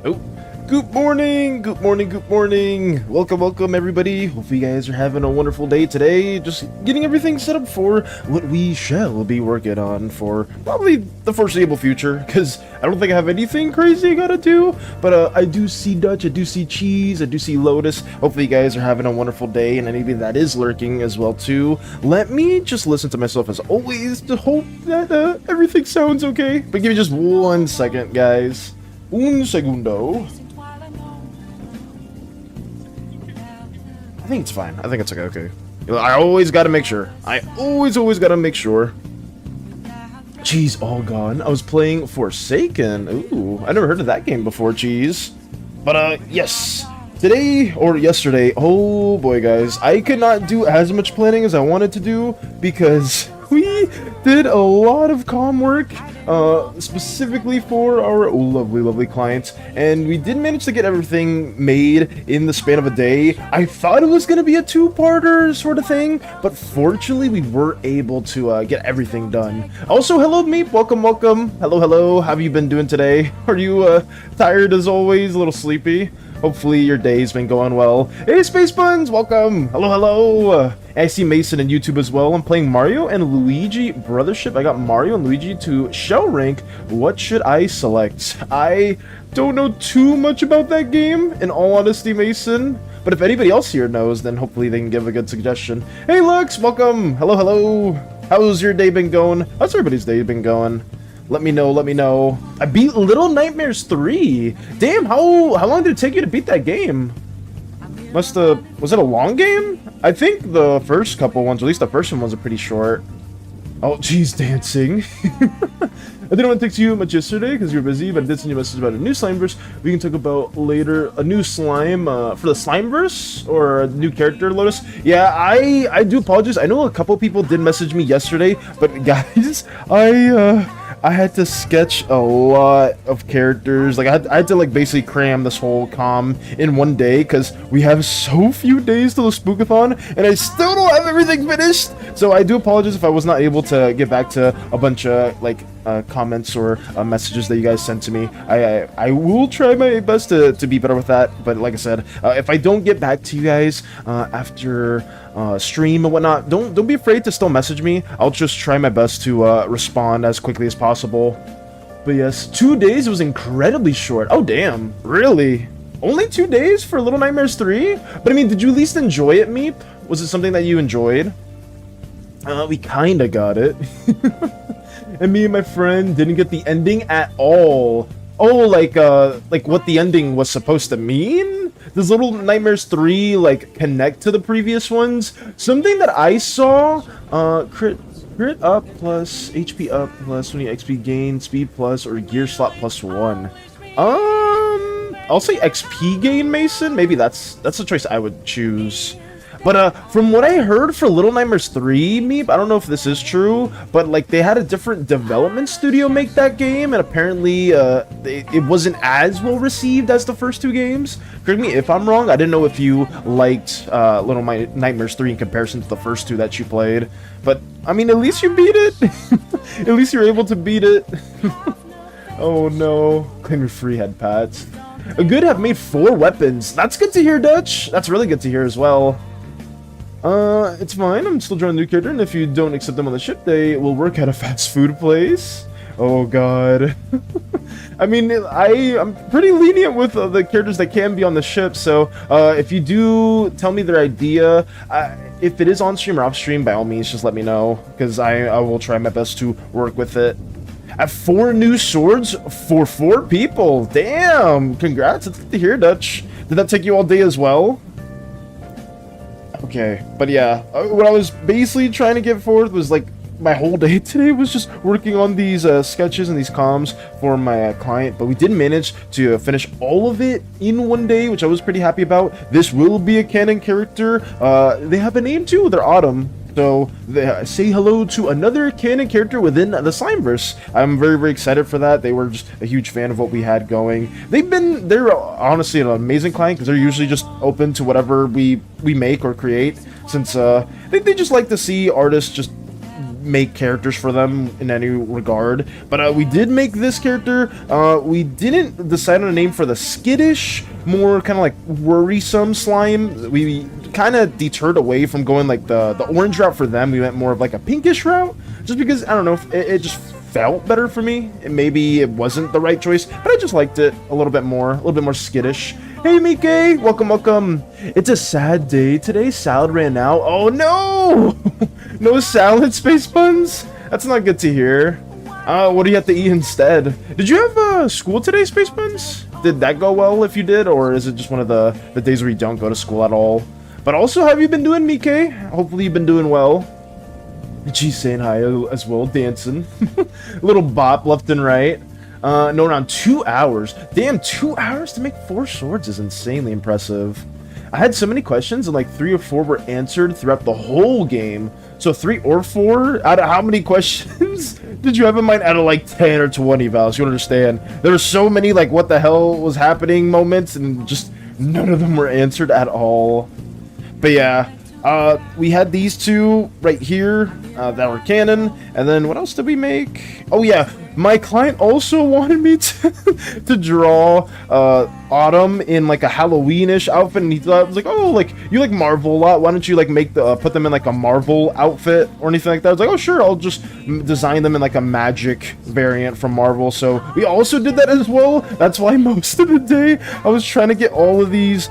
Oh, good morning, good morning, good morning. Welcome everybody. Hopefully you guys are having a wonderful day today. Just getting everything set up for what we shall be working on for probably the foreseeable future, because I don't think I have anything crazy I gotta do. But I do see Dutch, I do see Cheese, I do see Lotus. Hopefully you guys are having a wonderful day, and anybody that is lurking as well too. Let me just listen to myself as always to hope that everything sounds okay. But give me just 1 second, guys. Un segundo. I think it's fine. I think it's okay. I always gotta make sure. I always gotta make sure. Cheese all gone. I was playing Forsaken. Ooh, I never heard of that game before, Cheese. But, yes. Today, or yesterday, oh boy, guys. I could not do as much planning as I wanted to do because we did a lot of comm work, specifically for our lovely clients, and we did manage to get everything made in the span of a day. I thought it was going to be a two-parter sort of thing, but fortunately we were able to get everything done. Also, hello Meep, welcome. Hello, how have you been doing today? Are you tired as always, a little sleepy? Hopefully your day's been going well. Hey, Space Buns, welcome. Hello. I see Mason in YouTube as well. I'm playing Mario and Luigi Brothership. I got Mario and Luigi to shell rank. What should I select? I don't know too much about that game, in all honesty, Mason. But if anybody else here knows, then hopefully they can give a good suggestion. Hey, Lux, welcome. Hello. How's your day been going? How's everybody's day been going? Let me know. I beat Little Nightmares 3. Damn, how long did it take you to beat that game? Was it a long game? I think the first couple ones, or at least the first one, was pretty short. Oh, geez, dancing. I didn't want to take to you much yesterday because you were busy, but I did send you a message about a new Slimeverse we can talk about later. A new slime for the Slimeverse, or a new character, Lotus. Yeah, I do apologize. I know a couple people did message me yesterday, but guys, I had to sketch a lot of characters. Like I had to like basically cram this whole comm in one day because we have so few days till the Spookathon, and I still don't have everything finished. So I do apologize if I was not able to get back to a bunch of like comments or messages that you guys sent to me. I will try my best to be better with that. But like I said, if I don't get back to you guys after stream and whatnot, don't be afraid to still message me. I'll just try my best to respond as quickly as possible. But yes, 2 days was incredibly short. Oh damn, really? Only 2 days for Little Nightmares 3? But I mean, did you at least enjoy it, Meep? Was it something that you enjoyed? We kinda got it. And me and my friend didn't get the ending at all. Oh, like what the ending was supposed to mean? Does Little Nightmares 3 like connect to the previous ones? Something that I saw, crit up plus HP up plus 20 XP gain, speed plus, or gear slot plus 1. I'll say XP gain, Mason. Maybe that's the choice I would choose. But from what I heard for Little Nightmares 3, Meep, I don't know if this is true, but like they had a different development studio make that game, and apparently it wasn't as well received as the first two games. Correct me if I'm wrong. I didn't know if you liked Little Nightmares 3 in comparison to the first two that you played. But I mean, at least you beat it. At least you're able to beat it. Oh no, claim your free head pats. A good have made 4 weapons. That's good to hear, Dutch. That's really good to hear as well. It's fine. I'm still drawing a new character, and if you don't accept them on the ship, they will work at a fast food place. Oh god. I mean, I'm pretty lenient with the characters that can be on the ship, so if you do tell me their idea, if it is on stream or off stream, by all means, just let me know, because I will try my best to work with it. At 4 new swords for 4 people. Damn! Congrats. It's good to hear, Dutch. Did that take you all day as well? Okay, but yeah, what I was basically trying to get forth was like my whole day today was just working on these sketches and these comms for my client, but we did manage to finish all of it in one day, which I was pretty happy about. This will be a canon character. They have a name too. They're Autumn. So they say hello to another canon character within the Slimeverse. I'm very excited for that. They were just a huge fan of what we had going. They're honestly an amazing client because they're usually just open to whatever we make or create, since they just like to see artists just make characters for them in any regard. But we did make this character. We didn't decide on a name for the skittish, more kind of like worrisome slime. We kind of deterred away from going like the orange route for them. We went more of like a pinkish route, just because I don't know, it just felt better for me. Maybe it wasn't the right choice, but I just liked it a little bit more skittish. Hey Mike, welcome. It's a sad day today. Salad ran out. Oh no! No salad, Space Buns? That's not good to hear. What do you have to eat instead? Did you have school today, Space Buns? Did that go well if you did, or is it just one of the days where you don't go to school at all? But also, how have you been doing, Mike? Hopefully you've been doing well. She's saying hi as well, dancing. Little bop left and right. No, around 2 hours. Damn, 2 hours to make 4 swords is insanely impressive. I had so many questions, and like 3 or 4 were answered throughout the whole game. So 3 or 4 out of how many questions did you have in mind? Out of like 10 or 20, Val, so you understand. There were so many like what the hell was happening moments, and just none of them were answered at all. But yeah, we had these 2 right here that were canon, and then what else did we make? Oh yeah, my client also wanted me to draw Autumn in like a Halloweenish outfit, and he thought, was like, oh, like you like Marvel a lot, why don't you like make the put them in like a Marvel outfit or anything like that? I was like, oh sure, I'll just design them in like a magic variant from Marvel. So we also did that as well. That's why most of the day I was trying to get all of these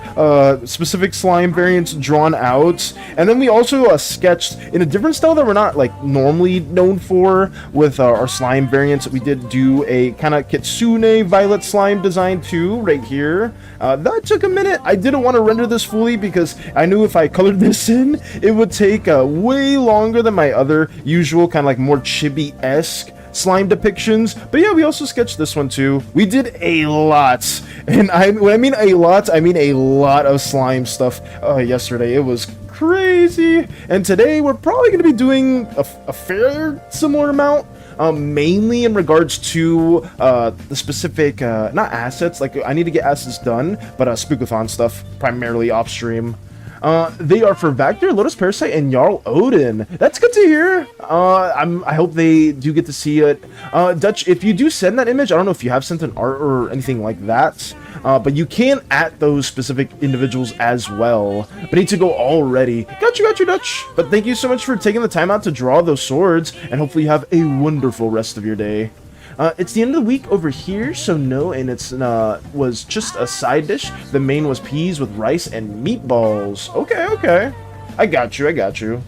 specific slime variants drawn out, and then we also sketched in a different style that we're not like normally known for with our slime variants. We did do a kind of kitsune violet slime design too, right here. That took a minute. I didn't want to render this fully because I knew if I colored this in, it would take way longer than my other usual kind of like more chibi-esque slime depictions. But yeah, we also sketched this one too. We did a lot, and when I mean a lot, I mean a lot of slime stuff yesterday. It was crazy, and today we're probably going to be doing a fair similar amount. Mainly in regards to the specific, not assets, like I need to get assets done, but Spookathon stuff, primarily off stream. They are for Vector, Lotus Parasite, and Jarl Odin. That's good to hear. I hope they do get to see it. Dutch, if you do send that image, I don't know if you have sent an art or anything like that, but you can at those specific individuals as well. But need to go already. Got you, Dutch. But thank you so much for taking the time out to draw those swords, and hopefully you have a wonderful rest of your day. It's the end of the week over here, so no, and it's was just a side dish. The main was peas with rice and meatballs. Okay. I got you.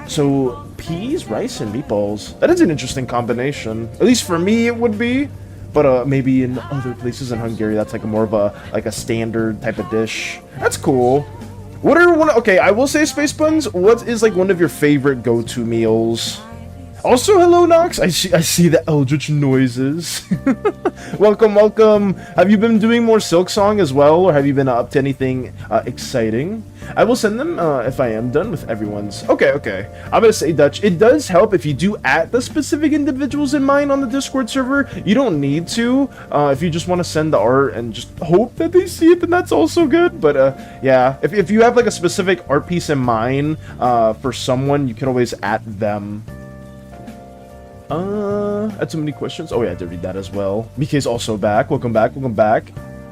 So, peas, rice, and meatballs. That is an interesting combination. At least for me, it would be. But maybe in other places in Hungary, that's like a more of a standard type of dish. That's cool. What are okay, I will say, Space Buns, what is like one of your favorite go-to meals? Also, hello, Nox. I see the eldritch noises. welcome. Have you been doing more Silk Song as well, or have you been up to anything exciting? I will send them if I am done with everyone's. Okay. I'm gonna say, Dutch, it does help if you do add the specific individuals in mind on the Discord server. You don't need to. If you just want to send the art and just hope that they see it, then that's also good. But yeah, if you have like a specific art piece in mind for someone, you can always add them. Had so many questions. Oh yeah, I did read that as well. Mike's also back. Welcome back.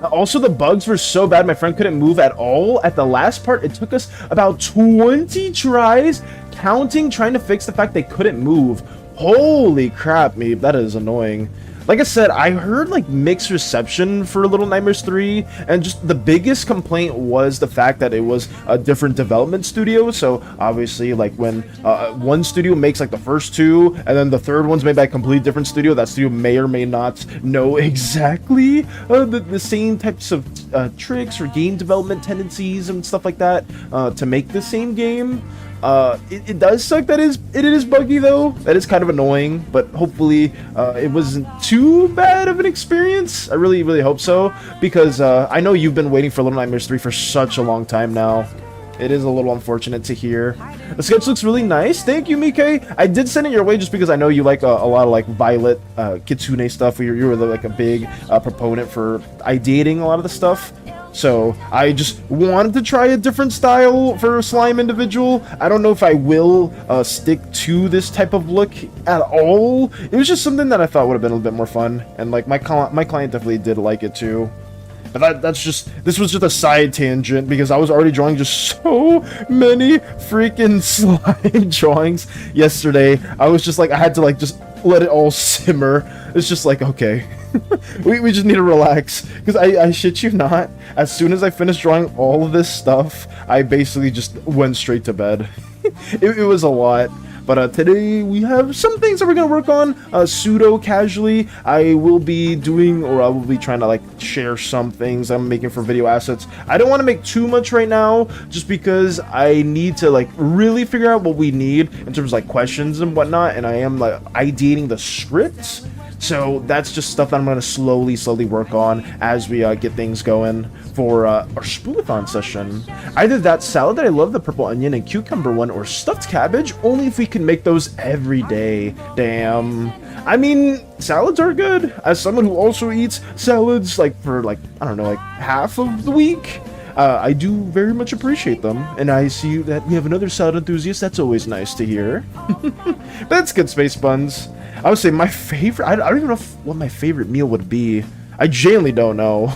Also, the bugs were so bad, my friend couldn't move at all. At the last part, it took us about 20 tries, trying to fix the fact they couldn't move. Holy crap, me, that is annoying. Like I said, I heard like mixed reception for Little Nightmares 3, and just the biggest complaint was the fact that it was a different development studio. So obviously, like when one studio makes like the first 2, and then the third one's made by a completely different studio, that studio may or may not know exactly the same types of tricks or game development tendencies and stuff like that to make the same game. It does suck that it is buggy though. That is kind of annoying, but hopefully it wasn't too bad of an experience. I really hope so, because I know you've been waiting for Little Nightmares 3 for such a long time now. It is a little unfortunate to hear. The sketch looks really nice. Thank you, Mike. I did send it your way just because I know you like a lot of like Violet Kitsune stuff. You were like a big proponent for ideating a lot of the stuff. So I just wanted to try a different style for a slime individual. I don't know if I will stick to this type of look at all. It was just something that I thought would have been a little bit more fun, and like my client definitely did like it too. But this was just a side tangent because I was already drawing just so many freaking slime drawings yesterday. I was just like, I had to like just let it all simmer. It's just like, okay. we just need to relax, because I shit you not, as soon as I finished drawing all of this stuff, I basically just went straight to bed. It was a lot, But today we have some things that we're gonna work on pseudo casually. I will be doing, or I will be trying to like share some things I'm making for video assets. I don't want to make too much right now, just because I need to like really figure out what we need in terms of like questions and whatnot, and I am like ideating the scripts. So that's just stuff that I'm going to slowly work on as we get things going for our spoolathon session. Either that salad that I love, the purple onion and cucumber one, or stuffed cabbage, only if we can make those every day. Damn. I mean, salads are good. As someone who also eats salads like for like, I don't know, like half of the week, I do very much appreciate them. And I see that we have another salad enthusiast. That's always nice to hear. That's good, Space Buns. I would say my favorite, I don't even know what my favorite meal would be. I genuinely don't know.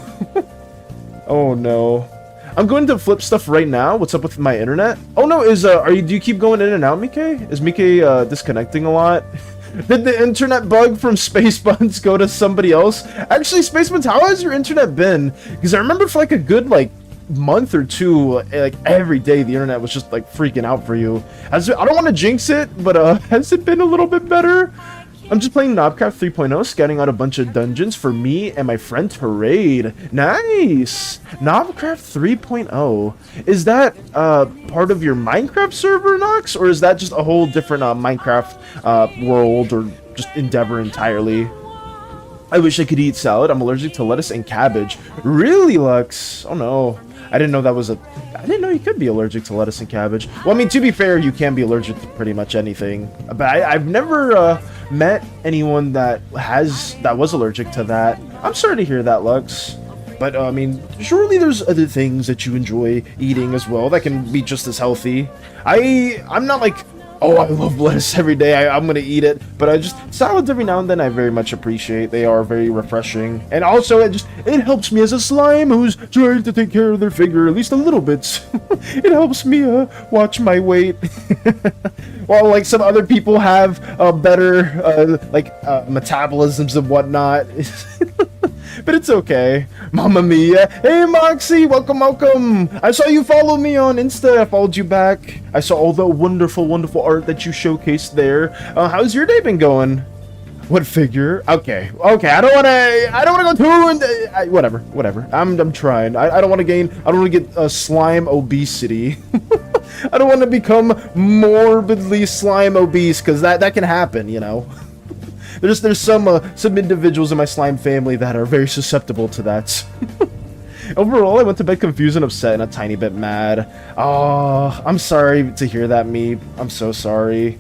Oh no. I'm going to flip stuff right now. What's up with my internet? Oh no, do you keep going in and out, Mike? Is Mike disconnecting a lot? Did the internet bug from Space Buns go to somebody else? Actually, Space Buns, how has your internet been? Because I remember for like a good like month or two, like every day the internet was just like freaking out for you. I don't want to jinx it, but has it been a little bit better? I'm just playing Knobcraft 3.0, scouting out a bunch of dungeons for me and my friend Parade. Nice! Knobcraft 3.0. Is that part of your Minecraft server, Nox? Or is that just a whole different Minecraft world or just endeavor entirely? I wish I could eat salad. I'm allergic to lettuce and cabbage. Really, Lux? Oh no. I didn't know that was a... I didn't know you could be allergic to lettuce and cabbage. Well, I mean, to be fair, you can be allergic to pretty much anything. But I've never met anyone that was allergic to that. I'm sorry to hear that, Lux. But, I mean, surely there's other things that you enjoy eating as well that can be just as healthy. I'm not like... Oh, I love lettuce every day. I'm gonna eat it, but salads every now and then I very much appreciate. They are very refreshing, and also it helps me as a slime who's trying to take care of their figure at least a little bit. It helps me watch my weight. While like some other people have better metabolisms and whatnot. But it's okay. Mamma mia. Hey, Moxie, welcome. I saw you follow me on Insta. I followed you back. I saw all the wonderful art that you showcased there. How's your day been going? What figure? Okay. I don't want to go too. Whatever. I'm trying. I don't want to get slime obesity. I don't want to become morbidly slime obese, because that can happen, you know. There's some individuals in my slime family that are very susceptible to that. Overall, I went to bed confused and upset and a tiny bit mad. Oh, I'm sorry to hear that, Meep. I'm so sorry.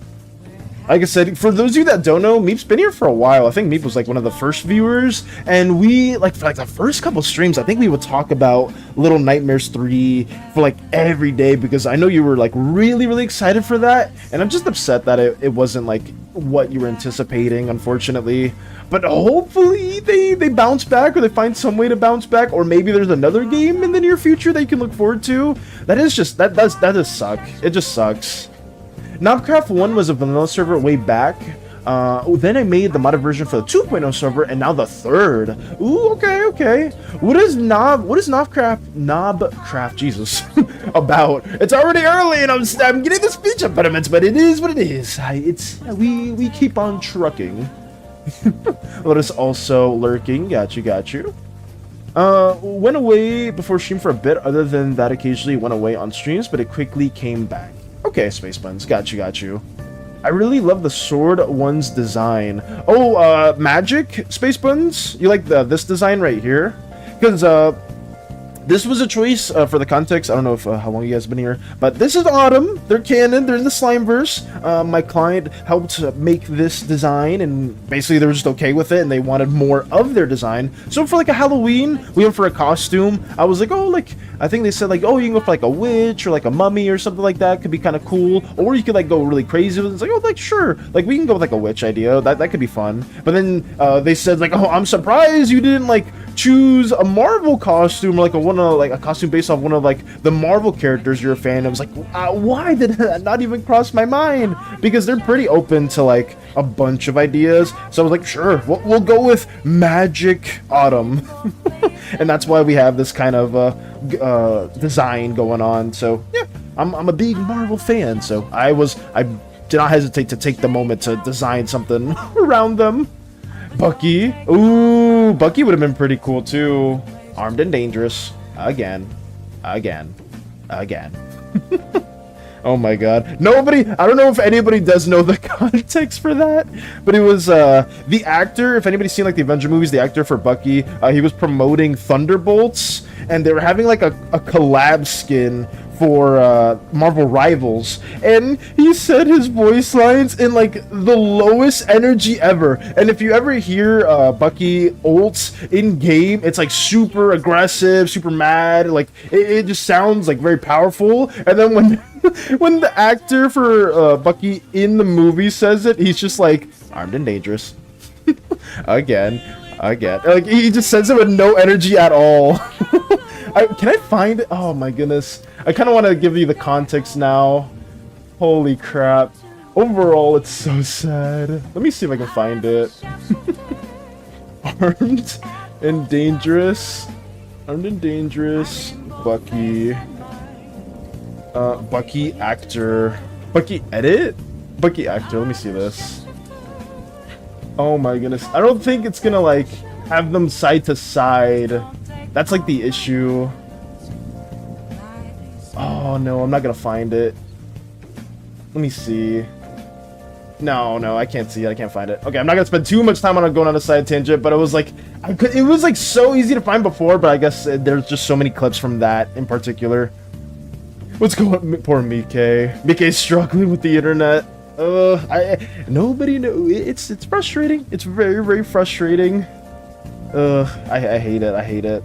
Like I said, for those of you that don't know, Meep's been here for a while. I think Meep was like one of the first viewers, and we for like the first couple streams, I think we would talk about Little Nightmares 3 for like every day, because I know you were like really excited for that, and I'm just upset that it wasn't like what you were anticipating, unfortunately. But hopefully they bounce back, or they find some way to bounce back, or maybe there's another game in the near future that you can look forward to. That does suck. It just sucks. Knobcraft 1 was a vanilla server way back. Then I made the modded version for the 2.0 server, and now the third. Ooh, okay. What is Knobcraft, Jesus, about? It's already early, and I'm getting the speech impediments, but it is what it is. We keep on trucking. Lotus also lurking. Got you. Went away before stream for a bit. Other than that, occasionally went away on streams, but it quickly came back. Okay, Space Buns, got you. I really love the sword one's design. Oh, magic, Space Buns? You like this design right here? Because, this was a choice for the context. I don't know if how long you guys have been here, but this is Autumn. They're canon. They're in the Slimeverse. My client helped make this design, and basically they were just okay with it, and they wanted more of their design. So for like a Halloween, we went for a costume. I was like, oh, like I think they said like, oh, you can go for like a witch or like a mummy or something like that. Could be kind of cool, or you could like go really crazy with it. It's like, oh, like sure, like we can go with like a witch idea. That could be fun. But then they said like, oh, I'm surprised you didn't like choose a Marvel costume, or like a costume based off one of like the Marvel characters you're a fan of. I was like, why did that not even cross my mind? Because they're pretty open to like a bunch of ideas. So I was like, sure, we'll go with Magic Autumn. And that's why we have this kind of design going on. So yeah, I'm a big Marvel fan, so I did not hesitate to take the moment to design something around them. Bucky. Ooh, Bucky would have been pretty cool too. Armed and dangerous. Again. Oh my god. Nobody, I don't know if anybody does know the context for that, but it was the actor, if anybody's seen like the Avenger movies, the actor for Bucky, he was promoting Thunderbolts, and they were having like a collab skin for Marvel Rivals, and he said his voice lines in like the lowest energy ever. And if you ever hear Bucky ults in game, it's like super aggressive, super mad, like it just sounds like very powerful. And then when when the actor for Bucky in the movie says it, he's just like, armed and dangerous. again like he just says it with no energy at all. Can I find it? Oh my goodness. I kind of want to give you the context now. Holy crap. Overall, it's so sad. Let me see if I can find it. Armed and dangerous. Armed and dangerous. Bucky. Bucky actor. Bucky edit? Bucky actor. Let me see this. Oh my goodness. I don't think it's gonna like have them side to side. That's like the issue. Oh no, I'm not gonna find it. Let me see. No, I can't see it. I can't find it. Okay, I'm not gonna spend too much time on going on a side tangent, but it was like, it was like so easy to find before, but I guess there's just so many clips from that in particular. What's going on? Poor Mike. Mike's struggling with the internet. Nobody knows. It's frustrating. It's very, very frustrating. I hate it. I hate it.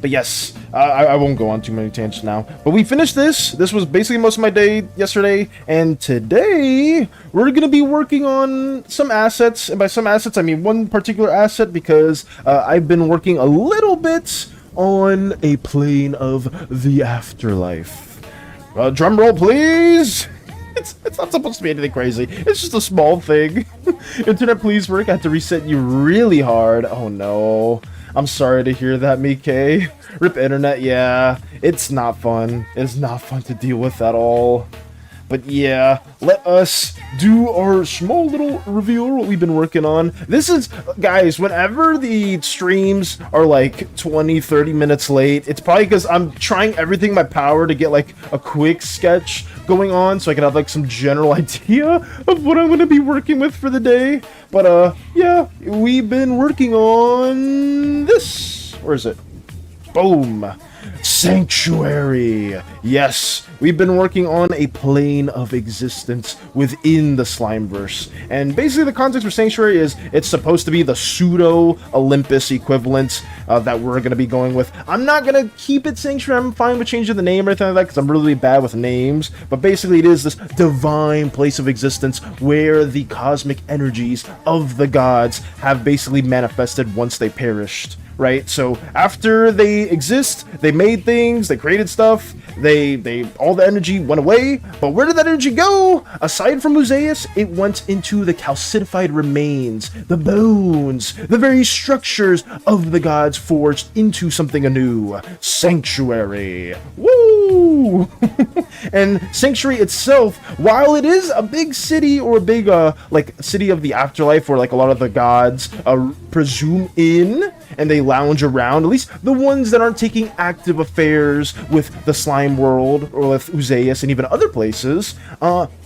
But yes, I won't go on too many tangents now. But we finished this. This was basically most of my day yesterday. And today, we're going to be working on some assets. And by some assets, I mean one particular asset, because I've been working a little bit on a plane of the afterlife. Drum roll, please. It's not supposed to be anything crazy. It's just a small thing. Internet, please work. I had to reset you really hard. Oh no. I'm sorry to hear that, Mike. Rip internet, yeah. It's not fun. It's not fun to deal with at all. But yeah, let us do our small little review of what we've been working on. This is, guys, whenever the streams are like 20-30 minutes late, it's probably because I'm trying everything in my power to get like a quick sketch going on so I can have like some general idea of what I'm going to be working with for the day. But yeah, we've been working on this. Where is it? Boom. Sanctuary. Yes, we've been working on a plane of existence within the Slimeverse. And basically the context for Sanctuary is it's supposed to be the pseudo Olympus equivalent that we're going to be going with. I'm not going to keep it Sanctuary. I'm fine with changing the name or anything like that because I'm really bad with names. But basically it is this divine place of existence where the cosmic energies of the gods have basically manifested once they perished. Right, so after they exist, they made things, they created stuff, they all the energy went away, but where did that energy go? Aside from Museus, it went into the calcified remains, the bones, the very structures of the gods forged into something anew. Sanctuary. Woo! And Sanctuary itself, while it is a big city or a big like city of the afterlife where like a lot of the gods presume in and they lounge around, at least the ones that aren't taking active affairs with the slime world or with Uzeus and even other places,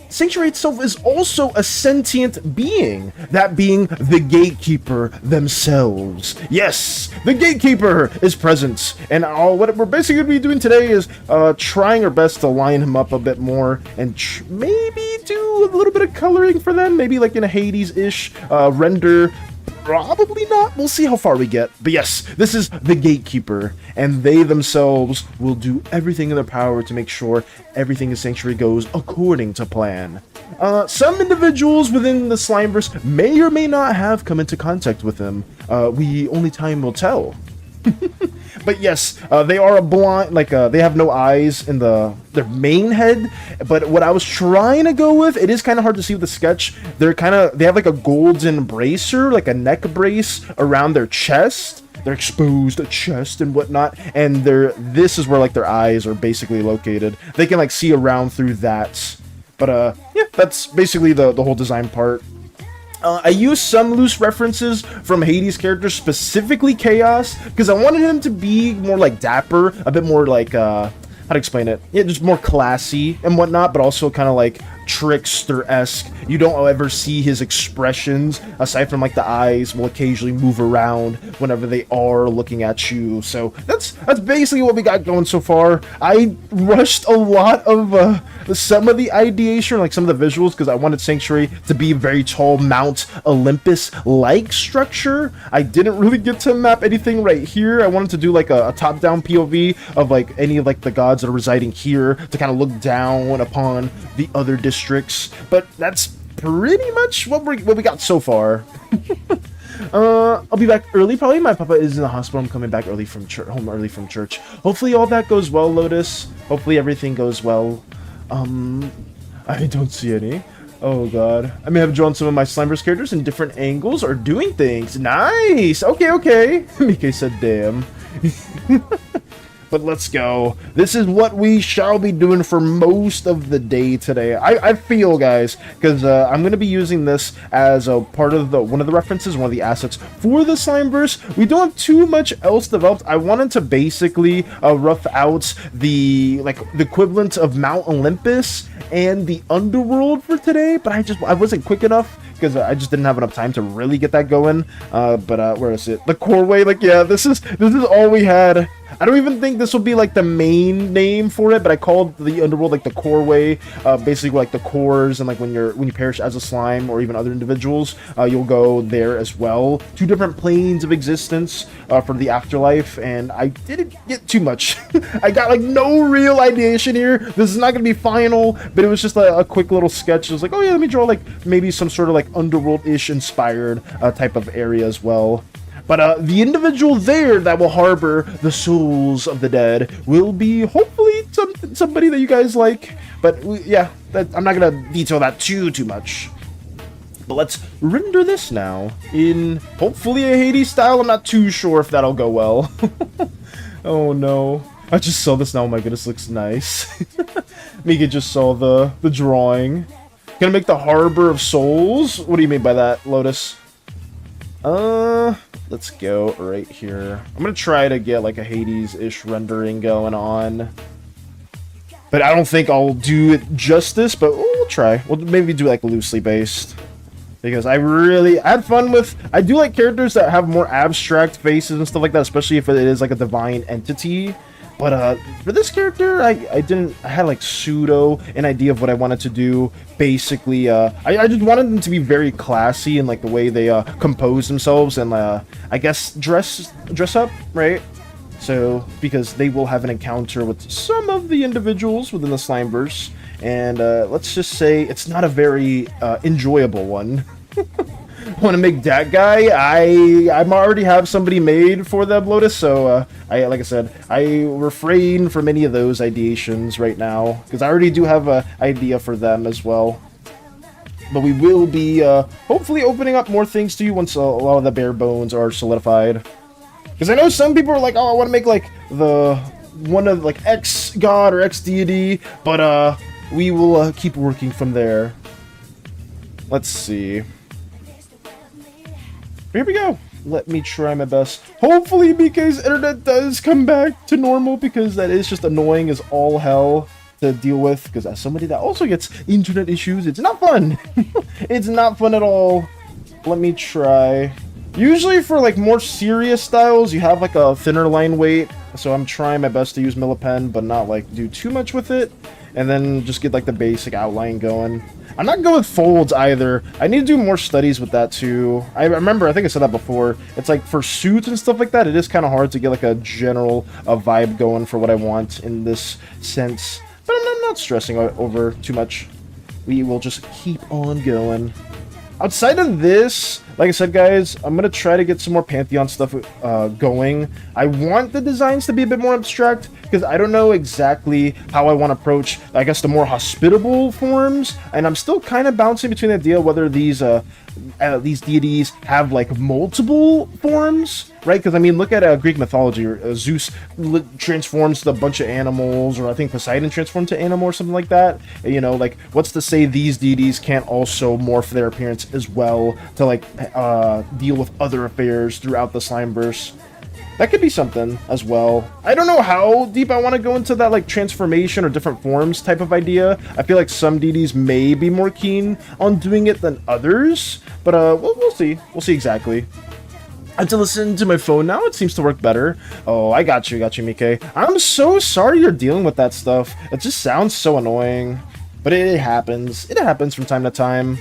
Sanctuary itself is also a sentient being, that being the Gatekeeper themselves. Yes, the Gatekeeper is present, and what we're basically going to be doing today is trying our best to line him up a bit more and maybe do a little bit of coloring for them, maybe like in a Hades-ish render. Probably not. We'll see how far we get. But yes, this is the Gatekeeper, and they themselves will do everything in their power to make sure everything in Sanctuary goes according to plan. Some individuals within the Slimeverse may or may not have come into contact with them. Only time will tell. But yes, they are a blind, like they have no eyes in their main head. But what I was trying to go with, it is kind of hard to see with the sketch. They have like a golden bracer, like a neck brace around their chest, their exposed chest and whatnot. And this is where like their eyes are basically located. They can like see around through that. But yeah, that's basically the whole design part. I used some loose references from Hades' characters, specifically Chaos, because I wanted him to be more like dapper, a bit more like, how to explain it? Yeah, just more classy and whatnot, but also kind of like trickster-esque. You don't ever see his expressions, aside from like the eyes will occasionally move around whenever they are looking at you. So that's basically what we got going so far. I rushed a lot of some of the ideation, like some of the visuals, because I wanted Sanctuary to be a very tall Mount Olympus-like structure. I didn't really get to map anything right here. I wanted to do like a top-down POV of like any of like the gods that are residing here to kind of look down upon the other districts, but that's pretty much what we got so far. I'll be back early. Probably my papa is in the hospital. I'm coming back early from church, home early from church. Hopefully all that goes well, Lotus. Hopefully everything goes well. I don't see any. Oh god. I may have drawn some of my Slimeverse characters in different angles or doing things. Nice! Okay. Mike said damn. But let's go. This is what we shall be doing for most of the day today. I feel, guys, because I'm going to be using this as a part of one of the references, one of the assets for the Slimeverse. We don't have too much else developed. I wanted to basically rough out the equivalent of Mount Olympus and the underworld for today, but I wasn't quick enough, because I just didn't have enough time to really get that going. But where is it? The Coreway. Like, yeah, this is all we had. I don't even think this will be like the main name for it, but I called the underworld like the Coreway. Basically, like the cores, and like when you perish as a slime or even other individuals, you'll go there as well. 2 different planes of existence for the afterlife, and I didn't get too much. I got like no real ideation here. This is not gonna be final, but it was just a quick little sketch. It was like, oh yeah, let me draw like maybe some sort of like underworld-ish inspired type of area as well. But the individual there that will harbor the souls of the dead will be hopefully somebody that you guys like. But yeah, I'm not gonna detail that too much. But let's render this now in hopefully a Hades style. I'm not too sure if that'll go well. Oh no. I just saw this now. Oh my goodness, looks nice. Mika just saw the drawing. Gonna make the Harbor of Souls? What do you mean by that, Lotus? Let's go right here. I'm gonna try to get like a Hades-ish rendering going on. But I don't think I'll do it justice, but we'll try. We'll maybe do like loosely based. Because I had fun with... I do like characters that have more abstract faces and stuff like that, especially if it is like a divine entity. But for this character, I had like pseudo an idea of what I wanted to do. Basically, I just wanted them to be very classy in like the way they compose themselves and I guess dress up, right? So because they will have an encounter with some of the individuals within the Slimeverse, and let's just say it's not a very enjoyable one. Want to make that guy? I already have somebody made for them, Lotus, so like I said, I refrain from any of those ideations right now, because I already do have an idea for them as well. But we will be hopefully opening up more things to you once a lot of the bare bones are solidified. Because I know some people are like, oh, I want to make like one of like X god or X deity, but we will keep working from there. Let's see. Here we go. Let me try my best. Hopefully BK's internet does come back to normal, because that is just annoying as all hell to deal with, because as somebody that also gets internet issues, it's not fun. It's not fun at all. Let me try. Usually for like more serious styles, you have like a thinner line weight, so I'm trying my best to use Millipen, but not like do too much with it, and then just get like the basic outline going. I'm not good with folds either. I need to do more studies with that too. I remember, I think I said that before. It's like for suits and stuff like that, it is kind of hard to get like a general vibe going for what I want in this sense. But I'm not stressing over too much. We will just keep on going. Outside of this, like I said, guys, I'm going to try to get some more Pantheon stuff going. I want the designs to be a bit more abstract, because I don't know exactly how I want to approach, I guess, the more hospitable forms, and I'm still kind of bouncing between the idea whether these deities have like multiple forms, right? Because I mean, look at Greek mythology. Zeus transforms to a bunch of animals, or I think Poseidon transformed to animal or something like that. You know, like what's to say these deities can't also morph their appearance as well to like deal with other affairs throughout the Slimeverse? That could be something as well. I don't know how deep I want to go into that like transformation or different forms type of idea. I feel like some deities may be more keen on doing it than others, but we'll see. We'll see exactly. I have to listen to my phone now. It seems to work better. Oh, I got you, Mike. I'm so sorry you're dealing with that stuff. It just sounds so annoying, but it happens. It happens from time to time.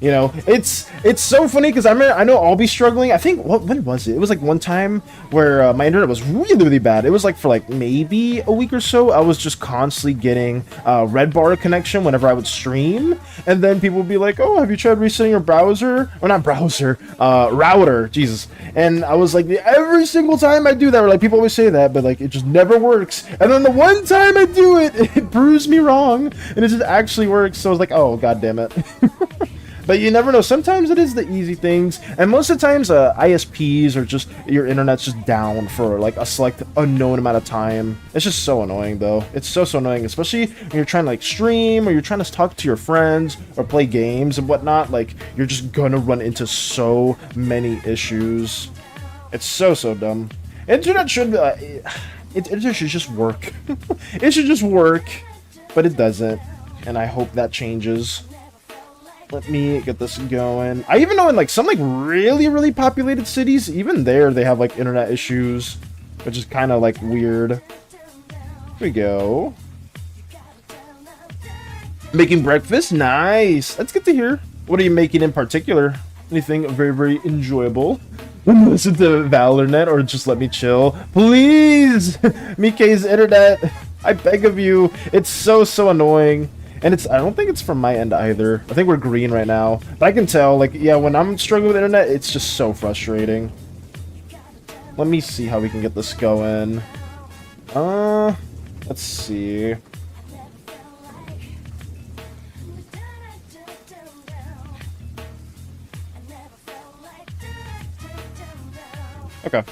You know, it's so funny because I know I'll be struggling. I think, when was it? It was like one time where my internet was really bad. It was like for like maybe a week or so. I was just constantly getting red bar connection whenever I would stream, and then people would be like, "Oh, have you tried resetting your browser?" Or not browser, router. Jesus. And I was like, every single time I do that, or like people always say that, but like it just never works. And then the one time I do it, it proves me wrong, and it just actually works. So I was like, oh, god damn it. But you never know. Sometimes it is the easy things, and most of the times ISPs or just your internet's just down for like a select unknown amount of time. It's just so annoying though. It's so annoying, especially when you're trying to like stream or you're trying to talk to your friends or play games and whatnot. Like you're just gonna run into so many issues. It's so dumb. Internet should it should just work. It should just work, but it doesn't, and I hope that changes. Let me get this going. I even know in like some like really populated cities, even there they have like internet issues, which is kind of like weird. Here we go. Making breakfast? Nice. That's good to hear. What are you making in particular? Anything very enjoyable? Listen to Valornet or just let me chill. Please! Mike's internet. I beg of you. It's so annoying. And I don't think it's from my end either. I think we're green right now. But I can tell, like, yeah, when I'm struggling with internet, it's just so frustrating. Let me see how we can get this going. Let's see. Okay.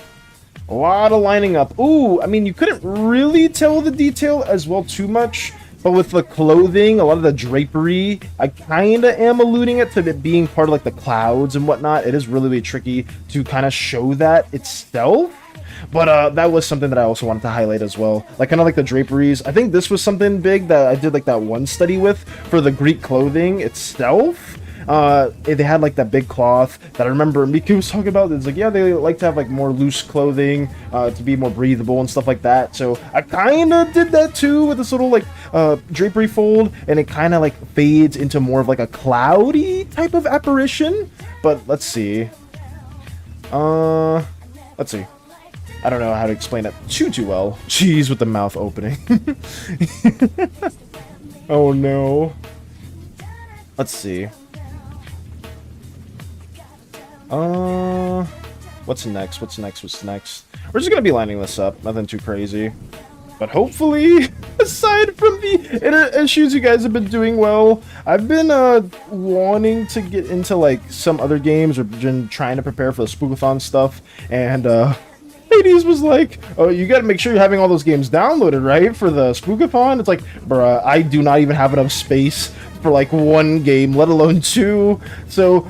A lot of lining up. Ooh, I mean, you couldn't really tell the detail as well too much. But with the clothing, a lot of the drapery, I kind of am alluding it to it being part of like the clouds and whatnot. It is really tricky to kind of show that itself. But that was something that I also wanted to highlight as well. Like kind of like the draperies. I think this was something big that I did like that one study with for the Greek clothing itself. They had like that big cloth that I remember Miku was talking about. It's like, yeah, they like to have like more loose clothing to be more breathable and stuff like that. So I kind of did that too with this little like drapery fold, and it kind of like fades into more of like a cloudy type of apparition. But let's see. Let's see. I don't know how to explain it too well. Jeez, with the mouth opening. Oh no. Let's see. What's next? We're just gonna be lining this up, nothing too crazy. But hopefully, aside from the internet issues, you guys have been doing well. I've been wanting to get into like some other games or been trying to prepare for the Spookathon stuff, and Hades was like, oh, you gotta make sure you're having all those games downloaded, right, for the Spookathon? It's like, bruh, I do not even have enough space for like one game, let alone two. So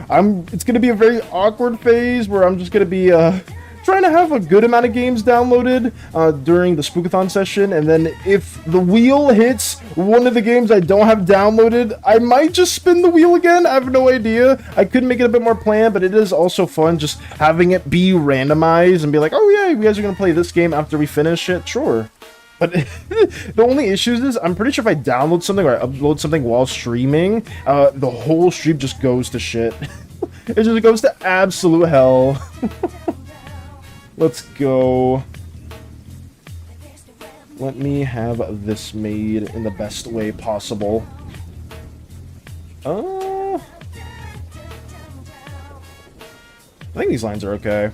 it's gonna be a very awkward phase where I'm just gonna be trying to have a good amount of games downloaded during the Spookathon session, and then if the wheel hits one of the games I don't have downloaded, I might just spin the wheel again. I have no idea. I could make it a bit more planned, but it is also fun just having it be randomized and be like, oh yeah, you guys are gonna play this game after we finish it, sure. But the only issue is I'm pretty sure if I download something or I upload something while streaming, the whole stream just goes to shit. It just goes to absolute hell. Let's go. Let me have this made in the best way possible. I think these lines are okay.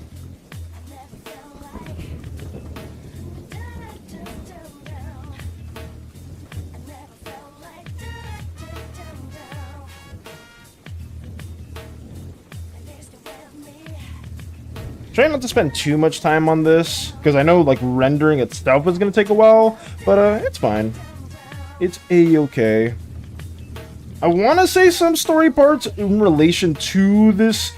Trying not to spend too much time on this, because I know, like, rendering itself is going to take a while, but it's fine. It's a-okay. I want to say some story parts in relation to this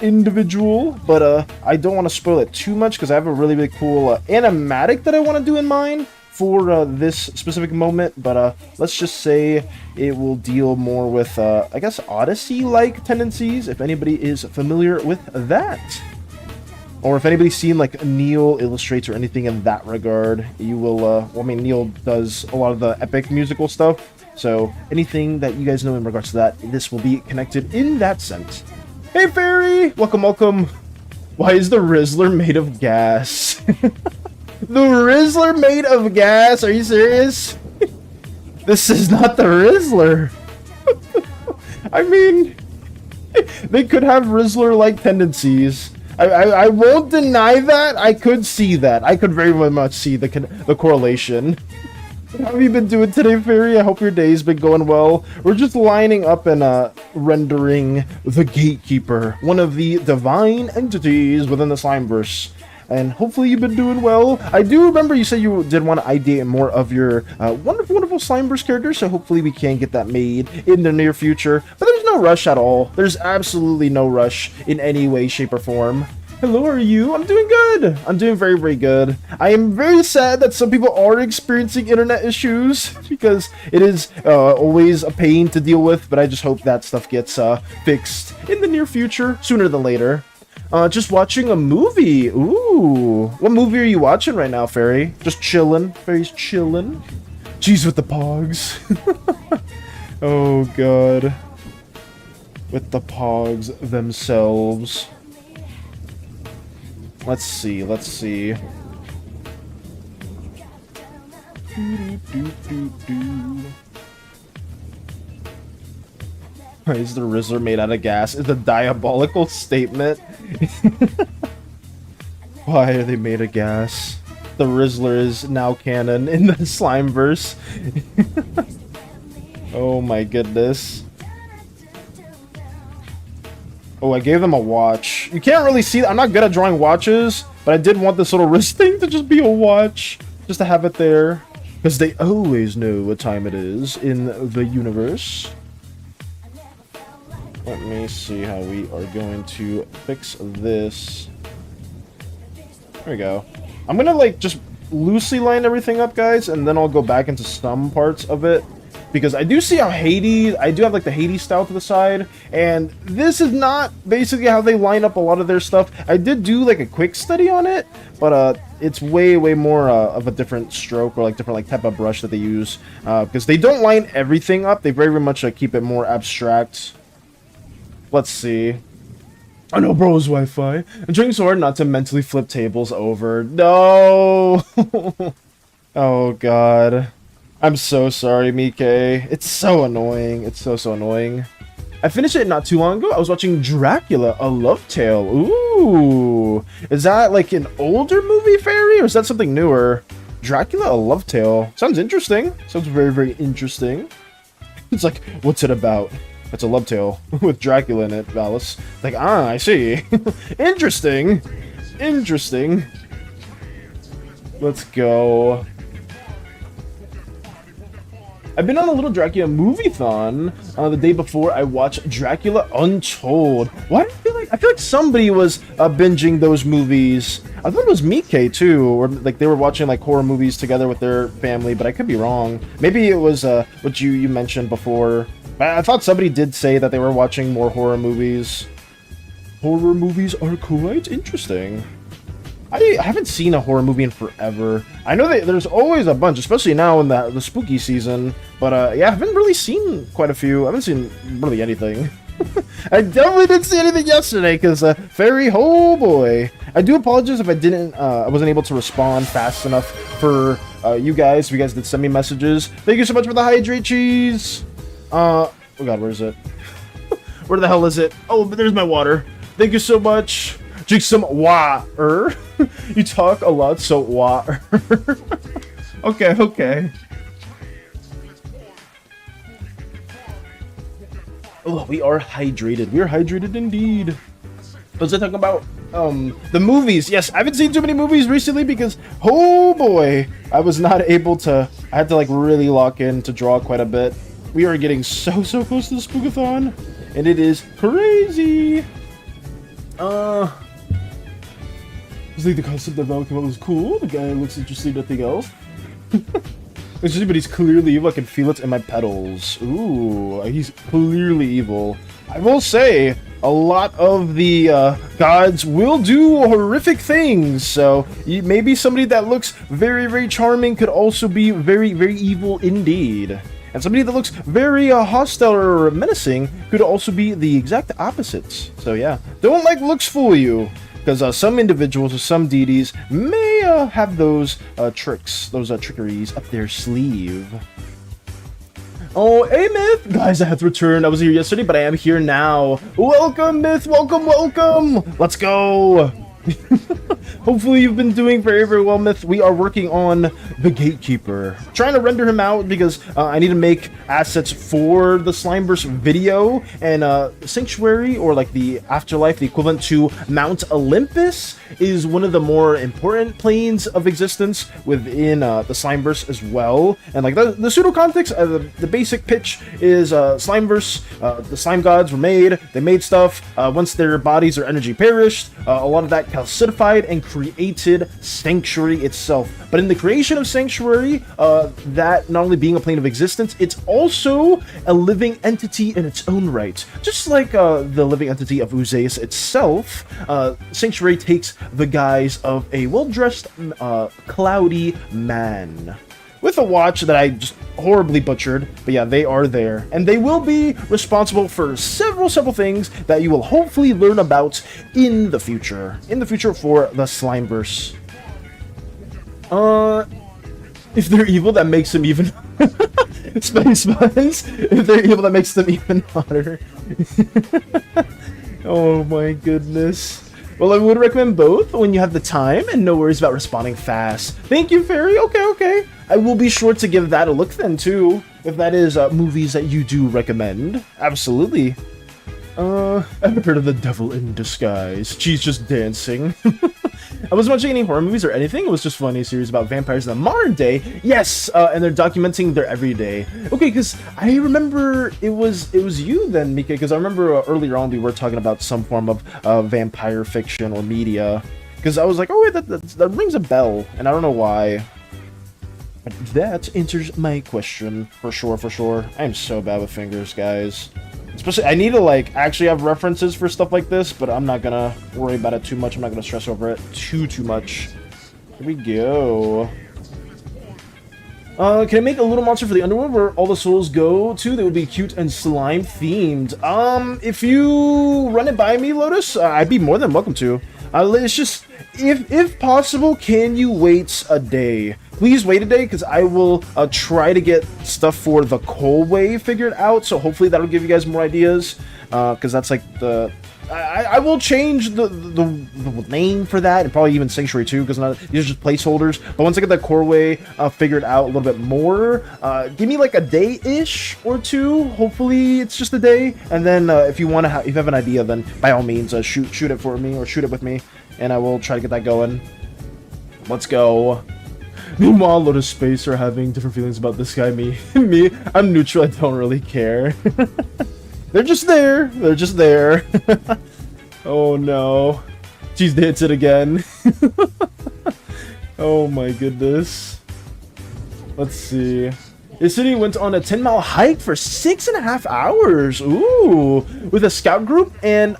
individual, but I don't want to spoil it too much, because I have a really, really cool animatic that I want to do in mind for this specific moment, but let's just say it will deal more with, I guess, Odyssey-like tendencies, if anybody is familiar with that. Or if anybody's seen, like, Neil Illustrates or anything in that regard, you will, well, I mean, Neil does a lot of the epic musical stuff, so anything that you guys know in regards to that, this will be connected in that sense. Hey, Fairy! Welcome, welcome! Why is the Rizzler made of gas? The Rizzler made of gas? Are you serious? This is not the Rizzler. I mean, they could have Rizzler-like tendencies. I won't deny that. I could see that. I could very much see the correlation. How have you been doing today, Fairy? I hope your day's been going well. We're just lining up and rendering the Gatekeeper, one of the divine entities within the Slimeverse. And hopefully you've been doing well. I do remember you said you did want to ideate more of your wonderful, wonderful Slimeverse characters, so hopefully we can get that made in the near future. But there's no rush at all. There's absolutely no rush in any way, shape, or form. Hello, how are you? I'm doing good. I'm doing very, very good. I am very sad that some people are experiencing internet issues because it is always a pain to deal with, but I just hope that stuff gets fixed in the near future, sooner than later. Just watching a movie. Ooh. What movie are you watching right now, Fairy? Just chilling. Fairy's chilling. Jeez, with the pogs. Oh, God. With the pogs themselves. Let's see, let's see. Why is the Rizzler made out of gas? Is a diabolical statement. Why are they made of gas? The Rizzler is now canon in the Slimeverse. Oh my goodness. Oh, I gave them a watch. You can't really see. I'm not good at drawing watches, but I did want this little wrist thing to just be a watch. Just to have it there. Because they always know what time it is in the universe. Let me see how we are going to fix this. There we go. I'm gonna, like, just loosely line everything up, guys, and then I'll go back into some parts of it. Because I do see how I do have, like, the Hades style to the side, and this is not basically how they line up a lot of their stuff. I did do, like, a quick study on it, but it's way, way more of a different stroke or, like, different, like, type of brush that they use. Because they don't line everything up. They very much keep it more abstract. Let's see. Oh no, bro's Wi-Fi. I'm trying so hard not to mentally flip tables over. No! Oh, God. I'm so sorry, Mike. It's so annoying. It's so, so annoying. I finished it not too long ago. I was watching Dracula, a Love Tale. Ooh. Is that like an older movie, Fairy? Or is that something newer? Dracula, a Love Tale. Sounds interesting. Sounds very, very interesting. It's like, what's it about? It's a love tale with Dracula in it, Alice. Like, ah, I see. Interesting. Interesting. Let's go. I've been on a little Dracula movie-thon the day before I watched Dracula Untold. Why do I feel like somebody was binging those movies. I thought it was Mike too, or like they were watching like horror movies together with their family, but I could be wrong. Maybe it was what you mentioned before. I thought somebody did say that they were watching more horror movies. Horror movies are quite interesting. I haven't seen a horror movie in forever. I know that there's always a bunch, especially now in the spooky season. But yeah, I haven't really seen quite a few. I haven't seen really anything. I definitely didn't see anything yesterday because Fairy, oh boy. I do apologize if I wasn't able to respond fast enough for you guys. If you guys did send me messages. Thank you so much for the hydrate cheese. Oh god, where is it? Where the hell is it? Oh, but there's my water. Thank you so much. Drink some water. You talk a lot, so water. Okay, okay. Oh, we are hydrated. We are hydrated indeed. What was I talking about? The movies. Yes, I haven't seen too many movies recently because, oh boy, I was not able to. I had to like really lock in to draw quite a bit. We are getting so close to the Spookathon, and it is crazy. It's like the concept that Val came up was cool. The guy looks interesting, nothing else. But he's clearly evil. I can feel it in my petals. Ooh, he's clearly evil. I will say, a lot of the gods will do horrific things. So maybe somebody that looks very charming could also be very evil indeed. And somebody that looks very hostile or menacing could also be the exact opposites. So yeah, don't let looks fool you. Because some individuals or some deities may have those tricks, those trickeries up their sleeve. Oh, hey, Myth! Guys, I have to return. I was here yesterday, but I am here now. Welcome, Myth! Welcome! Let's go! Hopefully you've been doing very well, Myth. We are working on the Gatekeeper. Trying to render him out because I need to make assets for the Slimeverse video, and Sanctuary, or like the Afterlife, the equivalent to Mount Olympus, is one of the more important planes of existence within the Slimeverse as well. And like the pseudo context, the basic pitch is Slimeverse, the slime gods were made, they made stuff, once their bodies or energy perished, a lot of that calcified and created Sanctuary itself. But in the creation of Sanctuary, that not only being a plane of existence, it's also a living entity in its own right. Just like the living entity of Uzeus itself, Sanctuary takes the guise of a well-dressed, cloudy man. With a watch that I just horribly butchered, but yeah, they are there. And they will be responsible for several things that you will hopefully learn about in the future. In the future for the Slimeverse. If they're evil, that makes them even... Space buns! If they're evil, that makes them even hotter. Oh my goodness. Well, I would recommend both when you have the time and no worries about responding fast. Thank you, Fairy. Okay. I will be sure to give that a look then, too, if that is movies that you do recommend. Absolutely. I've heard of the Devil in Disguise. She's just dancing. I wasn't watching any horror movies or anything. It was just a funny series about vampires in the modern day. Yes, and they're documenting their everyday. Okay, because I remember it was you then, Mika, because I remember earlier on we were talking about some form of vampire fiction or media. Because I was like, oh wait, that rings a bell, and I don't know why. But that answers my question for sure. I am so bad with fingers, guys. Especially, I need to like actually have references for stuff like this, but I'm not gonna worry about it too much. I'm not gonna stress over it too much. Here we go. Can I make a little monster for the underworld where all the souls go to? That would be cute and slime themed. If you run it by me, Lotus, I'd be more than welcome to. It's just, if possible, can you wait a day? Please wait a day, because I will try to get stuff for the Coal Wave figured out, so hopefully that'll give you guys more ideas, because that's like the... I will change the name for that, and probably even Sanctuary too, because these are just placeholders. But once I get that Core Way figured out a little bit more, give me like a day-ish or two. Hopefully it's just a day. And then if you want to, if you have an idea, then by all means shoot it for me or shoot it with me, and I will try to get that going. Let's go. Meanwhile, Lotus Space are having different feelings about this guy. Me, I'm neutral. I don't really care. They're just there. They're just there. Oh no. She's dancing again. Oh my goodness. Let's see. The city went on a 10-mile hike for 6.5 hours. Ooh, with a scout group, and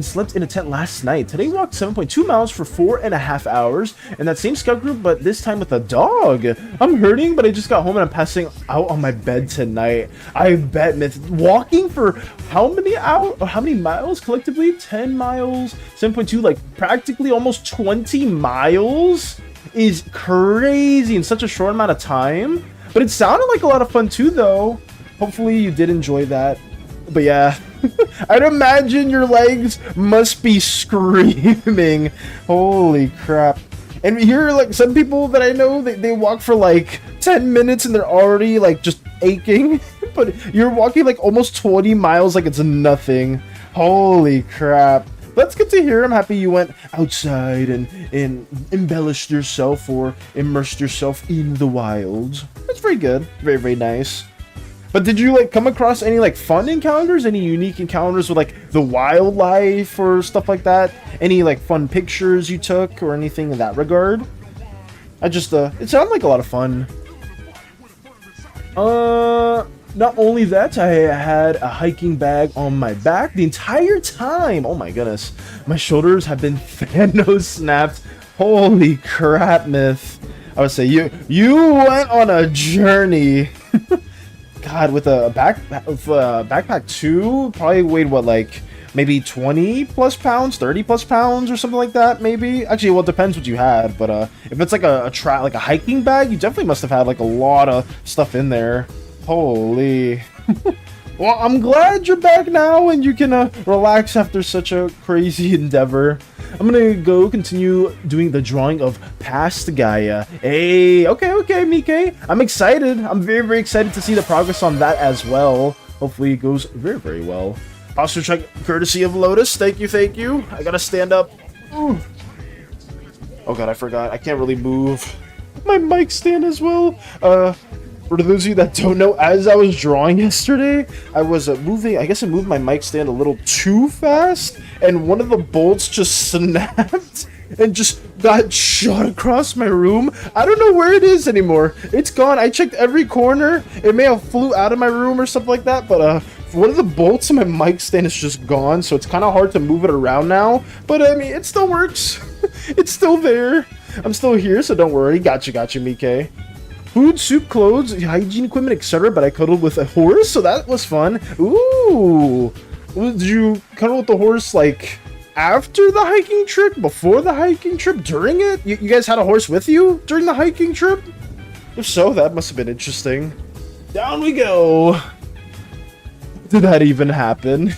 slept in a tent last night. Today walked 7.2 miles for 4.5 hours, and that same scout group, but this time with a dog. I'm hurting, but I just got home and I'm passing out on my bed tonight. I bet, Myth, walking for how many hours? How many miles collectively? 10 miles, 7.2, like practically almost 20 miles is crazy in such a short amount of time. But it sounded like a lot of fun too, though. Hopefully you did enjoy that. But yeah, I'd imagine your legs must be screaming. Holy crap. And here, like, some people that I know, they walk for like 10 minutes and they're already like just aching. But you're walking like almost 20 miles like it's nothing. Holy crap. That's good to hear. I'm happy you went outside and embellished yourself or immersed yourself in the wild. That's very good. Very, very nice. But did you like come across any like fun encounters, any unique encounters with like the wildlife or stuff like that? Any like fun pictures you took or anything in that regard? I just it sounded like a lot of fun. Not only that, I had a hiking bag on my back the entire time. Oh my goodness, my shoulders have been Thanos snapped. Holy crap, Myth. I would say you went on a journey. God, with a backpack 2, probably weighed what, like maybe 20 plus pounds, 30 plus pounds, or something like that. Maybe. Actually, well, it depends what you had. But if it's like a hiking bag, you definitely must have had like a lot of stuff in there. Holy. Well, I'm glad you're back now and you can relax after such a crazy endeavor. I'm gonna go continue doing the drawing of past Gaia. Hey, okay, Mike. I'm excited. I'm very, very excited to see the progress on that as well. Hopefully it goes very, very well. Posture check courtesy of Lotus. Thank you. I gotta stand up. Ooh. Oh god, I forgot. I can't really move my mic stand as well. For those of you that don't know, as I was drawing yesterday, I was moving, I guess I moved my mic stand a little too fast, and one of the bolts just snapped and just got shot across my room. I don't know where it is anymore. It's gone. I checked every corner. It may have flew out of my room or something like that, but one of the bolts in my mic stand is just gone, so it's kind of hard to move it around now. But I mean, it still works. It's still there. I'm still here, so don't worry. Gotcha, Mike. Food, soup, clothes, hygiene equipment, etc. But I cuddled with a horse, so that was fun. Ooh. Did you cuddle with the horse, like, after the hiking trip? Before the hiking trip? During it? You guys had a horse with you during the hiking trip? If so, that must have been interesting. Down we go. Did that even happen?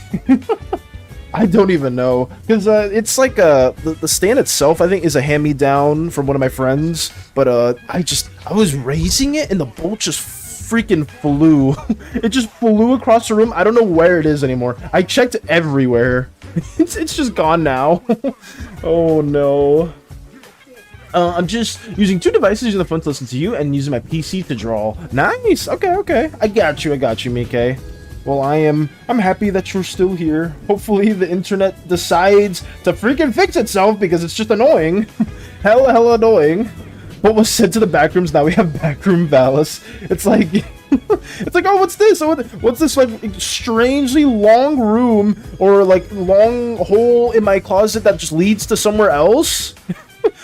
I don't even know, because it's like the stand itself, I think, is a hand-me-down from one of my friends, but I was raising it and the bolt just freaking flew. It just flew across the room. I don't know where it is anymore. I checked everywhere. It's just gone now. Oh no. I'm just using 2 devices, using the phone to listen to you and using my PC to draw. Nice. Okay. I got you, Mike. Well, I'm happy that you're still here. Hopefully the internet decides to freaking fix itself because it's just annoying. Hella annoying. What was said to the backrooms, now we have backroom Valis. It's like it's like, oh, what's this? What's this like strangely long room or like long hole in my closet that just leads to somewhere else?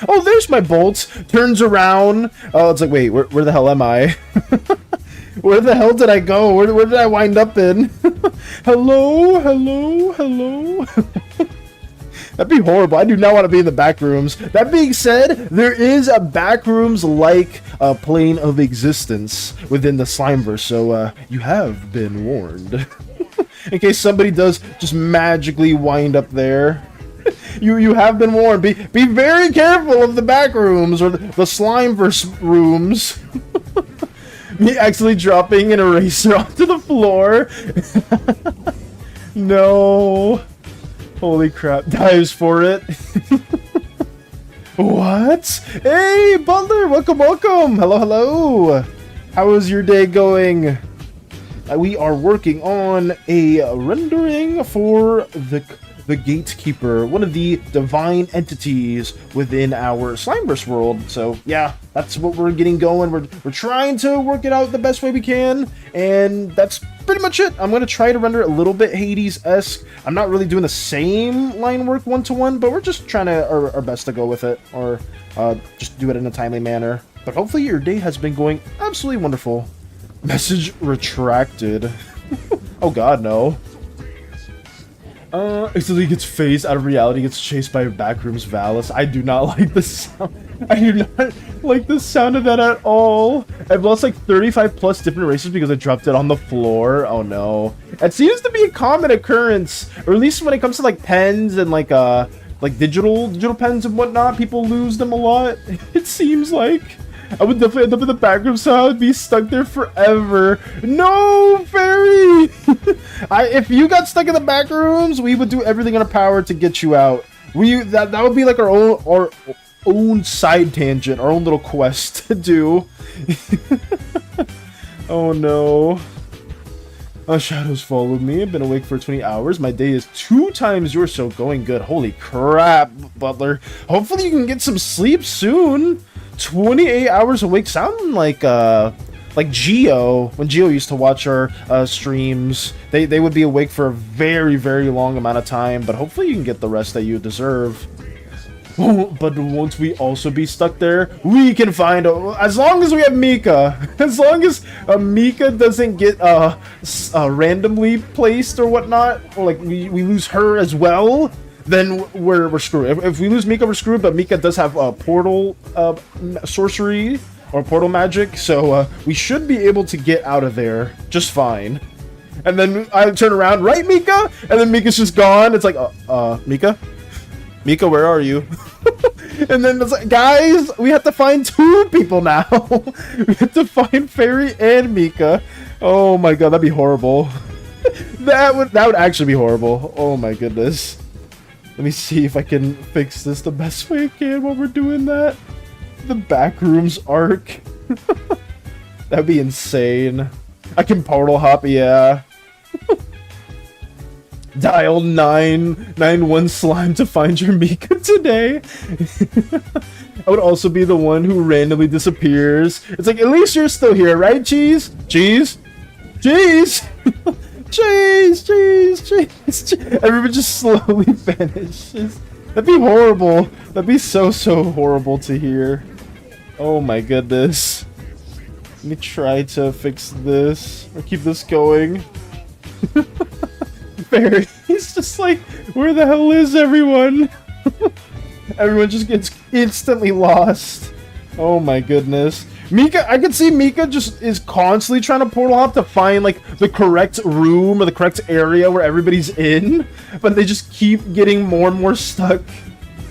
Oh, there's my bolts. Turns around. Oh, it's like, wait, where the hell am I? Where the hell did I go? Where did I wind up in? Hello? That'd be horrible. I do not want to be in the back rooms. That being said, there is a back rooms like plane of existence within the Slimeverse, so you have been warned. In case somebody does just magically wind up there. You have been warned. Be very careful of the back rooms or the Slimeverse rooms. Me actually dropping an eraser onto the floor. No. Holy crap. Dives for it. What? Hey, Butler. Welcome. Hello. How is your day going? We are working on a rendering for the Gatekeeper, one of the divine entities within our Slimeverse world. So yeah, that's what we're getting going. We're trying to work it out the best way we can, and that's pretty much it. I'm going to try to render it a little bit Hades-esque. I'm not really doing the same line work one-to-one, but we're just trying to our best to go with it, or just do it in a timely manner. But hopefully your day has been going absolutely wonderful. Message retracted. Oh god, no. Instantly gets phased out of reality, gets chased by backrooms Valis. I do not like the sound. I do not like the sound of that at all. I've lost like 35 plus different races because I dropped it on the floor. Oh no. It seems to be a common occurrence, or at least when it comes to like pens and like digital pens and whatnot, people lose them a lot. It seems like. I would definitely end up in the backroom, so I would be stuck there forever. No, fairy! If you got stuck in the back rooms, we would do everything in our power to get you out. That would be like our own side tangent, our own little quest to do. Oh no. Shadows followed me. I've been awake for 20 hours. My day is 2 times yours, so going good. Holy crap, Butler. Hopefully you can get some sleep soon. 28 hours awake, sounding like Geo. When Geo used to watch our streams, they would be awake for a very, very long amount of time, but hopefully you can get the rest that you deserve. But won't we also be stuck there? We can find, as long as we have Mika, as long as Mika doesn't get randomly placed or whatnot, or like we lose her as well, then we're screwed. If we lose Mika, we're screwed. But Mika does have portal sorcery or portal magic, so we should be able to get out of there just fine. And then I turn around, right, Mika? And then Mika's just gone. It's like, Mika? Mika, where are you? And then it's like, guys, we have to find 2 people now. We have to find Fairy and Mika. Oh my god, that'd be horrible. That would actually be horrible. Oh my goodness. Let me see if I can fix this the best way I can while we're doing that. The backrooms arc. That'd be insane. I can portal hop, yeah. Dial 991 slime to find your Mika today. I would also be the one who randomly disappears. It's like, at least you're still here, right, Cheese? Cheese? Cheese? Cheese, cheese, cheese. Everyone just slowly vanishes. That'd be horrible. That'd be so horrible to hear. Oh my goodness. Let me try to fix this or keep this going. He's just like, where the hell is everyone? Everyone just gets instantly lost. Oh my goodness. Mika, I can see Mika just is constantly trying to portal hop to find like the correct room or the correct area where everybody's in, but they just keep getting more and more stuck.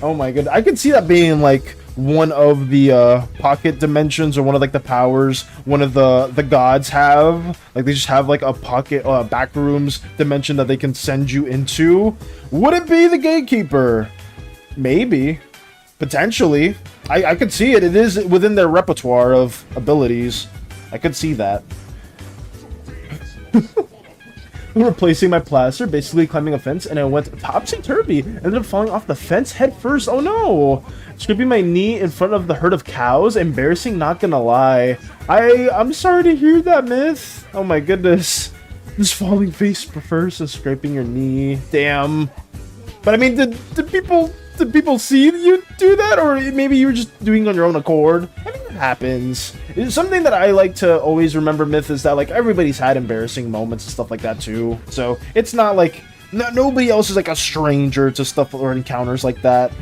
Oh my god, I could see that being like one of the pocket dimensions, or one of like the powers one of the gods have. Like they just have like a pocket back rooms dimension that they can send you into. Would it be the gatekeeper? Maybe, potentially. I could see it. It is within their repertoire of abilities. I could see that. Replacing my plaster, basically climbing a fence, and I went topsy-turvy. Ended up falling off the fence head first. Oh no! Scraping my knee in front of the herd of cows. Embarrassing, not gonna lie. I'm sorry to hear that, Myth. Oh my goodness. This falling face prefers to scraping your knee. Damn. But I mean, did people see you do that, or maybe you were just doing it on your own accord? I mean, it happens. It's something that I like to always remember, Myth, is that like everybody's had embarrassing moments and stuff like that too. So it's not like nobody else is like a stranger to stuff or encounters like that.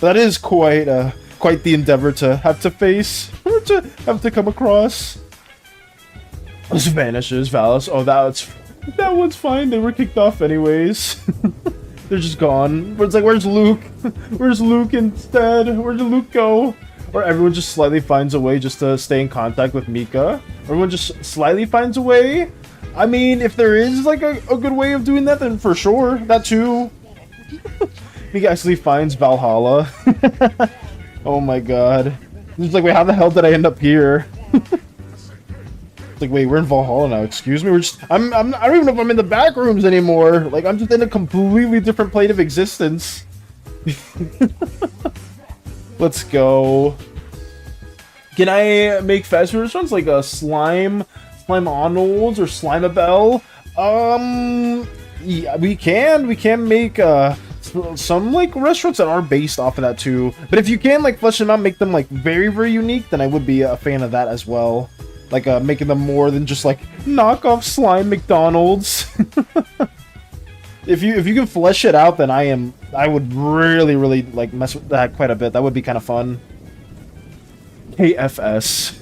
That is quite the endeavor to have to face or to have to come across. This vanishes, Valis. Oh, that one's fine. They were kicked off anyways. They're just gone. It's like, where's Luke? Where's Luke instead? Where did Luke go? Or everyone just slightly finds a way just to stay in contact with Mika. Everyone just slightly finds a way. I mean, if there is like a good way of doing that, then for sure, that too. Mika actually finds Valhalla. Oh my god. It's like, wait, how the hell did I end up here? Like, wait, we're in Valhalla now. Excuse me. I don't even know if I'm in the back rooms anymore. Like, I'm just in a completely different plane of existence. Let's go. Can I make fast restaurants like a Slime Arnold's or Slimeabelle? Yeah, we can make some like restaurants that are based off of that too. But if you can like flesh them out, make them like very, very unique, then I would be a fan of that as well. Like making them more than just like knockoff slime McDonald's. If you can flesh it out, then I would really like mess with that quite a bit. That would be kind of fun. KFS.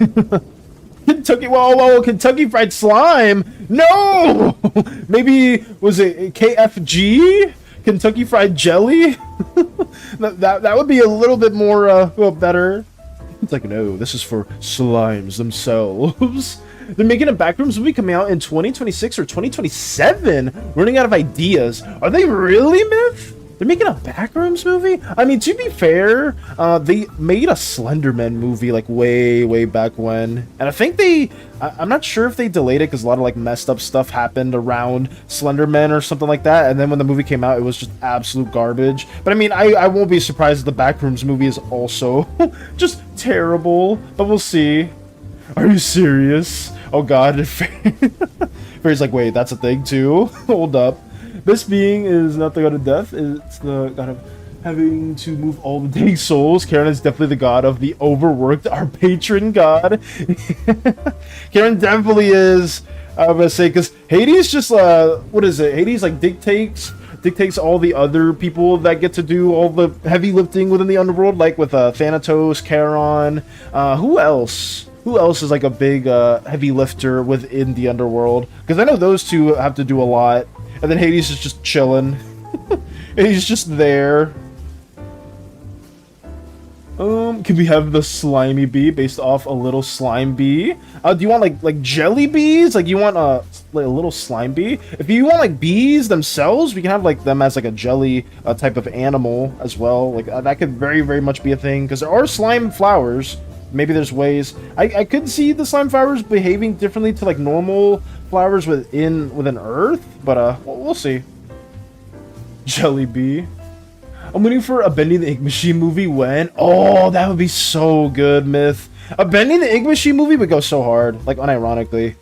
Kentucky, whoa, Kentucky Fried Slime. No, maybe was it KFG? Kentucky Fried Jelly. that would be a little bit more better. It's like, no, this is for slimes themselves. They're making a Backrooms movie coming out in 2026 or 2027. Running out of ideas. Are they really, Myth? They're making a Backrooms movie? I mean, to be fair, they made a Slenderman movie like way back when. And I think I'm not sure if they delayed it because a lot of like messed up stuff happened around Slenderman or something like that. And then when the movie came out, it was just absolute garbage. But I mean, I won't be surprised if the Backrooms movie is also just terrible. But we'll see. Are you serious? Oh god. Fairy's like, wait, that's a thing too? Hold up. This being is not the god of death, it's the god of having to move all the dang souls. Karen is definitely the god of the overworked, our patron god. Karen definitely is, I'm gonna say, because Hades just, what is it? Hades, like, dictates all the other people that get to do all the heavy lifting within the underworld, like with Thanatos, Charon, who else? Who else is, like, a big heavy lifter within the underworld? Because I know those two have to do a lot. And then Hades is just chilling. He's just there. Can we have the slimy bee based off a little slime bee? Do you want like jelly bees? Like you want like a little slime bee? If you want like bees themselves, we can have like them as like a jelly type of animal as well. Like that could very much be a thing because there are slime flowers. Maybe there's ways. I could see the slime flowers behaving differently to like normal flowers within Earth, but we'll see. Jelly bee. I'm waiting for a Bendy the Ink Machine movie when? Oh, that would be so good, Myth. A Bendy the Ink Machine movie would go so hard, like unironically.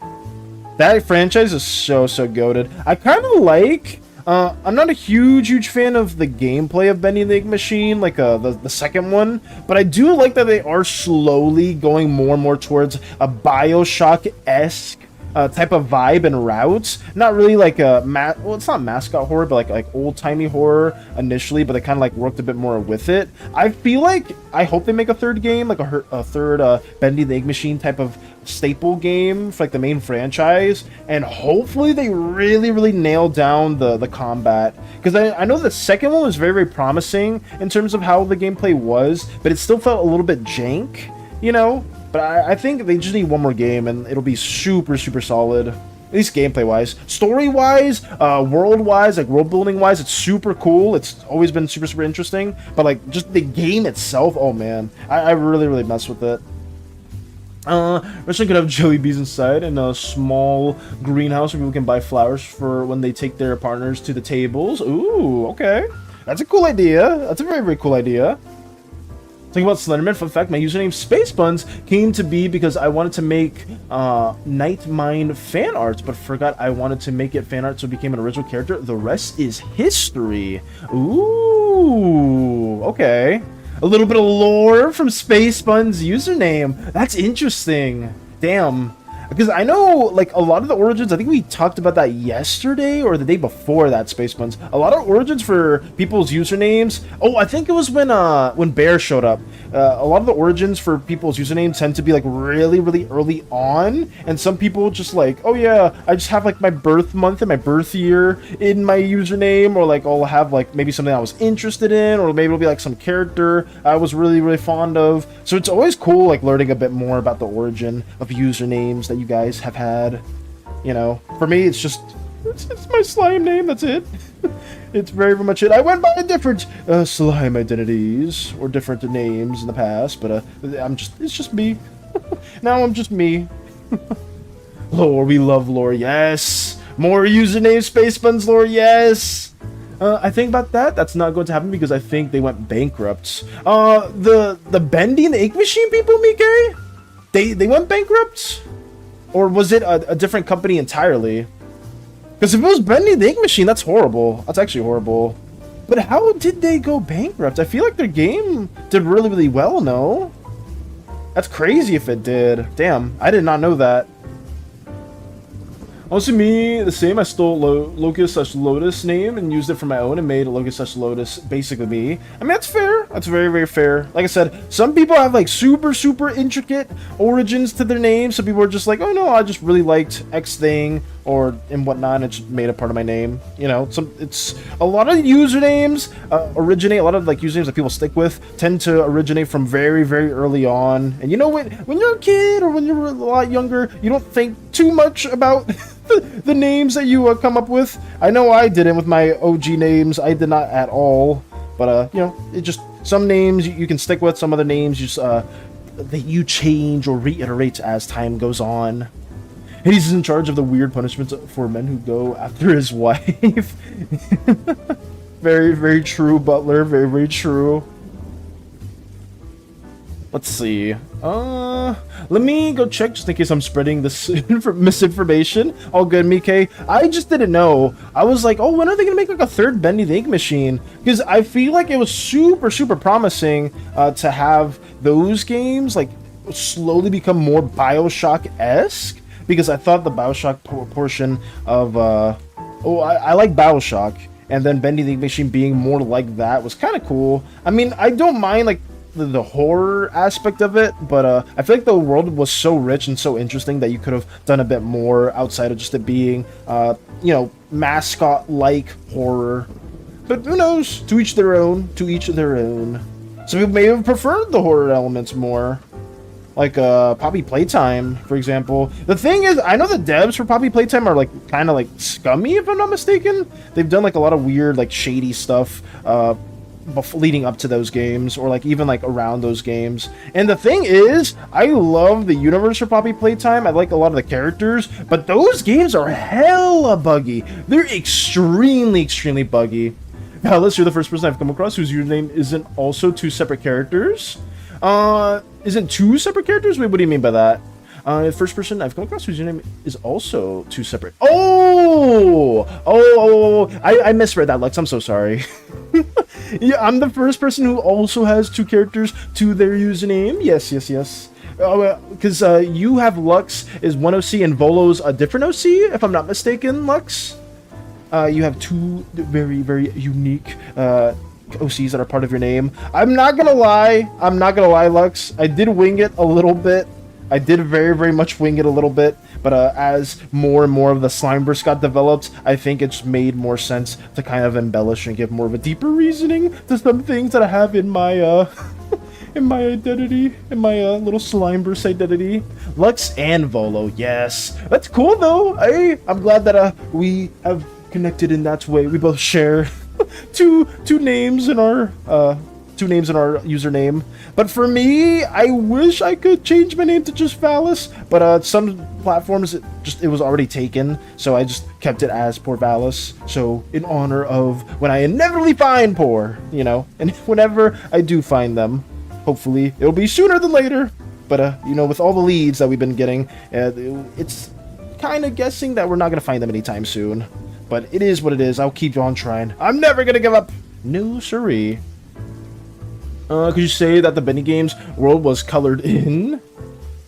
That franchise is so goated. I kind of like. I'm not a huge fan of the gameplay of Bendy the Ink Machine, like the second one, but I do like that they are slowly going more and more towards a BioShock-esque type of vibe and routes. Not really like a well, it's not mascot horror, but like old-timey horror initially, but they kind of like worked a bit more with it. I feel like I hope they make a third game, like a third Bendy the Ink Machine type of staple game for like the main franchise, and hopefully they really nail down the combat, because I know the second one was very promising in terms of how the gameplay was, but it still felt a little bit jank, you know. But I think they just need one more game and it'll be super solid, at least gameplay wise. Story wise, world wise, like world building wise, it's super cool. It's always been super interesting, but like just the game itself, oh man, I really mess with it. Restaurant could have jelly bees inside and a small greenhouse where people can buy flowers for when they take their partners to the tables. Ooh, okay. That's a cool idea. That's a very cool idea. Talking about Slenderman, fun fact, my username Spacebuns came to be because I wanted to make Nightmind fan art, but forgot I wanted to make it fan art so it became an original character. The rest is history. Ooh, okay. A little bit of lore from Spacebuns' username. That's interesting. Damn. Because I know, like, a lot of the origins, I think we talked about that yesterday or the day before that, Spacebuns. A lot of origins for people's usernames. Oh, I think it was when Bear showed up. A lot of the origins for people's usernames tend to be, like, really early on. And some people just, like, oh, yeah, I just have, like, my birth month and my birth year in my username. Or, like, I'll have, like, maybe something I was interested in. Or maybe it'll be, like, some character I was really fond of. So it's always cool, like, learning a bit more about the origin of usernames that you guys have had. You know, for me it's just it's my slime name, that's it. It's very much it. I went by different slime identities or different names in the past, but it's just me. Now I'm just me. Lore, we love lore, yes. More username Spacebuns lore, yes. I think about that's not going to happen because I think they went bankrupt. The Bendy and the Ink Machine people, Mike? They went bankrupt? Or was it a different company entirely? Because if it was Bendy the Ink Machine, that's horrible. That's actually horrible. But how did they go bankrupt? I feel like their game did really well, no? That's crazy if it did. Damn, I did not know that. Also me, the same, I stole Locust/Lotus name and used it for my own and made Locust/Lotus basically me. I mean, that's fair. That's very fair. Like I said, some people have like super intricate origins to their names. Some people are just like, oh no, I just really liked X thing. or and whatnot. It's made a part of my name. You know, it's a lot of usernames originate. A lot of like usernames that people stick with tend to originate from very, very early on. And you know, when you're a kid or when you're a lot younger, you don't think too much about the names that you come up with. I know I didn't with my OG names. I did not at all. But you know, it just some names you can stick with. Some other names just that you change or reiterate as time goes on. He's in charge of the weird punishments for men who go after his wife. Very, very true, Butler. Very, very true. Let's see. Let me go check just in case I'm spreading this misinformation. All good, Mike. I just didn't know. I was like, oh, when are they gonna make like a third Bendy the Ink Machine? Because I feel like it was super, super promising to have those games like slowly become more Bioshock-esque. Because I thought the Bioshock portion of I like Bioshock, and then Bendy the Ink Machine being more like that was kind of cool. I mean, I don't mind like the horror aspect of it, but I feel like the world was so rich and so interesting that you could have done a bit more outside of just it being you know, mascot like horror. But who knows, to each their own, to each their own. Some people may have preferred the horror elements more, like Poppy Playtime, for example. The thing is, I know the devs for Poppy Playtime are like kind of like scummy, if I'm not mistaken. They've done like a lot of weird like shady stuff leading up to those games, or like even like around those games. And the thing is, I love the universe for Poppy Playtime. I like a lot of the characters, but those games are hella buggy. They're extremely, extremely buggy. Now, unless you're the first person I've come across whose username isn't also two separate characters. Isn't two separate characters? Wait, what do you mean by that? First person I've come across whose username is also two separate. I misread that, Lex. I'm so sorry. Yeah, I'm the first person who also has two characters to their username. Yes. Because you have Lux is one OC and Volo's a different OC, if I'm not mistaken, Lux. You have two very, very unique OCs that are part of your name. I'm not gonna lie, Lux. I did wing it a little bit. I did very, very much wing it a little bit, but as more and more of the Slimeverse got developed, I think it's made more sense to kind of embellish and give more of a deeper reasoning to some things that I have in my in my identity, in my little Slimeverse identity. Lux and Volo, yes, that's cool though. I'm glad that we have connected in that way. We both share two names in our username. But for me, I wish I could change my name to just Valis, but some platforms it was already taken, so I just kept it as Poor Valis. So in honor of when I inevitably find Poor, you know, and whenever I do find them, hopefully it'll be sooner than later. But you know, with all the leads that we've been getting, it's kind of guessing that we're not gonna find them anytime soon. But it is what it is. I'll keep on trying. I'm never gonna give up. No siree. Could you say that the Bendy Games world was colored in?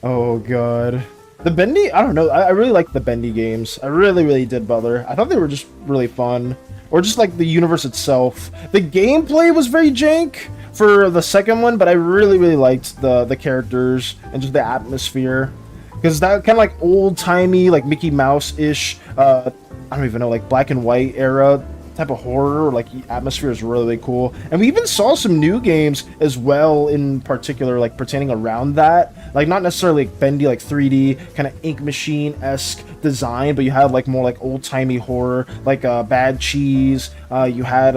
Oh god. The Bendy? I don't know. I really liked the Bendy games. I really, really did, Butler. I thought they were just really fun. Or just like the universe itself. The gameplay was very jank for the second one, but I really, really liked the characters and just the atmosphere. Because that kind of like old-timey, like Mickey Mouse-ish, I don't even know, like black and white era type of horror or like atmosphere is really, really cool. And we even saw some new games as well, in particular like pertaining around that, like not necessarily like bendy like 3D kind of Ink Machine-esque design, but you had like more like old-timey horror, like Bad Cheese. You had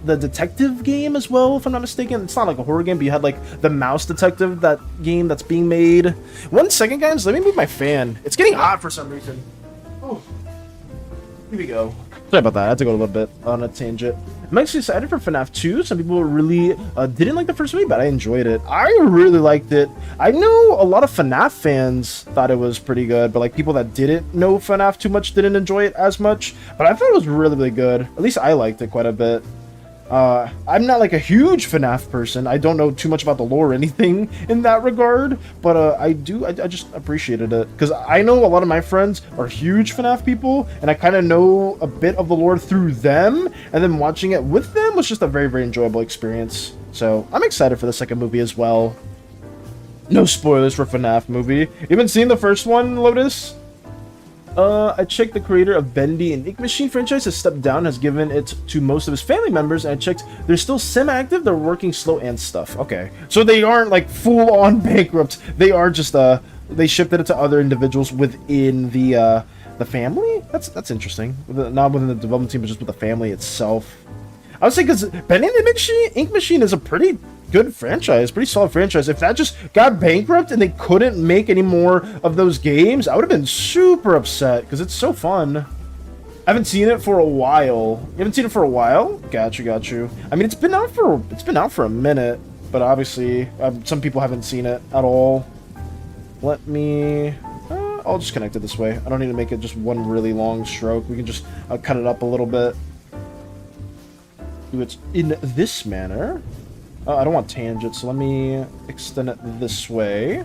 the detective game as well, if I'm not mistaken. It's not like a horror game, but you had like the Mouse Detective, that game that's being made. 1 second, guys, let me move my fan. It's getting hot for some reason. Oh, here we go. Sorry about that. I had to go a little bit on a tangent. I'm actually excited for FNAF 2. Some people really didn't like the first movie, but I enjoyed it. I really liked it. I know a lot of FNAF fans thought it was pretty good, but like people that didn't know FNAF too much didn't enjoy it as much. But I thought it was really, really good. At least I liked it quite a bit. I'm not like a huge FNAF person. I don't know too much about the lore or anything in that regard, but I just appreciated it, because I know a lot of my friends are huge FNAF people, and I kind of know a bit of the lore through them, and then watching it with them was just a very, very enjoyable experience. So I'm excited for the second movie as well. No spoilers for FNAF movie. You been seeing the first one, Lotus? I checked the creator of Bendy and Ink Machine franchise has stepped down, has given it to most of his family members, and I checked they're still semi-active, they're working slow and stuff. Okay. So they aren't like full-on bankrupt. They are just they shifted it to other individuals within the family? That's interesting. Not within the development team, but just with the family itself. I would say because Bendy and the Ink Machine is a pretty good franchise, pretty solid franchise. If that just got bankrupt and they couldn't make any more of those games, I would have been super upset because it's so fun. I haven't seen it for a while. You haven't seen it for a while? Got you. I mean, it's been out for a minute, but obviously some people haven't seen it at all. Let me. I'll just connect it this way. I don't need to make it just one really long stroke. We can just cut it up a little bit. Do it in this manner. I don't want tangent, so let me extend it this way.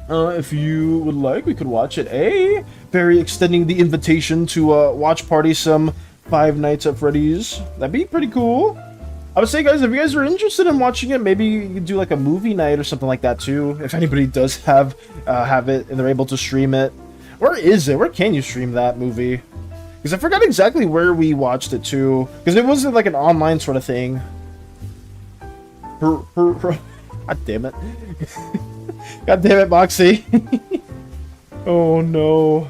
If you would like, we could watch it. Hey, Barry extending the invitation to watch party some Five Nights at Freddy's. That'd be pretty cool. I would say, guys, if you guys are interested in watching it, maybe you could do like a movie night or something like that too. If anybody does have it and they're able to stream it. Where is it? Where can you stream that movie? Because I forgot exactly where we watched it too. Because it wasn't like an online sort of thing. God damn it. God damn it, Moxie. Oh no.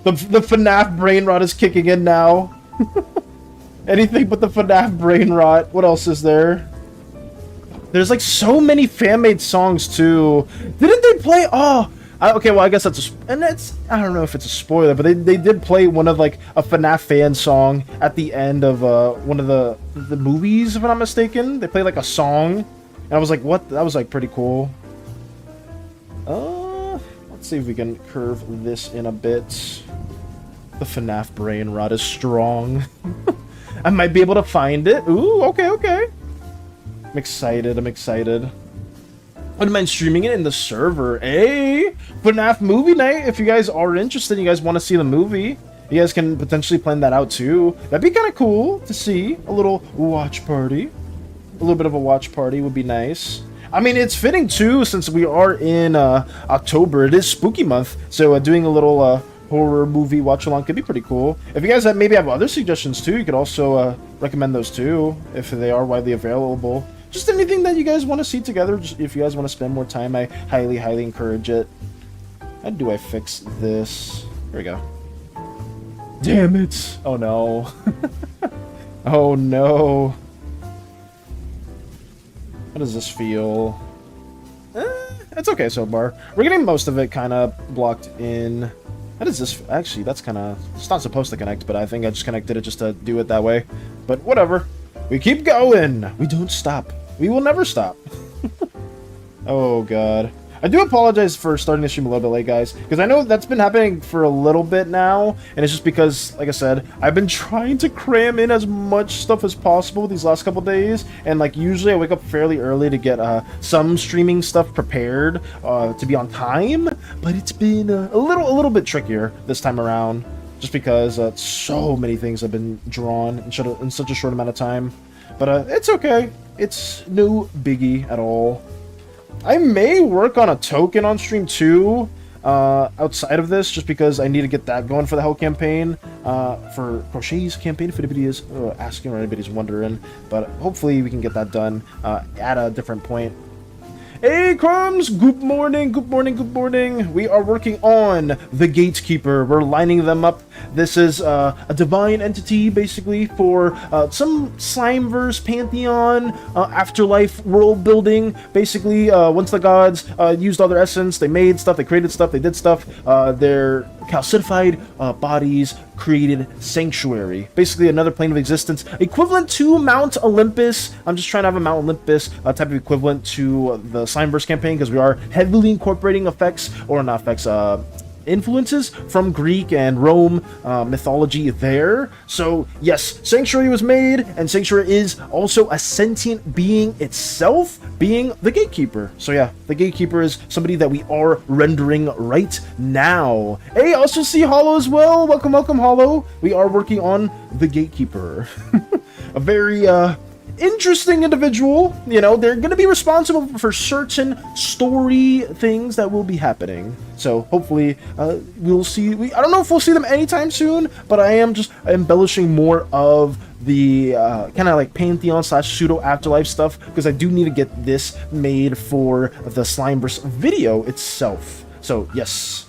The FNAF brain rot is kicking in now. Anything but the FNAF brain rot. What else is there? There's like so many fan-made songs too. Didn't they play? Oh, okay, well, I guess that's and that's, I don't know if it's a spoiler, but they did play one of like a FNAF fan song at the end of one of the movies, if I'm not mistaken. They played like a song, and I was like, what? That was like pretty cool. Let's see if we can curve this in a bit. The FNAF brain rot is strong. I might be able to find it. Ooh, okay. I'm excited. Wouldn't mind streaming it in the server. Hey, FNAF movie night. If you guys are interested, you guys want to see the movie, you guys can potentially plan that out too. That'd be kind of cool to see. A little watch party. A little bit of a watch party would be nice. I mean, it's fitting too, since we are in October. It is spooky month, so doing a little horror movie watch along could be pretty cool. If you guys maybe have other suggestions too, you could also recommend those too, if they are widely available. Just anything that you guys want to see together. Just if you guys want to spend more time, I highly encourage it. How do I fix this? Here we go. Damn it! Oh no. Oh no. How does this feel? It's okay so far. We're getting most of it kind of blocked in. How does this... Actually, that's kind of... It's not supposed to connect, but I think I just connected it just to do it that way. But whatever. We keep going. We don't stop. We will never stop. Oh, God. I do apologize for starting the stream a little bit late, guys, because I know that's been happening for a little bit now, and it's just because, like I said, I've been trying to cram in as much stuff as possible these last couple days, and like usually I wake up fairly early to get some streaming stuff prepared to be on time, but it's been a little bit trickier this time around, just because so many things have been drawn in such a short amount of time. But it's okay. It's no biggie at all. I may work on a token on stream too, outside of this, just because I need to get that going for the whole campaign, for Crochet's campaign, if anybody is asking or anybody's wondering. But hopefully we can get that done at a different point. Hey, Crumbs! Good morning, good morning, good morning. We are working on the Gatekeeper. We're lining them up. This is a divine entity, basically, for some Slimeverse pantheon, afterlife world building. Basically, once the gods used all their essence, they made stuff, they created stuff, they did stuff, their calcified bodies created sanctuary. Basically, another plane of existence, equivalent to Mount Olympus. I'm just trying to have a Mount Olympus type of equivalent to the Slimeverse campaign, because we are heavily incorporating effects, or not effects, influences from Greek and Rome mythology there. So yes, Sanctuary was made, and Sanctuary is also a sentient being itself, being the Gatekeeper. So yeah, the Gatekeeper is somebody that we are rendering right now. Hey, also see Hollow as well. Welcome, welcome, Hollow. We are working on the Gatekeeper. A very interesting individual. You know, they're going to be responsible for certain story things that will be happening. So hopefully we'll see. I don't know if we'll see them anytime soon, but I am just embellishing more of the kind of like Pantheon / pseudo afterlife stuff, because I do need to get this made for the Slimeverse video itself. So yes.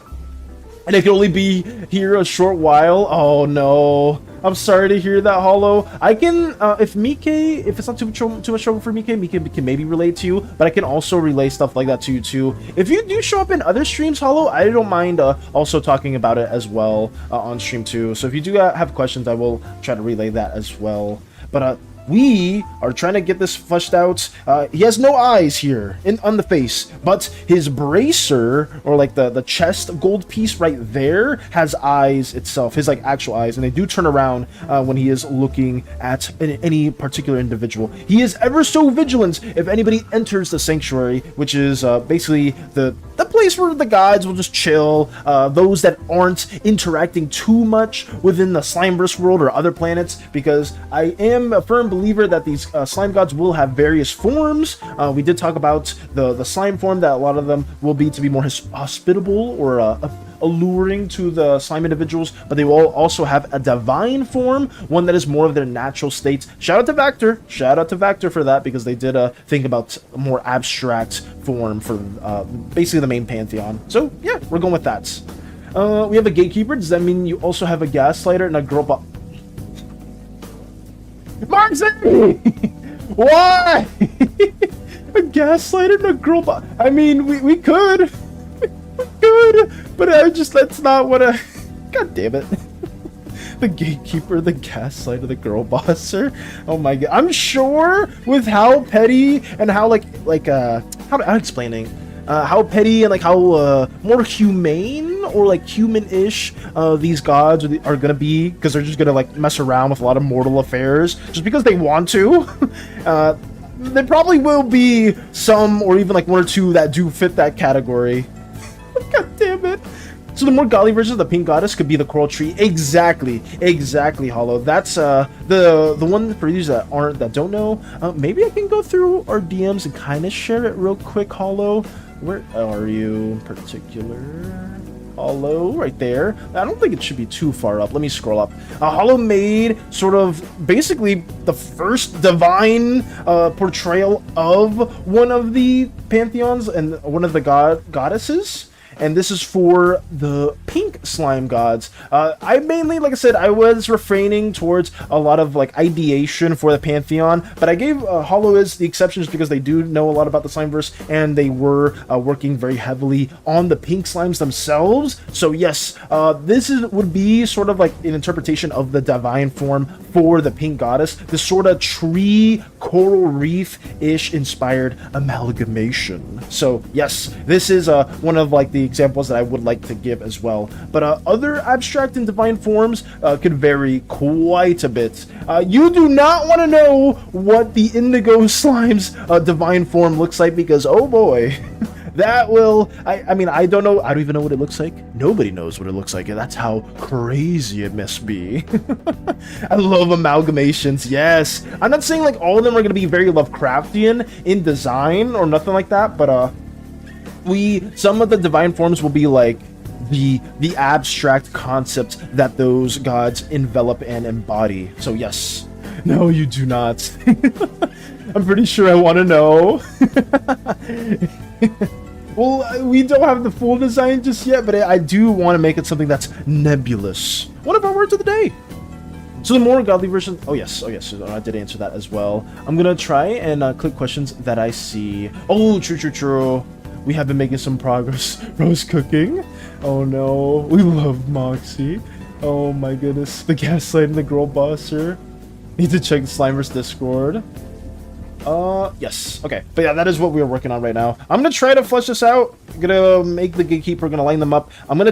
And it can only be here a short while. Oh no, I'm sorry to hear that, Hollow. I can, if it's not too much trouble for Mike can maybe relate to you, but I can also relay stuff like that to you too. If you do show up in other streams, Hollow, I don't mind also talking about it as well on stream too. So if you do have questions, I will try to relay that as well. But we are trying to get this fleshed out. He has no eyes here on the face, but his bracer, or like the chest gold piece right there, has eyes itself, his like actual eyes, and they do turn around when he is looking at any particular individual. He is ever so vigilant if anybody enters the sanctuary, which is basically the place where the gods will just chill. Those that aren't interacting too much within the Slimeverse world or other planets, because I am a firm believer that these slime gods will have various forms. We did talk about the slime form, that a lot of them will be to be more hospitable or alluring to the slime individuals, but they will also have a divine form, one that is more of their natural state. Shout out to Vector for that, because they did think about a more abstract form for basically the main Pantheon. So yeah, we're going with that. We have a gatekeeper. Does that mean you also have a gaslighter and a girl boss? Marcy! Why? A gaslighter and a girl boss? I mean, we could. Good, but that's not what I. God damn it. The gatekeeper, the gaslighter, the girl bosser. Oh my god. I'm sure with how petty and how how I'm explaining how petty and like how more humane or like human-ish these gods are gonna be, because they're just gonna like mess around with a lot of mortal affairs just because they want to. There probably will be some, or even like one or two that do fit that category. God damn it. So the more godly version of the pink goddess could be the coral tree. Exactly, Hollow. That's the one for you that don't know. Maybe I can go through our DMs and kind of share it real quick, Hollow. Where are you in particular? Hollow, right there. I don't think it should be too far up. Let me scroll up. Hollow made sort of basically the first divine portrayal of one of the pantheons and one of the goddesses. And this is for the pink slime gods. I mainly, like I said, I was refraining towards a lot of like ideation for the Pantheon, but I gave Hollow as the exceptions because they do know a lot about the Slimeverse, and they were working very heavily on the pink slimes themselves. So yes, this would be sort of like an interpretation of the divine form for the pink goddess, this sort of tree coral reef-ish inspired amalgamation. So yes, this is one of like the examples that I would like to give as well. But other abstract and divine forms could vary quite a bit. You do not want to know what the indigo slime's divine form looks like, because oh boy. That will, I mean, I don't know. I don't even know what it looks like. Nobody knows what it looks like. That's how crazy it must be. I love amalgamations. Yes. I'm not saying like all of them are going to be very Lovecraftian in design or nothing like that, but some of the divine forms will be like the abstract concepts that those gods envelop and embody. So yes. No, you do not. I'm pretty sure I want to know. Well, we don't have the full design just yet, but I do want to make it something that's nebulous. One of our words of the day. So the more godly version... Oh, yes. I did answer that as well. I'm going to try and click questions that I see. Oh, true. We have been making some progress. Rose cooking. Oh, no. We love Moxie. Oh, my goodness. The gaslight and the girl bosser. Need to check the Slimeverse Discord. Yes. Okay. But yeah, that is what we are working on right now. I'm gonna try to flesh this out. I'm gonna make the gatekeeper, gonna line them up. I'm gonna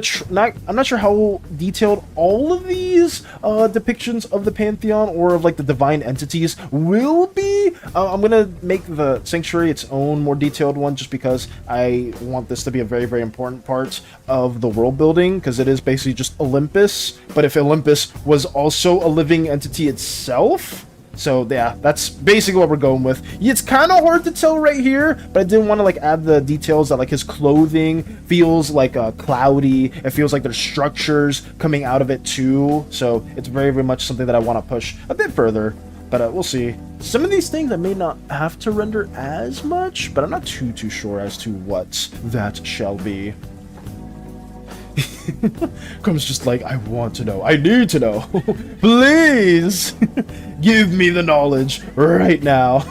I'm not sure how detailed all of these depictions of the Pantheon or of like the divine entities will be. I'm gonna make the sanctuary its own more detailed one, just because I want this to be a very, very important part of the world building, because it is basically just Olympus. But if Olympus was also a living entity itself, So yeah, that's basically what we're going with. It's kind of hard to tell right here, but I didn't want to like add the details that like his clothing feels like cloudy. It feels like there's structures coming out of it too. So it's very, very much something that I want to push a bit further. But we'll see. Some of these things I may not have to render as much, but I'm not too sure as to what that shall be. Comes just like, I want to know. I need to know. Please give me the knowledge right now.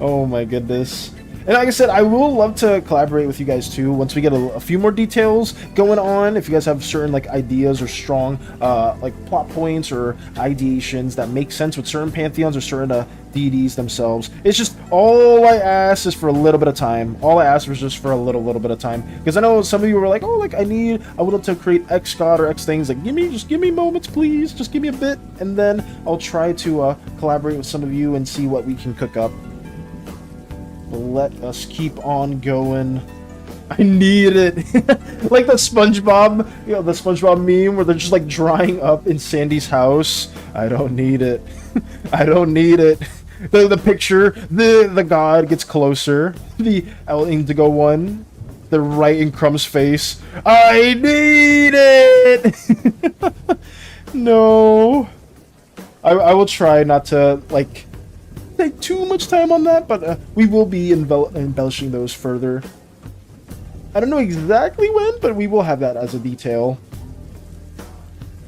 Oh my goodness. And like I said, I will love to collaborate with you guys too once we get a few more details going on. If you guys have certain like ideas or strong like plot points or ideations that make sense with certain pantheons or certain deities themselves. It's just all I ask is for a little bit of time. All I asked was just for a little bit of time, because I know some of you were like, oh, like I would love to create X god or X things. Like just give me moments, please. Just give me a bit, and then I'll try to collaborate with some of you and see what we can cook up. Let us keep on going. I need it. Like the SpongeBob, the SpongeBob meme where they're just like drying up in Sandy's house. I don't need it. I don't need it. The picture, the god gets closer. The El Indigo one, the right in Crumb's face. I need it. No. I will try not to like take too much time on that, but we will be embellishing those further. I don't know exactly when, but we will have that as a detail.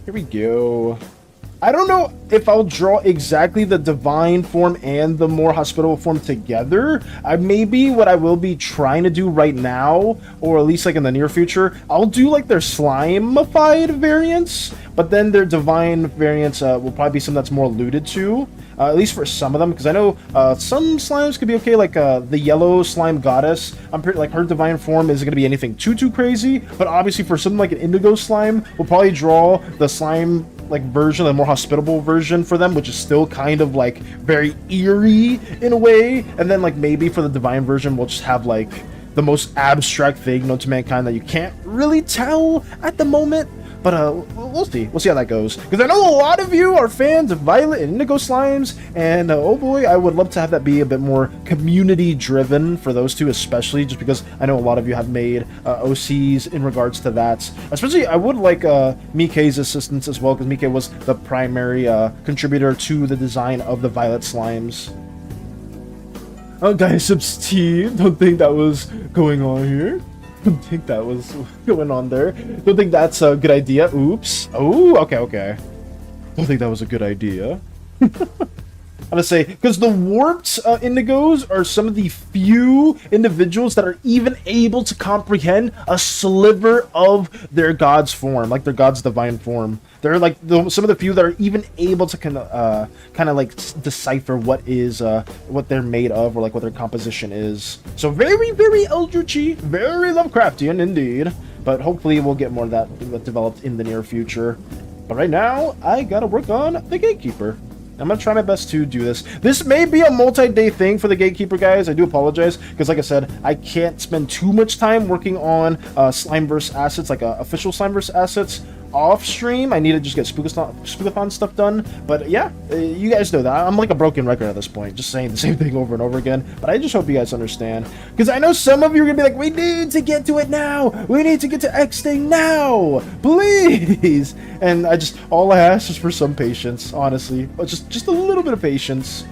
Here we go. I don't know if I'll draw exactly the divine form and the more hospitable form together. Maybe what I will be trying to do right now, or at least like in the near future, I'll do like their slimified variants, but then their divine variants will probably be something that's more alluded to. At least for some of them, because I know some slimes could be okay, like the yellow slime goddess. I'm pretty like her divine form isn't going to be anything too crazy, but obviously for something like an indigo slime, we'll probably draw the slime like version, the more hospitable version for them, which is still kind of like very eerie in a way. And then like maybe for the divine version, we'll just have like the most abstract thing known to mankind that you can't really tell at the moment. But we'll see. We'll see how that goes. Because I know a lot of you are fans of Violet and Indigo Slimes, and oh boy, I would love to have that be a bit more community-driven for those two, especially just because I know a lot of you have made OCs in regards to that. Especially, I would like Mike's assistance as well, because Mike was the primary contributor to the design of the Violet Slimes. Oh, guys, Steve, don't think that was going on here. Don't think that was going on there. Don't think that's a good idea. Oops. Oh, okay. Don't think that was a good idea. I'm gonna say, because the warped indigos are some of the few individuals that are even able to comprehend a sliver of their god's form, like their god's divine form. They're like some of the few that are even able to kind of like decipher what is what they're made of, or like what their composition is. So very Eldritchy, very Lovecraftian indeed. But hopefully we'll get more of that developed in the near future. But right now I gotta work on the Gatekeeper. I'm gonna try my best to do this. This may be a multi-day thing for the Gatekeeper, guys. I do apologize, because like I said, I can't spend too much time working on Slimeverse assets, like official Slimeverse assets, off stream. I need to just get Spookathon stuff done. But yeah, you guys know that I'm like a broken record at this point, just saying the same thing over and over again. But I just hope you guys understand, because I know some of you are gonna be like, we need to get to it now, we need to get to X thing now, please. And all I ask is for some patience, honestly. Just a little bit of patience.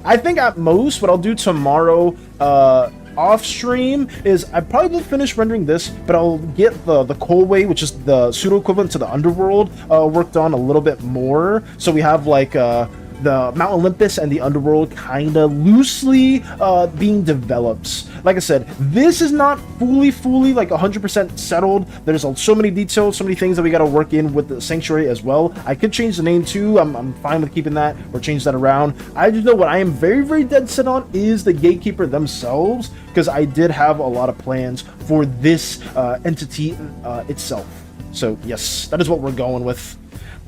I think at most what I'll do tomorrow off stream is I probably won't finish rendering this, but I'll get the Colway, which is the pseudo equivalent to the Underworld, worked on a little bit more. So we have like the Mount Olympus and the Underworld kind of loosely being developed. Like I said, this is not fully like 100% settled. There's so many details, so many things that we got to work in with the Sanctuary as well. I could change the name too. I'm fine with keeping that or change that around. I just know what I am very dead set on is the Gatekeeper themselves, because I did have a lot of plans for this entity itself. So yes, that is what we're going with.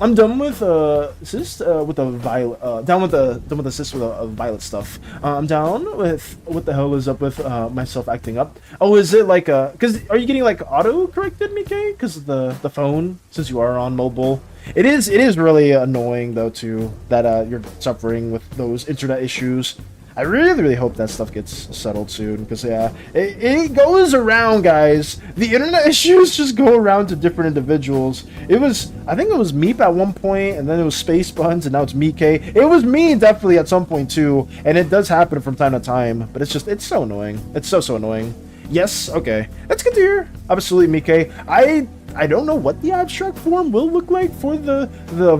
I'm done with assist with the violet. Done with assist with the violet stuff. I'm down with what the hell is up with myself acting up. Oh, is it like Cause are you getting like auto corrected, Mike? Because of the phone, since you are on mobile. It is really annoying though too that you're suffering with those internet issues. I really hope that stuff gets settled soon, because yeah, it goes around, guys. The internet issues just go around to different individuals. I think it was Meep at one point, and then it was Space Buns, and now it's Mike. It was me definitely at some point too, and it does happen from time to time, but it's so annoying. It's so annoying. Yes, okay, that's good to hear. Absolutely, Mike. I don't know what the abstract form will look like for the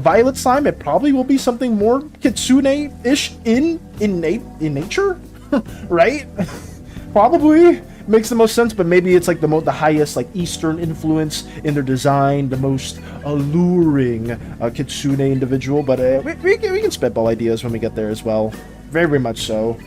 violet slime. It probably will be something more kitsune-ish in nature, right? Probably makes the most sense, but maybe it's like the highest like Eastern influence in their design, the most alluring kitsune individual. But we can spitball ideas when we get there as well. Very much so.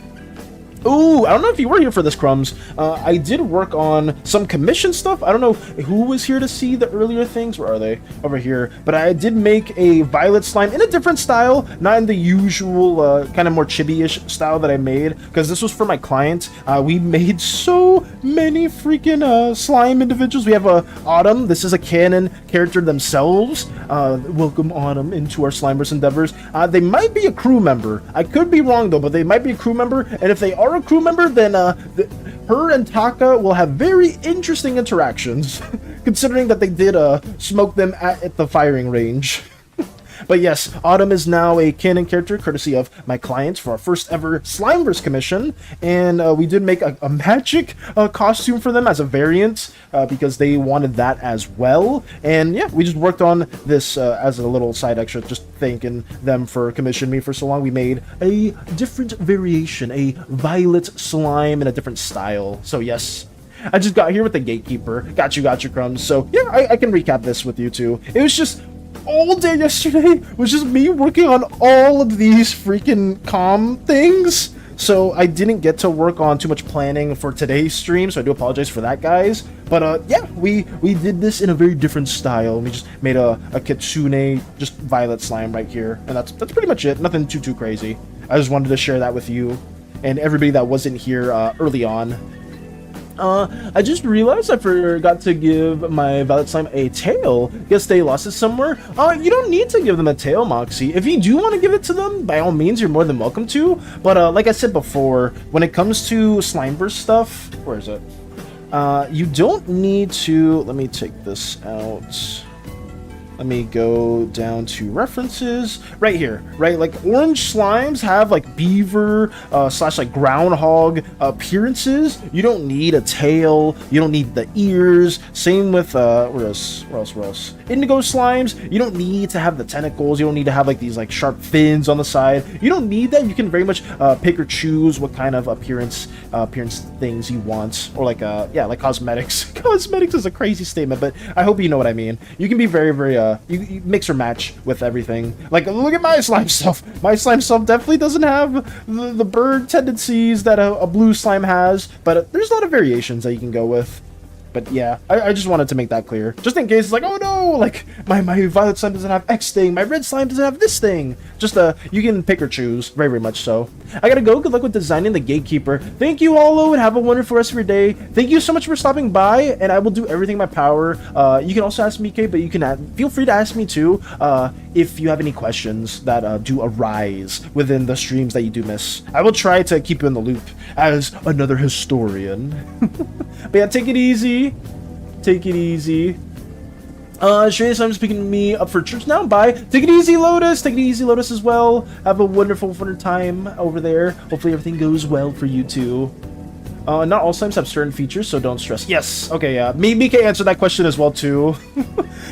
Ooh, I don't know if you were here for this, Crumbs. I did work on some commission stuff. I don't know who was here to see the earlier things. Where are they? Over here. But I did make a violet slime in a different style, not in the usual kind of more chibi-ish style that I made, because this was for my client. We made so many freaking slime individuals. We have Autumn. This is a canon character themselves. Welcome Autumn into our Slimeverse endeavors. They might be a crew member. I could be wrong though, but they might be a crew member, and if they are a crew member, then her and Taka will have very interesting interactions, considering that they did smoke them at the firing range. But yes, Autumn is now a canon character, courtesy of my clients, for our first ever Slimeverse commission, and we did make a magic costume for them as a variant, because they wanted that as well. And yeah, we just worked on this as a little side extra, just thanking them for commissioning me for so long. We made a different variation, a violet slime in a different style. So yes, I just got here with the gatekeeper. Got you, Crumbs. So yeah, I can recap this with you too. It was just all day yesterday was just me working on all of these freaking comm things, so I didn't get to work on too much planning for today's stream, so I do apologize for that, guys. But yeah, we did this in a very different style. We just made a kitsune, just violet slime right here, and that's pretty much it. Nothing too crazy. I just wanted to share that with you and everybody that wasn't here early on. I just realized I forgot to give my violet slime a tail. Guess they lost it somewhere. You don't need to give them a tail, Moxie. If you do want to give it to them, by all means, you're more than welcome to. But like I said before, when it comes to Slimeverse stuff, where is it? You don't need to. Let me take this out. Let me go down to references right here, right? Like orange slimes have like beaver slash like groundhog appearances. You don't need a tail. You don't need the ears. Same with where else? Indigo slimes. You don't need to have the tentacles. You don't need to have like these like sharp fins on the side. You don't need that. You can very much pick or choose what kind of appearance things you want, or like yeah, like cosmetics. Cosmetics is a crazy statement, but I hope you know what I mean. You can be very you mix or match with everything. Like, look at my slime self. My slime self definitely doesn't have the bird tendencies that a blue slime has, but there's a lot of variations that you can go with. But yeah, I just wanted to make that clear, just in case it's like, oh no, like my violet slime doesn't have X thing, my red slime doesn't have this thing. Just you can pick or choose, very much so. I gotta go. Good luck with designing the gatekeeper. Thank you, Olo, and have a wonderful rest of your day. Thank you so much for stopping by, and I will do everything in my power. You can also ask Mike, but you can feel free to ask me too if you have any questions that do arise within the streams that you do miss. I will try to keep you in the loop as another historian. But yeah, take it easy. Take it easy. Shreyas, I'm just picking me up for church now. Bye. Take it easy, Lotus. Take it easy, Lotus, as well. Have a wonderful, fun time over there. Hopefully everything goes well for you too. Not all slimes have certain features, so don't stress. Yes. Okay, yeah. Me can answer that question as well too.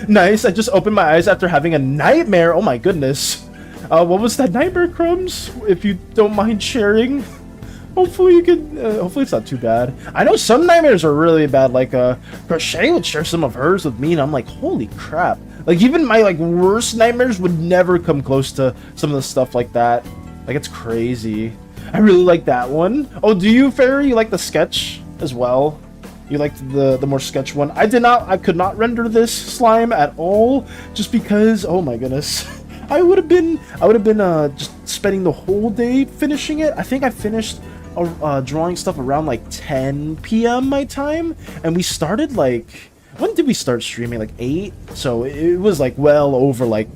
Nice. I just opened my eyes after having a nightmare. Oh my goodness. What was that nightmare, Crumbs? If you don't mind sharing. Hopefully you can, hopefully it's not too bad. I know some nightmares are really bad, like, Crochet would share some of hers with me, and I'm like, holy crap. Like, even my, like, worst nightmares would never come close to some of the stuff like that. Like, it's crazy. I really like that one. Oh, do you, Fairy? You like the sketch as well? You liked the more sketch one. I could not render this slime at all, just because, oh my goodness. I would have been just spending the whole day finishing it. I think I finished drawing stuff around like 10 p.m. my time, and we started like, when did we start streaming? Like 8? So it was like well over like,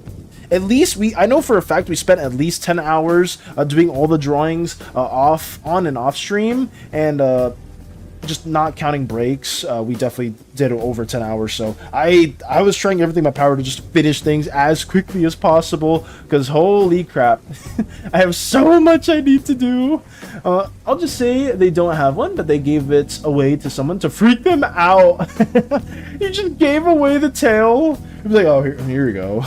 at least I know for a fact we spent at least 10 hours doing all the drawings on and off stream, and just not counting breaks, we definitely did over 10 hours. So I was trying everything in my power to just finish things as quickly as possible, because holy crap, I have so much I need to do. I'll just say they don't have one, but they gave it away to someone to freak them out. You just gave away the tail. It was like, oh, here you go.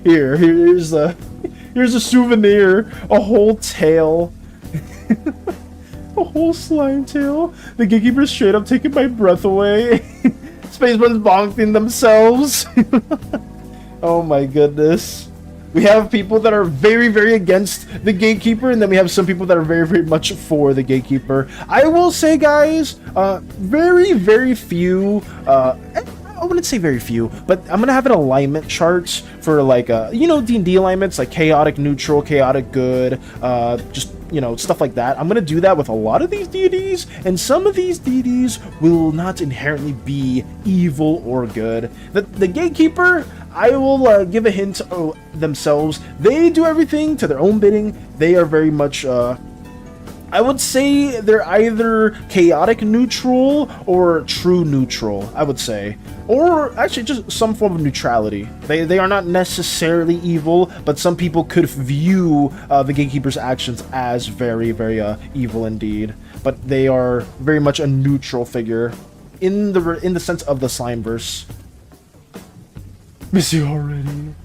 here's a souvenir, a whole tail. A whole slime tail. The gatekeeper straight up taking my breath away. Spacebuns bonking themselves. Oh my goodness. We have people that are very, very against the gatekeeper, and then we have some people that are very, very much for the gatekeeper. I will say, guys, very, very few, I wouldn't say very few, but I'm gonna have an alignment chart for like, you know, D&D alignments, like chaotic neutral, chaotic good, just, you know, stuff like that. I'm gonna do that with a lot of these deities, and some of these deities will not inherently be evil or good. The gatekeeper, I will give a hint themselves. They do everything to their own bidding. They are very much, I would say they're either chaotic neutral or true neutral, I would say. Or actually just some form of neutrality. They are not necessarily evil, but some people could view the gatekeeper's actions as very, very evil indeed. But they are very much a neutral figure in the sense of the Slimeverse. Miss you already.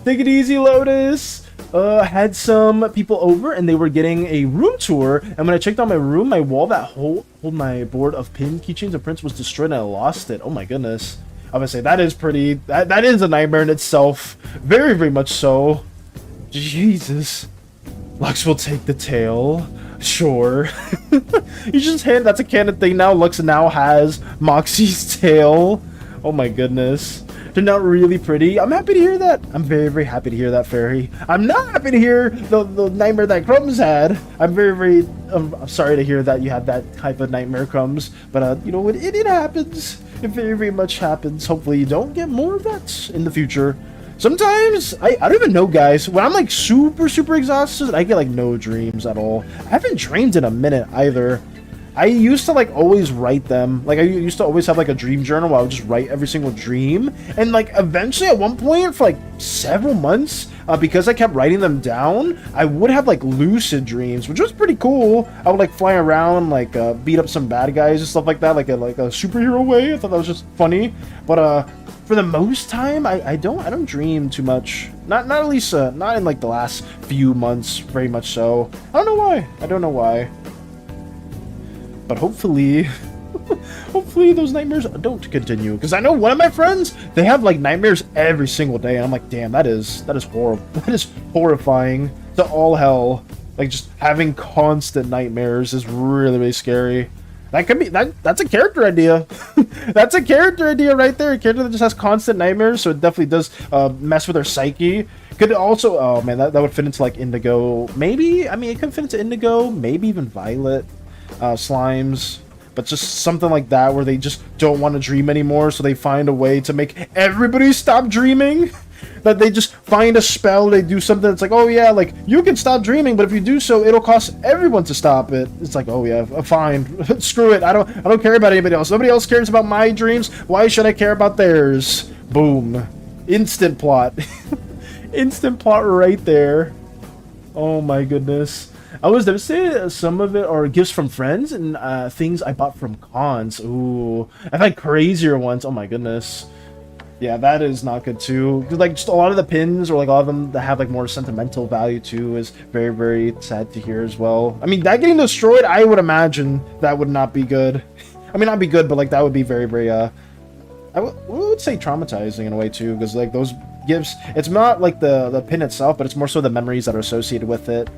Take it easy, Lotus. Had some people over and they were getting a room tour, and when I checked out my room, my wall that hold my board of pin keychains and prints was destroyed and I lost it. Oh my goodness. I'm gonna say that is pretty, that is a nightmare in itself. Very, very much so. Jesus. Lux will take the tail. Sure. You just hand, that's a canon thing now. Lux now has Moxie's tail. Oh my goodness. Turned out really pretty. I'm happy to hear that. I'm very, very happy to hear that, Fairy. I'm not happy to hear the nightmare that Crumbs had. I'm very, very I'm sorry to hear that you had that type of nightmare, Crumbs. But, you know, it happens. It very, very much happens. Hopefully you don't get more of that in the future. Sometimes, I don't even know, guys. When I'm, like, super, super exhausted, I get, like, no dreams at all. I haven't dreamed in a minute, either. I used to, like, always write them. Like, I used to always have, like, a dream journal where I would just write every single dream. And, like, eventually, at one point, for, like, several months, because I kept writing them down, I would have, like, lucid dreams, which was pretty cool. I would, like, fly around, like, beat up some bad guys and stuff like that, like a superhero way. I thought that was just funny. But, for the most time, I don't dream too much. Not at least, not in, like, the last few months, very much so. I don't know why. I don't know why. But hopefully, hopefully those nightmares don't continue. Because I know one of my friends, they have like nightmares every single day. And I'm like, damn, that is horrible. That is horrifying to all hell. Like just having constant nightmares is really, really scary. That could be, that's a character idea. That's a character idea right there. A character that just has constant nightmares. So it definitely does mess with their psyche. Could also, oh man, that would fit into like Indigo. Maybe, I mean, it could fit into Indigo. Maybe even Violet. Slimes, but just something like that where they just don't want to dream anymore, so they find a way to make everybody stop dreaming. That they just find a spell, they do something that's like, oh yeah, like you can stop dreaming, but if you do so, it'll cost everyone to stop it. It's like, oh yeah, fine, screw it. I don't care about anybody else. Nobody else cares about my dreams. Why should I care about theirs? Boom, instant plot. Instant plot right there. Oh my goodness. I was going to say some of it are gifts from friends and things I bought from cons. Ooh, I've had crazier ones. Oh my goodness. Yeah, that is not good too. Cause like just a lot of the pins or like a lot of them that have like more sentimental value too is very, very sad to hear as well. I mean, that getting destroyed, I would imagine that would not be good. I mean, not be good, but like that would be very, very, I would say traumatizing in a way too. Because like those gifts, it's not like the pin itself, but it's more so the memories that are associated with it.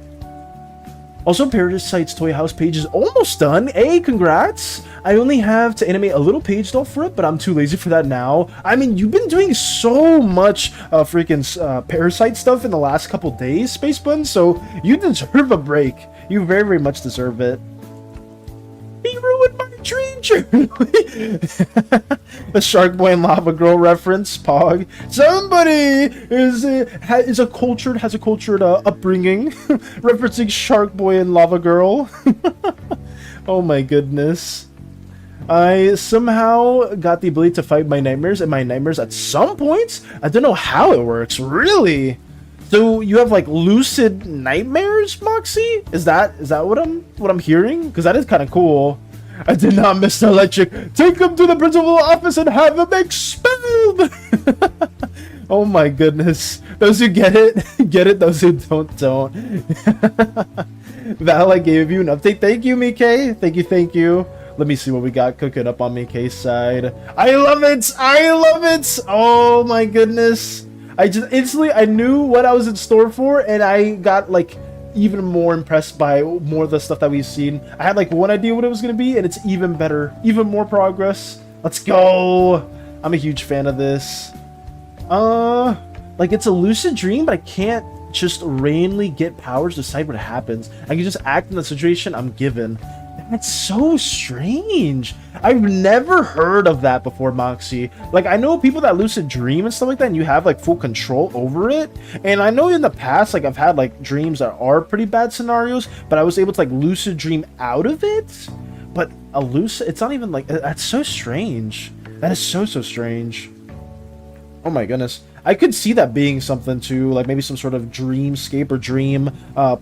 Also, Parasite's Toy House page is almost done. Hey, congrats! I only have to animate a little page doll for it, but I'm too lazy for that now. I mean, you've been doing so much Parasite stuff in the last couple days, Space Bun, so you deserve a break. You very, very much deserve it. He ruined my dream journey! The Shark Boy and Lava Girl reference, Pog. Somebody has a cultured upbringing, referencing Shark Boy and Lava Girl. Oh my goodness. I somehow got the ability to fight my nightmares and my nightmares at some points. I don't know how it works, really. So you have like lucid nightmares, Moxie? Is that what I'm hearing? Because that is kind of cool. I did not, Mr. Electric. Take him to the principal's office and have him expelled. Oh my goodness. Those who get it, get it. Those who don't. Val, I gave you an update. Thank you, Mickey. Thank you. Let me see what we got cooking up on Mickey's side. I love it. Oh my goodness. I just instantly, I knew what I was in store for, and I got like even more impressed by more of the stuff that we've seen. I had like one idea what it was going to be, and it's even better, even more progress. Let's go. I'm a huge fan of this. Like it's a lucid dream, but I can't just randomly get powers to decide what happens. I can just act in the situation I'm given. That's so strange. I've never heard of that before, Moxie. Like, I know people that lucid dream and stuff like that, and you have, like, full control over it. And I know in the past, like, I've had, like, dreams that are pretty bad scenarios, but I was able to, like, lucid dream out of it. But a lucid, it's not even, like, that's so strange. That is so strange. Oh my goodness. I could see that being something too, like maybe some sort of dreamscape or dream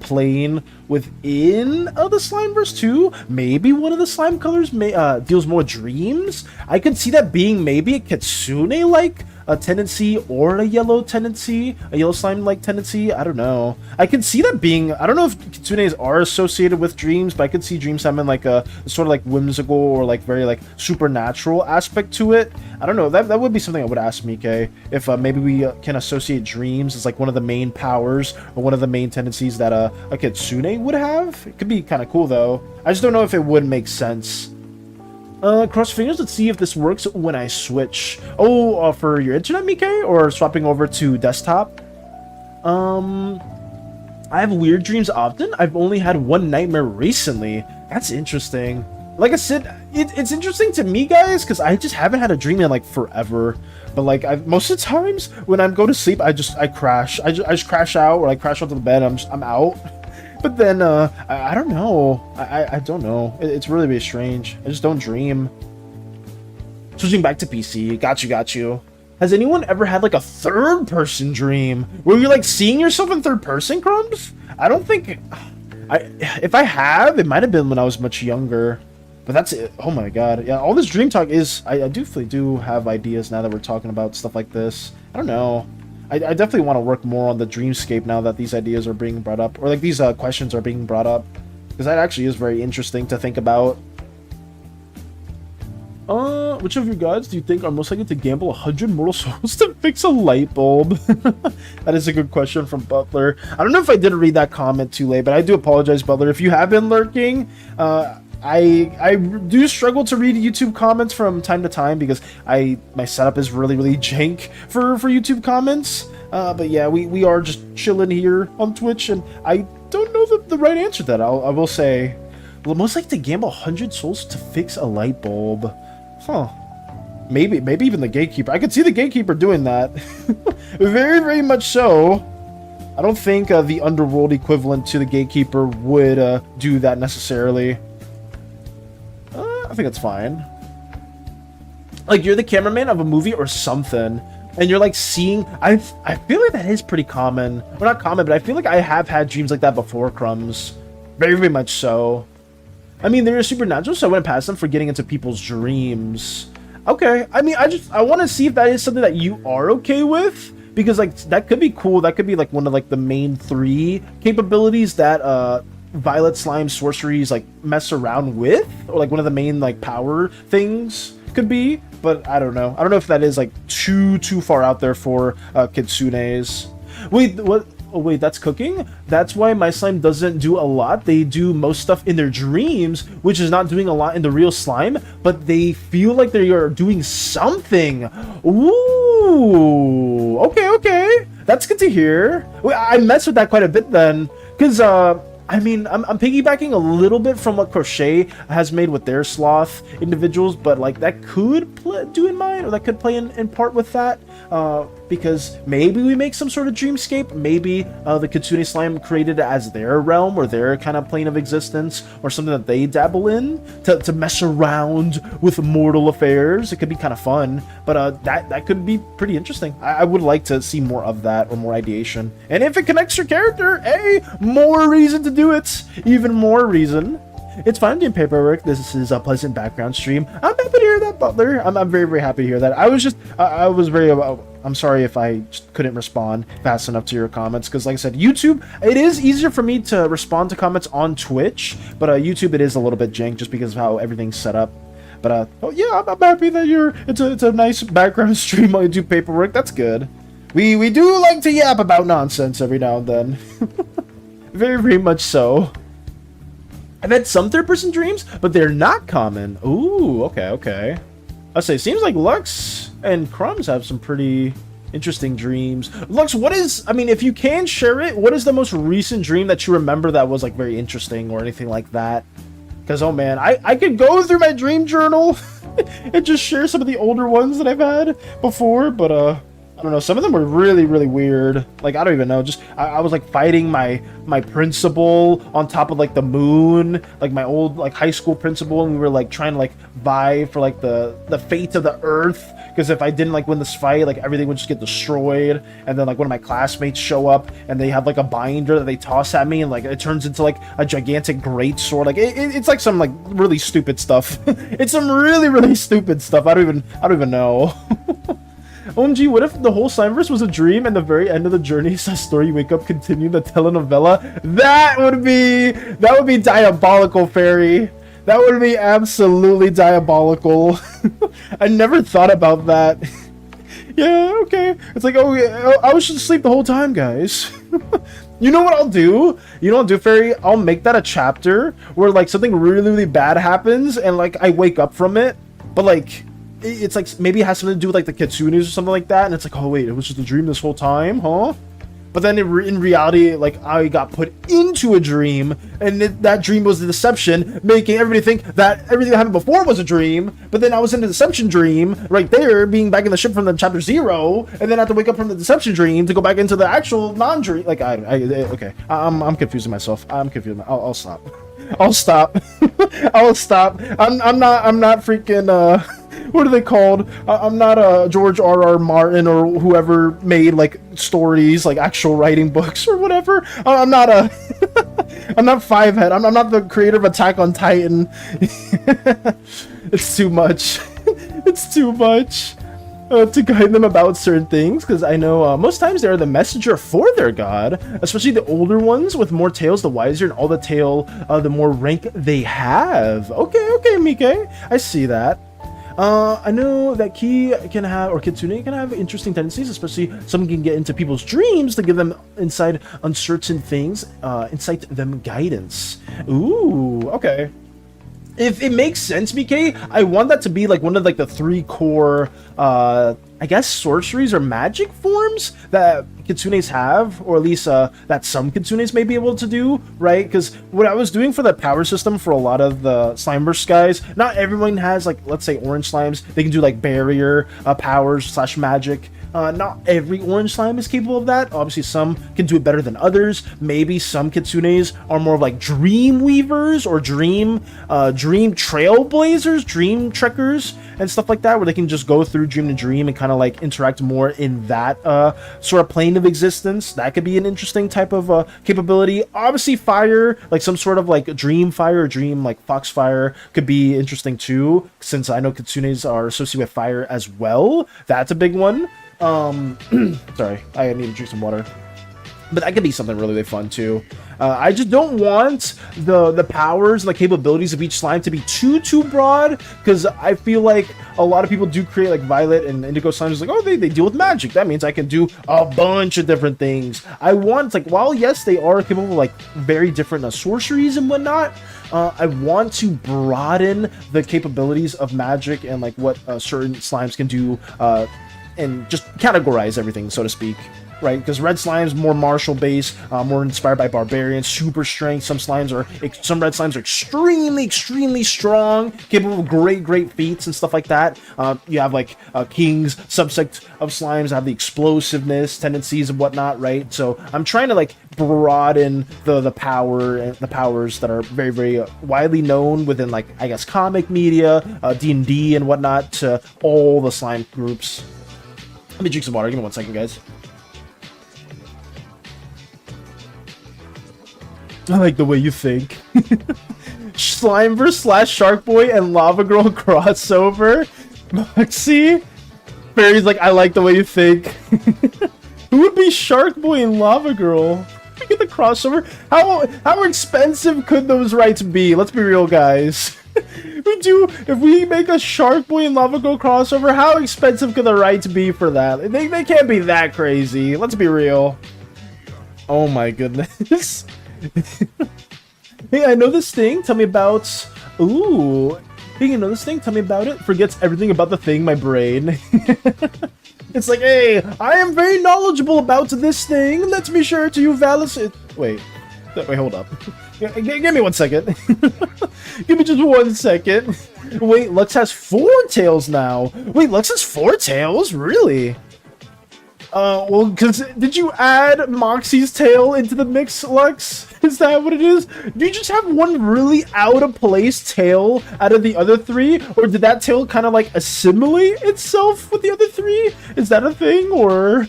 plane within the Slimeverse too. Maybe one of the slime colors deals more dreams. I could see that being maybe a Kitsune-like a tendency or a yellow tendency, a yellow slime-like tendency. I don't know. I can see that being, I don't know if kitsunes are associated with dreams, but I could see dreams having like a sort of like whimsical or like very like supernatural aspect to it. I don't know. That would be something I would ask Mike if maybe we can associate dreams as like one of the main powers or one of the main tendencies that a kitsune would have. It could be kind of cool though. I just don't know if it would make sense. Cross fingers, let's see if this works when I switch. Oh, for your internet, Mike, or swapping over to desktop? I have weird dreams often. I've only had one nightmare recently. That's interesting. Like I said, it's interesting to me, guys, because I just haven't had a dream in like forever. But like, most of the times when I go to sleep, I crash. I just crash out, or like crash onto the bed. I'm out. But then, I don't know. I don't know. It's really, really strange. I just don't dream. Switching back to PC. Got you. Has anyone ever had, like, a third-person dream? Where you're, like, seeing yourself in third person, Crumbs? I don't think... If I have, it might have been when I was much younger. But that's it. Oh, my God. Yeah, all this dream talk is... I definitely do have ideas now that we're talking about stuff like this. I don't know. I definitely want to work more on the dreamscape now that these ideas are being brought up, or like these questions are being brought up, because that actually is very interesting to think about. Which of you guys do you think are most likely to gamble 100 mortal souls to fix a light bulb? That is a good question from Butler. I don't know if I did read that comment too late, but I do apologize, Butler. If you have been lurking, I do struggle to read YouTube comments from time to time because my setup is really, really jank for YouTube comments. But yeah, we are just chilling here on Twitch, and I don't know the right answer to that. I will say, well, most likely to gamble 100 souls to fix a light bulb. Huh. Maybe even the gatekeeper. I could see the gatekeeper doing that. Very, very much so. I don't think the underworld equivalent to the gatekeeper would do that necessarily. I think it's fine. Like, you're the cameraman of a movie or something, and you're like seeing... I feel like that is pretty common. Well, not common, but I feel like I have had dreams like that before, Crumbs. Very, very much so. I mean, they're supernatural, so I went past them for getting into people's dreams. Okay. I mean, I want to see if that is something that you are okay with, because like that could be cool. That could be like one of like the main 3 capabilities that Violet Slime sorceries like mess around with, or like one of the main like power things could be. But I don't know. I don't know if that is like too far out there for kitsunes. Wait, what? oh wait, that's cooking? That's why my slime doesn't do a lot. They do most stuff in their dreams, which is not doing a lot in the real slime, but they feel like they are doing something. Ooh, okay. That's good to hear. I mess with that quite a bit then, because I mean, I'm piggybacking a little bit from what Crochet has made with their sloth individuals, but like that could do in mind, or that could play in part with that, because maybe we make some sort of dreamscape. Maybe the Kitsune slime created it as their realm or their kind of plane of existence, or something that they dabble in to mess around with mortal affairs. It could be kind of fun, but that could be pretty interesting. I would like to see more of that, or more ideation. And if it connects your character, hey, more reason to do it. Even more reason. It's fun doing paperwork. This is a pleasant background stream. I'm happy to hear that, Butler. I'm very, very happy to hear that. I was very, I'm sorry if I just couldn't respond fast enough to your comments, because like I said, YouTube, it is easier for me to respond to comments on Twitch, but YouTube, it is a little bit jank just because of how everything's set up. But oh yeah, I'm happy that it's a nice background stream while you do paperwork. That's good. We do like to yap about nonsense every now and then. Very, very much so. I've had some third-person dreams, but they're not common. Ooh, okay. I'll say, seems like Lux and Crumbs have some pretty interesting dreams. Lux, I mean, if you can share it, what is the most recent dream that you remember that was like very interesting or anything like that? Because, oh man, I could go through my dream journal and just share some of the older ones that I've had before, but I don't know, some of them were really, really weird. Like, I don't even know, just I was like fighting my principal on top of like the moon, like my old like high school principal, and we were like trying to like vie for like the fate of the earth, because if I didn't like win this fight, like everything would just get destroyed. And then like one of my classmates show up and they have like a binder that they toss at me, and like it turns into like a gigantic great sword. Like it's like some like really stupid stuff. It's some really, really stupid stuff. I don't even know. OMG, what if the whole Slimeverse was a dream and the very end of the journey is a story you wake up, continue the telenovela? That would be diabolical, Fairy. That would be absolutely diabolical. I never thought about that. Yeah, okay. It's like, oh yeah, I was just asleep the whole time, guys. You know what I'll do? You know what I'll do, Fairy? I'll make that a chapter where like something really, really bad happens and like I wake up from it, but like it's like maybe it has something to do with like the Kitsunes or something like that, and it's like, oh wait, it was just a dream this whole time, huh? But then in reality, like I got put into a dream, and that dream was the deception, making everybody think that everything that happened before was a dream. But then I was in a deception dream right there, being back in the ship from the chapter 0, and then I have to wake up from the deception dream to go back into the actual non-dream. Like okay, I'm confusing myself. I'll stop. I'll stop. I'll stop. I'm not freaking what are they called? I'm not George R.R. Martin or whoever made like stories, like actual writing books or whatever. I'm not I'm not Fivehead. I'm not the creator of Attack on Titan. It's too much. It's too much to guide them about certain things, because I know most times they're the messenger for their god, especially the older ones with more tails, the wiser, and all the tail, the more rank they have. Okay, Mike, I see that. I know that Ki can have, or Kitsune can have interesting tendencies, especially some can get into people's dreams to give them insight on certain things, incite them guidance. Ooh, okay. If it makes sense, BK, I want that to be like one of like the 3 core, I guess sorceries or magic forms that Kitsunes have, or at least that some Kitsunes may be able to do, right? Because what I was doing for the power system for a lot of the Slimeverse guys, not everyone has like, let's say orange slimes, they can do like barrier powers / magic. Not every orange slime is capable of that. Obviously, some can do it better than others. Maybe some Kitsunes are more of like dream weavers or dream trailblazers, dream trekkers, and stuff like that, where they can just go through dream to dream and kind of like interact more in that sort of plane of existence. That could be an interesting type of capability. Obviously, fire, like some sort of like dream fire or dream like foxfire, could be interesting too, since I know Kitsunes are associated with fire as well. That's a big one. Sorry, I need to drink some water. But that could be something really, really fun too. I just don't want the powers and the capabilities of each slime to be too broad, because I feel like a lot of people do create like violet and indigo slimes like, oh, they deal with magic. That means I can do a bunch of different things. I want, like, while yes, they are capable of like very different sorceries and whatnot, I want to broaden the capabilities of magic and like what certain slimes can do, and just categorize everything, so to speak. Right, because red slimes more martial based, more inspired by barbarians, super strength. Some red slimes are extremely strong, capable of great feats and stuff like that. You have like kings, subsect of slimes have the explosiveness tendencies and whatnot, right? So I'm trying to like broaden the powers that are very widely known within, like, I guess, comic media, D&D and whatnot, to all the slime groups. Let me drink some water. Give me 1 second, guys. I like the way you think. Slimeverse slash Shark Boy and Lava Girl crossover. Moxie? Barry's like, I like the way you think. Who would be Shark Boy and Lava Girl? We get the crossover. How expensive could those rights be? Let's be real, guys. If we make a Shark Boy and Lava Girl crossover, how expensive could the rights be for that? They can't be that crazy. Let's be real. Oh my goodness. Hey, I know this thing. Tell me about. Ooh. Hey, you know this thing? Tell me about it. Forgets everything about the thing. My brain. It's like, hey, I am very knowledgeable about this thing. Let me share it to you, Valis. Wait, hold up. Give me 1 second. Give me just 1 second. Wait, Lux has 4 tails now. Wait, Lux has 4 tails? Really? Well, did you add Moxie's tail into the mix, Lux? Is that what it is? Do you just have one really out-of-place tail out of the other 3? Or did that tail kind of, like, assimilate itself with the other 3? Is that a thing, or...?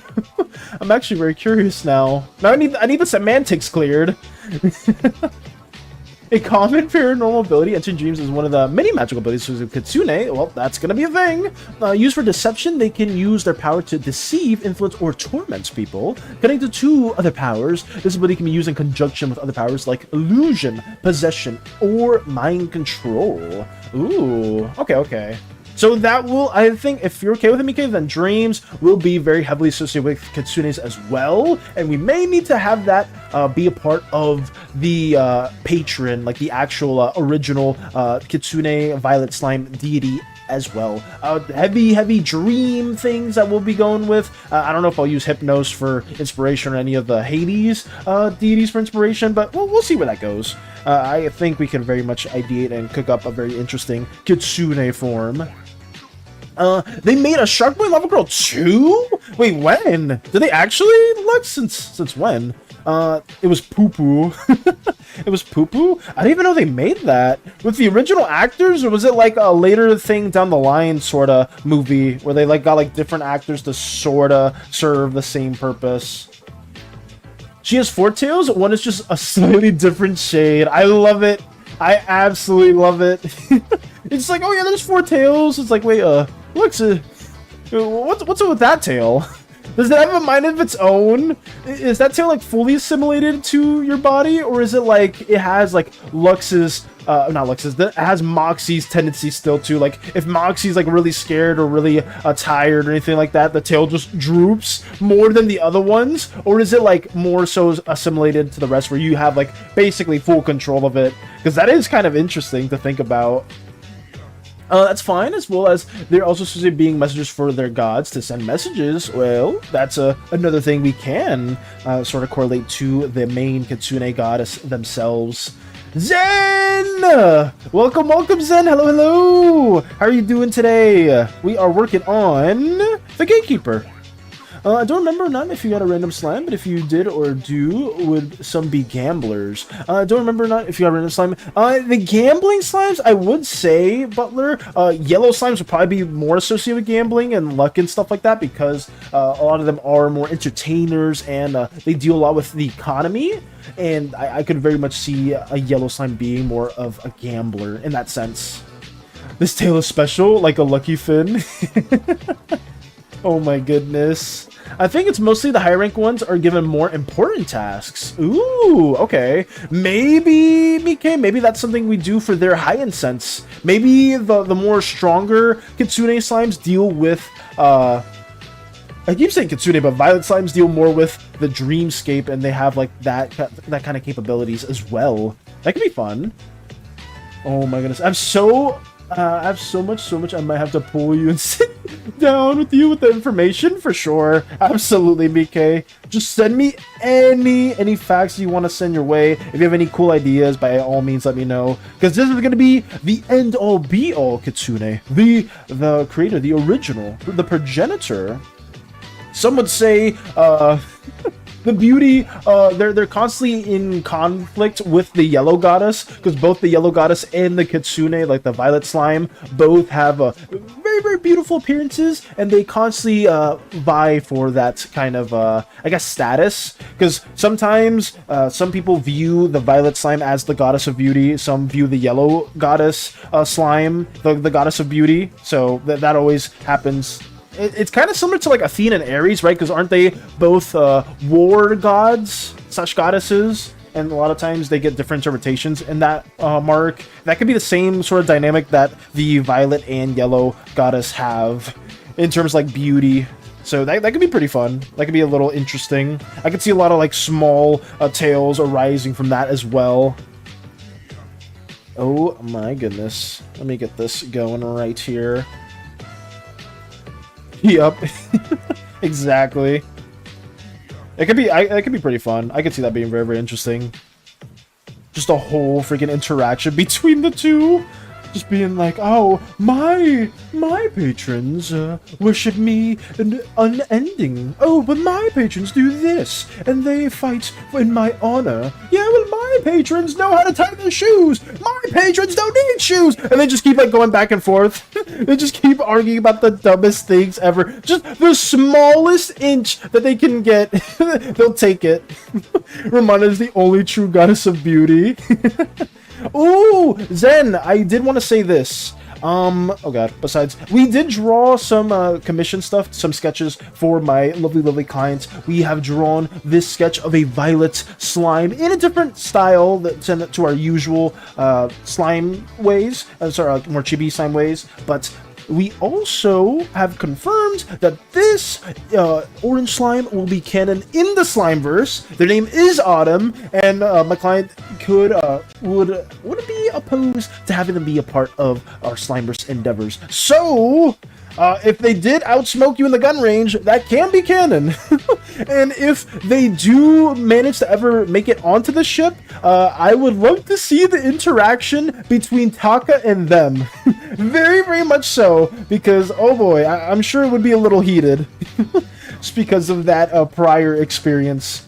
I'm actually very curious now. Now I need the semantics cleared. A common paranormal ability, entering dreams, is one of the many magical abilities of Kitsune. Well, that's gonna be a thing. Used for deception, they can use their power to deceive, influence, or torment people. Connected to other powers, this ability can be used in conjunction with other powers like illusion, possession, or mind control. Ooh, okay. So that will, I think, if you're okay with it, Mika, then dreams will be very heavily associated with kitsunes as well, and we may need to have that be a part of the patron, like the actual original kitsune violet slime deity as well. Heavy dream things that we'll be going with. I don't know if I'll use Hypnos for inspiration or any of the Hades deities for inspiration, but we'll see where that goes. I think we can very much ideate and cook up a very interesting kitsune form. They made a Shark Boy Lava Girl 2? Wait, when? Did they actually? Look, since when? It was poo-poo. It was poo-poo? I didn't even know they made that. With the original actors, or was it like a later thing down the line sorta movie, where they like got like different actors to sorta serve the same purpose? She has 4 tails, one is just a slightly different shade. I love it. I absolutely love it. It's like, oh yeah, there's 4 tails. It's like, wait, what's up with that tail? Does it have a mind of its own? Is that tail like fully assimilated to your body, or is it like it has like Lux's, not Lux's, it has Moxie's tendencies still too? Like if Moxie's like really scared or really tired or anything like that, the tail just droops more than the other ones, or is it like more so assimilated to the rest where you have like basically full control of it? Because that is kind of interesting to think about. That's fine, as well as they're also supposed to be being messengers for their gods to send messages. Well, that's another thing we can sort of correlate to the main Kitsune goddess themselves. Zen! Welcome, Zen! Hello! How are you doing today? We are working on the Gatekeeper. I don't remember not if you got a random slime, but if you did or do, would some be gamblers? I don't remember not if you got a random slime. The gambling slimes, I would say, Butler, yellow slimes would probably be more associated with gambling and luck and stuff like that, because a lot of them are more entertainers and they deal a lot with the economy, and I could very much see a yellow slime being more of a gambler in that sense. This tail is special, like a lucky fin. Oh my goodness. I think it's mostly the high rank ones are given more important tasks. Ooh, okay. Maybe, Mike, maybe that's something we do for their high incense. Maybe the more stronger Kitsune slimes deal with, I keep saying Kitsune, but Violet Slimes deal more with the dreamscape, and they have like that kind of capabilities as well. That could be fun. Oh my goodness, I have so much. I might have to pull you and sit down with you with the information for sure. Absolutely, BK. Just send me any facts you want to send your way. If you have any cool ideas, by all means, let me know. Because this is going to be the end-all, be-all Kitsune. The creator, the original, the progenitor. Some would say, the beauty, they're constantly in conflict with the yellow goddess, because both the yellow goddess and the Kitsune, like the violet slime, both have very beautiful appearances, and they constantly vie for that kind of, I guess, status. Because sometimes some people view the violet slime as the goddess of beauty, some view the yellow goddess slime, the goddess of beauty. So that always happens. It's kind of similar to like Athena and Ares, right? Because aren't they both war gods / goddesses? And a lot of times they get different interpretations in that mark. That could be the same sort of dynamic that the violet and yellow goddess have in terms of like beauty. So that could be pretty fun. That could be a little interesting. I could see a lot of like small tales arising from that as well. Oh my goodness. Let me get this going right here. Yep. Exactly. It could be pretty fun. I could see that being very interesting. Just a whole freaking interaction between the two. Just being like, oh, my patrons worship me and unending. Oh, but my patrons do this, and they fight in my honor. Yeah, well, my patrons know how to tie their shoes. My patrons don't need shoes. And they just keep like going back and forth. They just keep arguing about the dumbest things ever. Just the smallest inch that they can get, they'll take it. Ramana is the only true goddess of beauty. Ooh, Zen, I did want to say this. Oh god, besides, we did draw some commission stuff, some sketches for my lovely clients. We have drawn this sketch of a violet slime in a different style that's to our usual slime ways, sorry, more chibi slime ways, but we also have confirmed that this orange slime will be canon in the Slimeverse. Their name is Autumn, and my client would be opposed to having them be a part of our Slimeverse endeavors. So, if they did outsmoke you in the gun range, that can be canon. And if they do manage to ever make it onto the ship, I would love to see the interaction between Taka and them. Very much so, because, oh boy, I'm sure it would be a little heated. Just because of that prior experience.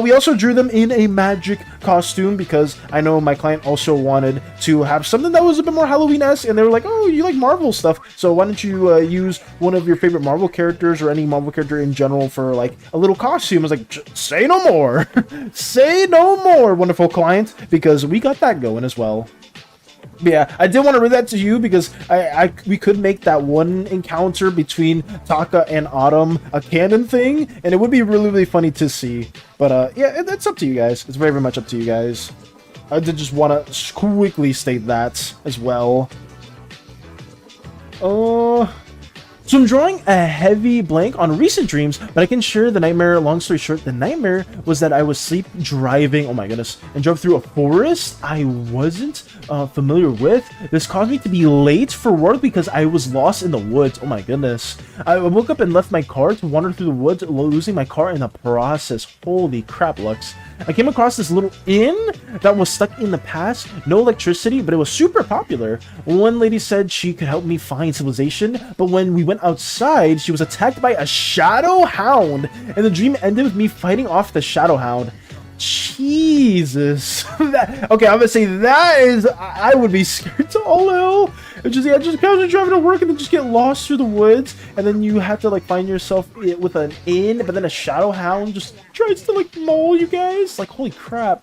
We also drew them in a magic costume because I know my client also wanted to have something that was a bit more Halloween-esque, and they were like, oh, you like Marvel stuff, so why don't you use one of your favorite Marvel characters or any Marvel character in general for like a little costume? I was like, say no more. Say no more, wonderful client, because we got that going as well. But yeah, I did want to read that to you because we could make that one encounter between Taka and Autumn a canon thing, and it would be really funny to see. But yeah, it's up to you guys. It's very much up to you guys. I did just want to quickly state that as well. So I'm drawing a heavy blank on recent dreams, but I can share the nightmare. Long story short, the nightmare was that I was sleep driving, oh my goodness, and drove through a forest I wasn't familiar with. This caused me to be late for work because I was lost in the woods. Oh my goodness. I woke up and left my car to wander through the woods, losing my car in the process. Holy crap, Lux. I came across this little inn that was stuck in the past. No electricity, but it was super popular. One lady said she could help me find civilization, but when we went outside, she was attacked by a shadow hound, and the dream ended with me fighting off the shadow hound. Jesus. Okay, I'm gonna say that is, I would be scared to all hell. Just casually driving to work and then just get lost through the woods, and then you have to like find yourself with an inn, but then a shadow hound just tries to like maul you guys. Like, holy crap.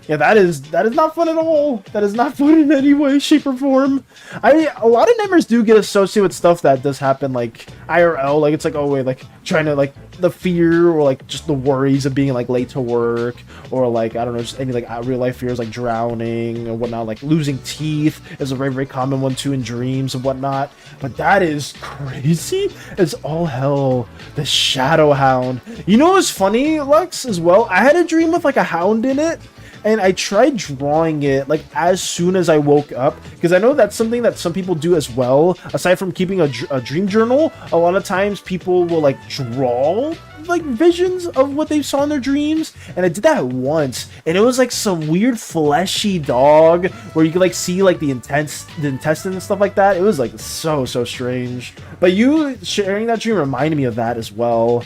Yeah, that is not fun at all. That is not fun in any way, shape, or form. A lot of nightmares do get associated with stuff that does happen, like IRL. Like it's like, oh wait, like trying to like the fear or like just the worries of being like late to work, or like I don't know, just any like real life fears like drowning and whatnot. Like losing teeth is a very very common one too in dreams and whatnot. But that is crazy. It's all hell. The Shadow Hound. You know what's funny, Lux, as well? I had a dream with like a hound in it. And I tried drawing it like as soon as I woke up, because I know that's something that some people do as well. Aside from keeping a dream journal, a lot of times people will like draw like visions of what they saw in their dreams. And I did that once, and it was like some weird fleshy dog where you could like see like the intestine and stuff like that. It was like so strange. But you sharing that dream reminded me of that as well.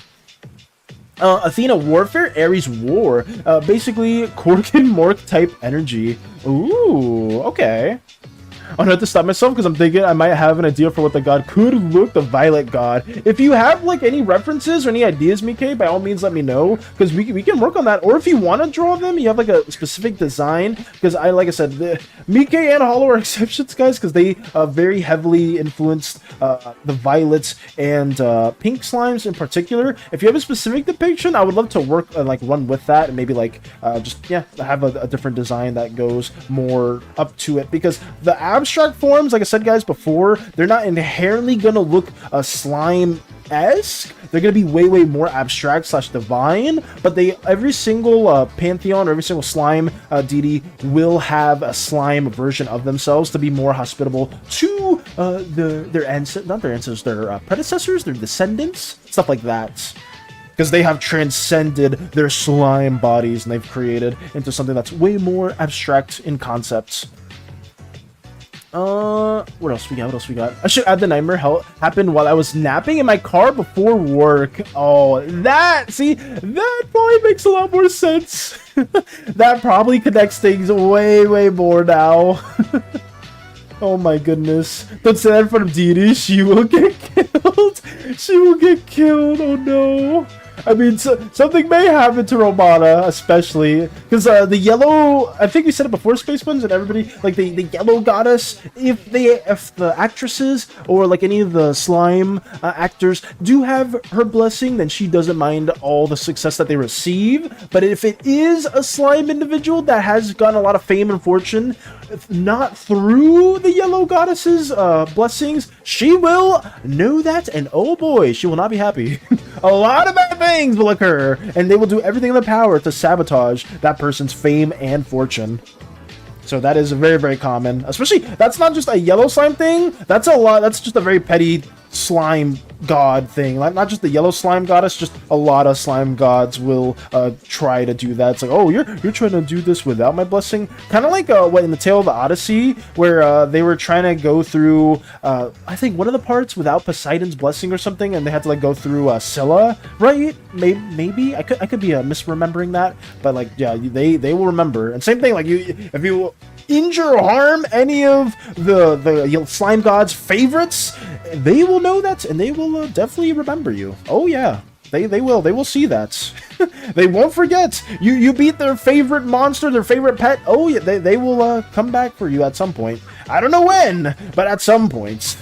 Athena Warfare, Ares War. Basically, Cork and Mork type energy. Ooh, okay. I have to stop myself because I'm thinking I might have an idea for what the god could look, the Violet God. If you have like any references or any ideas, Mike, by all means let me know, because we can work on that. Or if you want to draw them, you have like a specific design, because like I said, Mike and Hollow are exceptions, guys, because they very heavily influenced the violets and pink slimes in particular. If you have a specific depiction, I would love to work like run with that and maybe like just yeah have a different design that goes more up to it, because the abstract forms, like I said, guys, before, they're not inherently gonna look slime-esque. They're gonna be way more abstract slash divine, but every single pantheon or every single slime deity will have a slime version of themselves to be more hospitable to their ancestors, their predecessors, their descendants, stuff like that. Because they have transcended their slime bodies and they've created into something that's way more abstract in concept. What else we got? I should add the nightmare happened while I was napping in my car before work. Oh, that probably makes a lot more sense. That probably connects things way more now. Oh my goodness. Don't say that in front of Didi. She will get killed. She will get killed. Oh no. I mean, something may happen to Romana, especially because the yellow. I think we said it before, Space Buns, and everybody like the yellow goddess. If the actresses or like any of the slime actors do have her blessing, then she doesn't mind all the success that they receive. But if it is a slime individual that has gotten a lot of fame and fortune, not through the yellow goddess's blessings, she will know that, and oh boy, she will not be happy. A lot of bad things will occur, and they will do everything in their power to sabotage that person's fame and fortune. So that is very common. Especially, that's not just a yellow slime thing. That's a lot. That's just a very petty slime god thing. Not just the yellow slime goddess. Just a lot of slime gods will try to do that. It's like, oh, you're trying to do this without my blessing. Kind of like what in the Tale of the Odyssey, where they were trying to go through. I think one of the parts without Poseidon's blessing or something, and they had to like go through Scylla, right? Maybe I could be misremembering that, but like yeah, they will remember. And same thing, like if you injure or harm any of the slime god's favorites, they will know that, and they will definitely remember you. Oh yeah, they will see that. They won't forget. You beat their favorite monster, their favorite pet. Oh yeah, they will come back for you at some point. I don't know when, but at some point.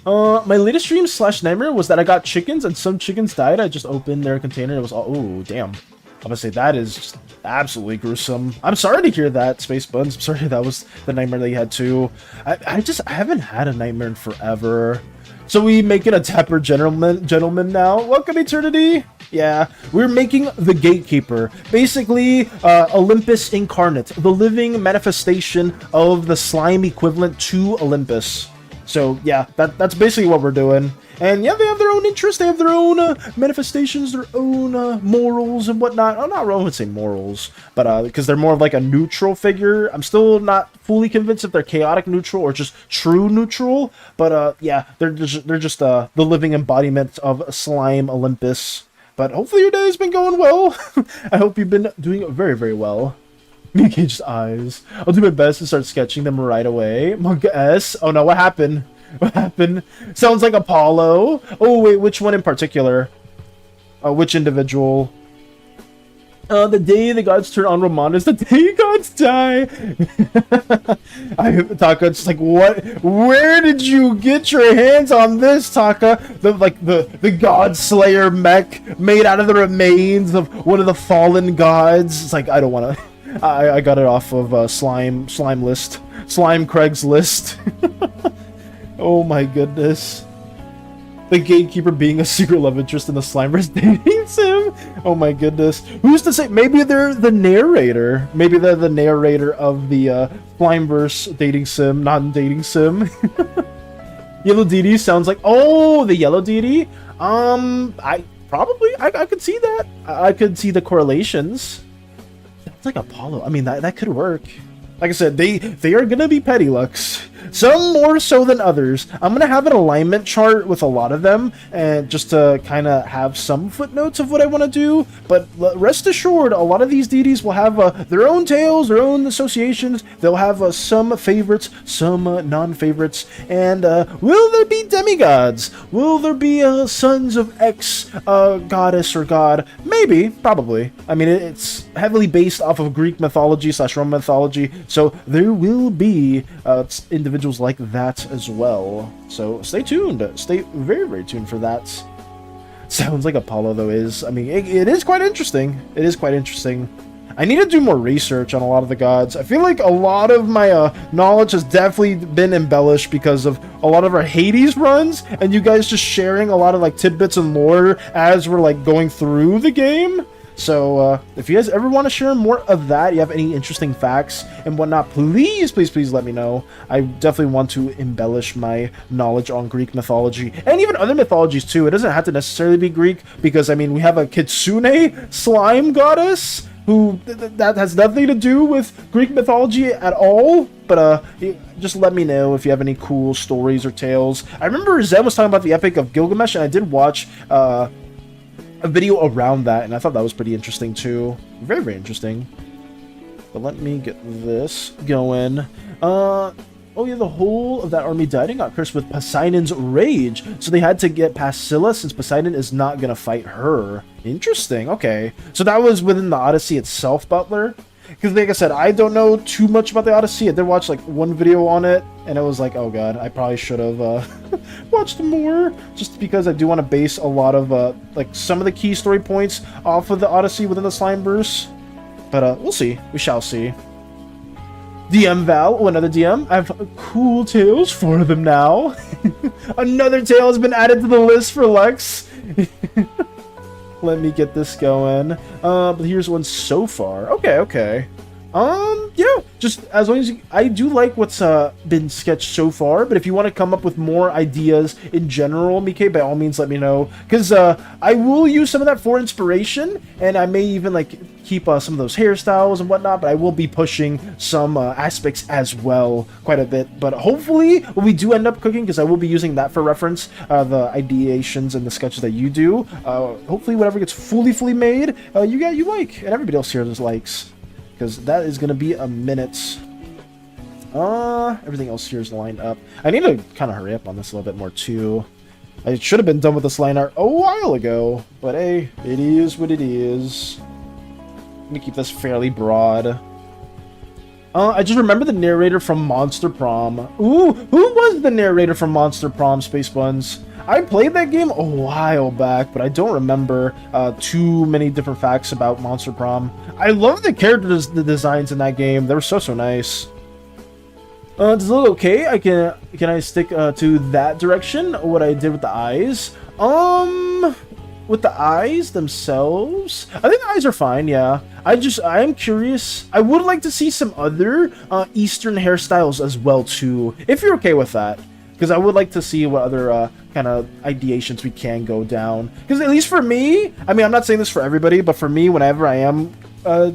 My latest stream / nightmare was that I got chickens and some chickens died. I just opened their container. It was all, oh damn. I'm gonna say that is just absolutely gruesome. I'm sorry to hear that, Space Buns. I'm sorry that was the nightmare that you had too. I haven't had a nightmare in forever. So we making a Tapper gentleman now. Welcome, Eternity. Yeah, we're making the Gatekeeper. Basically, Olympus incarnate, the living manifestation of the slime equivalent to Olympus. So yeah, that's basically what we're doing. And yeah, they have their own interests, they have their own manifestations, their own morals and whatnot. Oh, not really, I would say morals, but because they're more of like a neutral figure. I'm still not fully convinced if they're chaotic neutral or just true neutral. But yeah, they're just the living embodiment of Slime Olympus. But hopefully your day has been going well. I hope you've been doing very well. Engaged eyes. I'll do my best to start sketching them right away. Manga S. Oh no, what happened? What happened? Sounds like Apollo. Oh wait, which one in particular? Which individual? The day the gods turn on Ramon is the day gods die. Taka, just like, what? Where did you get your hands on this, Taka? The God Slayer mech made out of the remains of one of the fallen gods. It's like, I don't want to. I got it off of Slime Craigslist. Oh my goodness. The gatekeeper being a secret love interest in the Slimeverse dating sim. Oh my goodness. Who's to say? Maybe they're the narrator. Maybe they're the narrator of the Slimeverse dating sim, non-dating sim. Yellow DD sounds like, oh, the yellow DD. I could see that. I could see the correlations. That's like Apollo. I mean, that could work. Like I said, they are gonna be petty lux. Some more so than others. I'm gonna have an alignment chart with a lot of them, and just to kind of have some footnotes of what I want to do. But rest assured, a lot of these deities will have their own tales, their own associations. They'll have some favorites, some non-favorites. And will there be demigods? Will there be sons of X goddess or god? Maybe, probably. I mean, it's heavily based off of Greek mythology / Roman mythology, so there will be individuals like that as well. So stay tuned. Stay very, very tuned for that. Sounds like Apollo, though, is. I mean, it is quite interesting. It is quite interesting. I need to do more research on a lot of the gods. I feel like a lot of my knowledge has definitely been embellished because of a lot of our Hades runs, and you guys just sharing a lot of like tidbits and lore as we're like going through the game. So, if you guys ever want to share more of that, you have any interesting facts and whatnot, please, please, please let me know. I definitely want to embellish my knowledge on Greek mythology, and even other mythologies too. It doesn't have to necessarily be Greek, because, I mean, we have a Kitsune slime goddess, who, that has nothing to do with Greek mythology at all. But, just let me know if you have any cool stories or tales. I remember Zen was talking about the Epic of Gilgamesh, and I did watch, a video around that, and I thought that was pretty interesting too. Very, very interesting. But let me get this going. Oh yeah, the whole of that army died and got cursed with Poseidon's rage, so they had to get past Scylla since Poseidon is not gonna fight her. Interesting. Okay, so that was within the Odyssey itself, Butler. Because, like I said, I don't know too much about the Odyssey. I did watch, like, one video on it, and it was like, oh god, I probably should have watched more, just because I do want to base a lot of, like, some of the key story points off of the Odyssey within the Slimeverse. But, we'll see. We shall see. DM Val, oh, another DM. I have cool tales for them now. Another tale has been added to the list for Lex. Let me get this going. But here's one so far. Okay. Yeah, just as long as I do like what's been sketched so far, but if you want to come up with more ideas in general, Mike, by all means let me know, because I will use some of that for inspiration, and I may even like keep some of those hairstyles and whatnot, but I will be pushing some aspects as well quite a bit. But hopefully when we do end up cooking, because I will be using that for reference, the ideations and the sketches that you do, hopefully whatever gets fully made, you like, and everybody else here just likes. Because that is going to be a minute. Everything else here is lined up. I need to kind of hurry up on this a little bit more, too. I should have been done with this line art a while ago. But, hey, it is what it is. Let me keep this fairly broad. I just remember the narrator from Monster Prom. Ooh, who was the narrator from Monster Prom, Space Buns? I played that game a while back, but I don't remember too many different facts about Monster Prom. I love the the designs in that game. They were so nice. Does it look okay? Can I stick to that direction? What I did with the eyes? With the eyes themselves, I think the eyes are fine. Yeah, I am curious. I would like to see some other Eastern hairstyles as well too, if you're okay with that. Because I would like to see what other kind of ideations we can go down. Because at least for me, I mean, I'm not saying this for everybody, but for me, whenever I am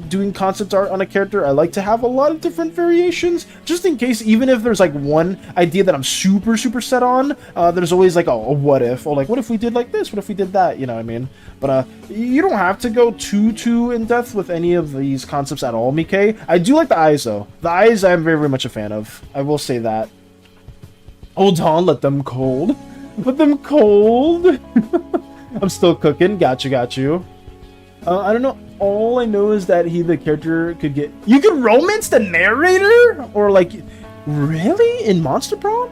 doing concept art on a character, I like to have a lot of different variations, just in case, even if there's like one idea that I'm super set on, there's always like a what if, or like, what if we did like this, what if we did that, you know what I mean? But you don't have to go too in depth with any of these concepts at all, Mike. I do like the eyes though. The eyes I'm very much a fan of. I will say that. Hold on, let them cold. Let them cold. I'm still cooking. Got you. I don't know. All I know is that the character could get... You can romance the narrator? Or like... Really? In Monster Prom?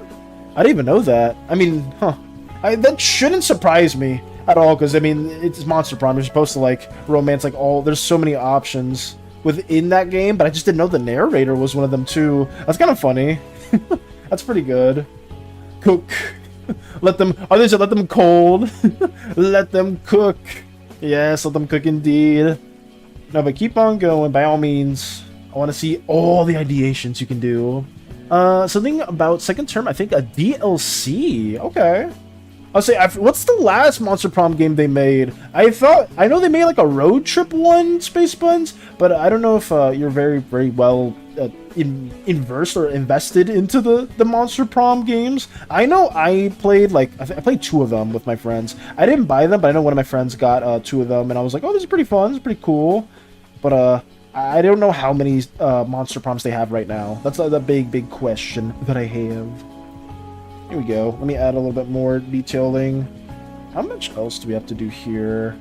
I didn't even know that. I mean, huh. That shouldn't surprise me at all, because, I mean, it's Monster Prom. You're supposed to, like, romance, like, all... There's so many options within that game, but I just didn't know the narrator was one of them, too. That's kind of funny. That's pretty good. Cook. Let them... Oh, they said let them cold. Let them cook. Yes, let them cook indeed. No, but keep on going, by all means. I want to see all the ideations you can do. Something about second term, I think a DLC. Okay. I'll say, what's the last Monster Prom game they made? I know they made like a road trip one, Space Buns, but I don't know if you're very, very well inversed or invested into the Monster Prom games. I know I played like, I played 2 of them with my friends. I didn't buy them, but I know one of my friends got 2 of them, and I was like, oh, this is pretty fun, this is pretty cool. But I don't know how many Monster Proms they have right now. That's the big question that I have. Here we go. Let me add a little bit more detailing. How much else do we have to do here?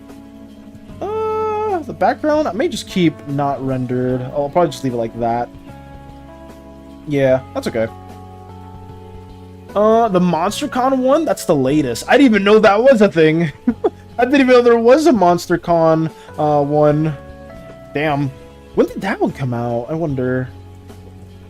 The background, I may just keep not rendered. I'll probably just leave it like that. Yeah, that's okay. The MonsterCon one, that's the latest. I didn't even know that was a thing. I didn't even know there was a MonsterCon one. Damn. When did that one come out? I wonder.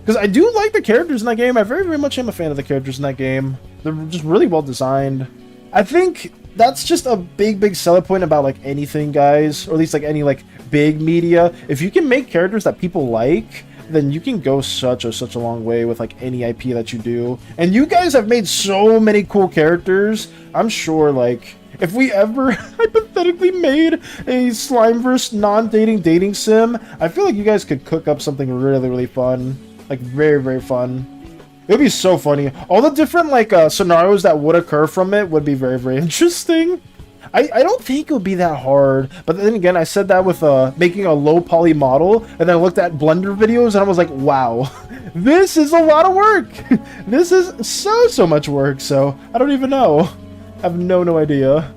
Because I do like the characters in that game. I very, very much am a fan of the characters in that game. They're just really well designed. I think that's just a big selling point about like anything, guys. Or at least like any like big media. If you can make characters that people like, then you can go such a long way with like any IP that you do. And you guys have made so many cool characters. I'm sure like if we ever hypothetically made a Slimeverse non-dating dating sim, I feel like you guys could cook up something really fun. Like, very fun. It would be so funny. All the different, like, scenarios that would occur from it would be very interesting. I don't think it would be that hard. But then again, I said that with making a low poly model, and then I looked at Blender videos, and I was like, wow, this is a lot of work. This is so much work, so I don't even know. I have no idea.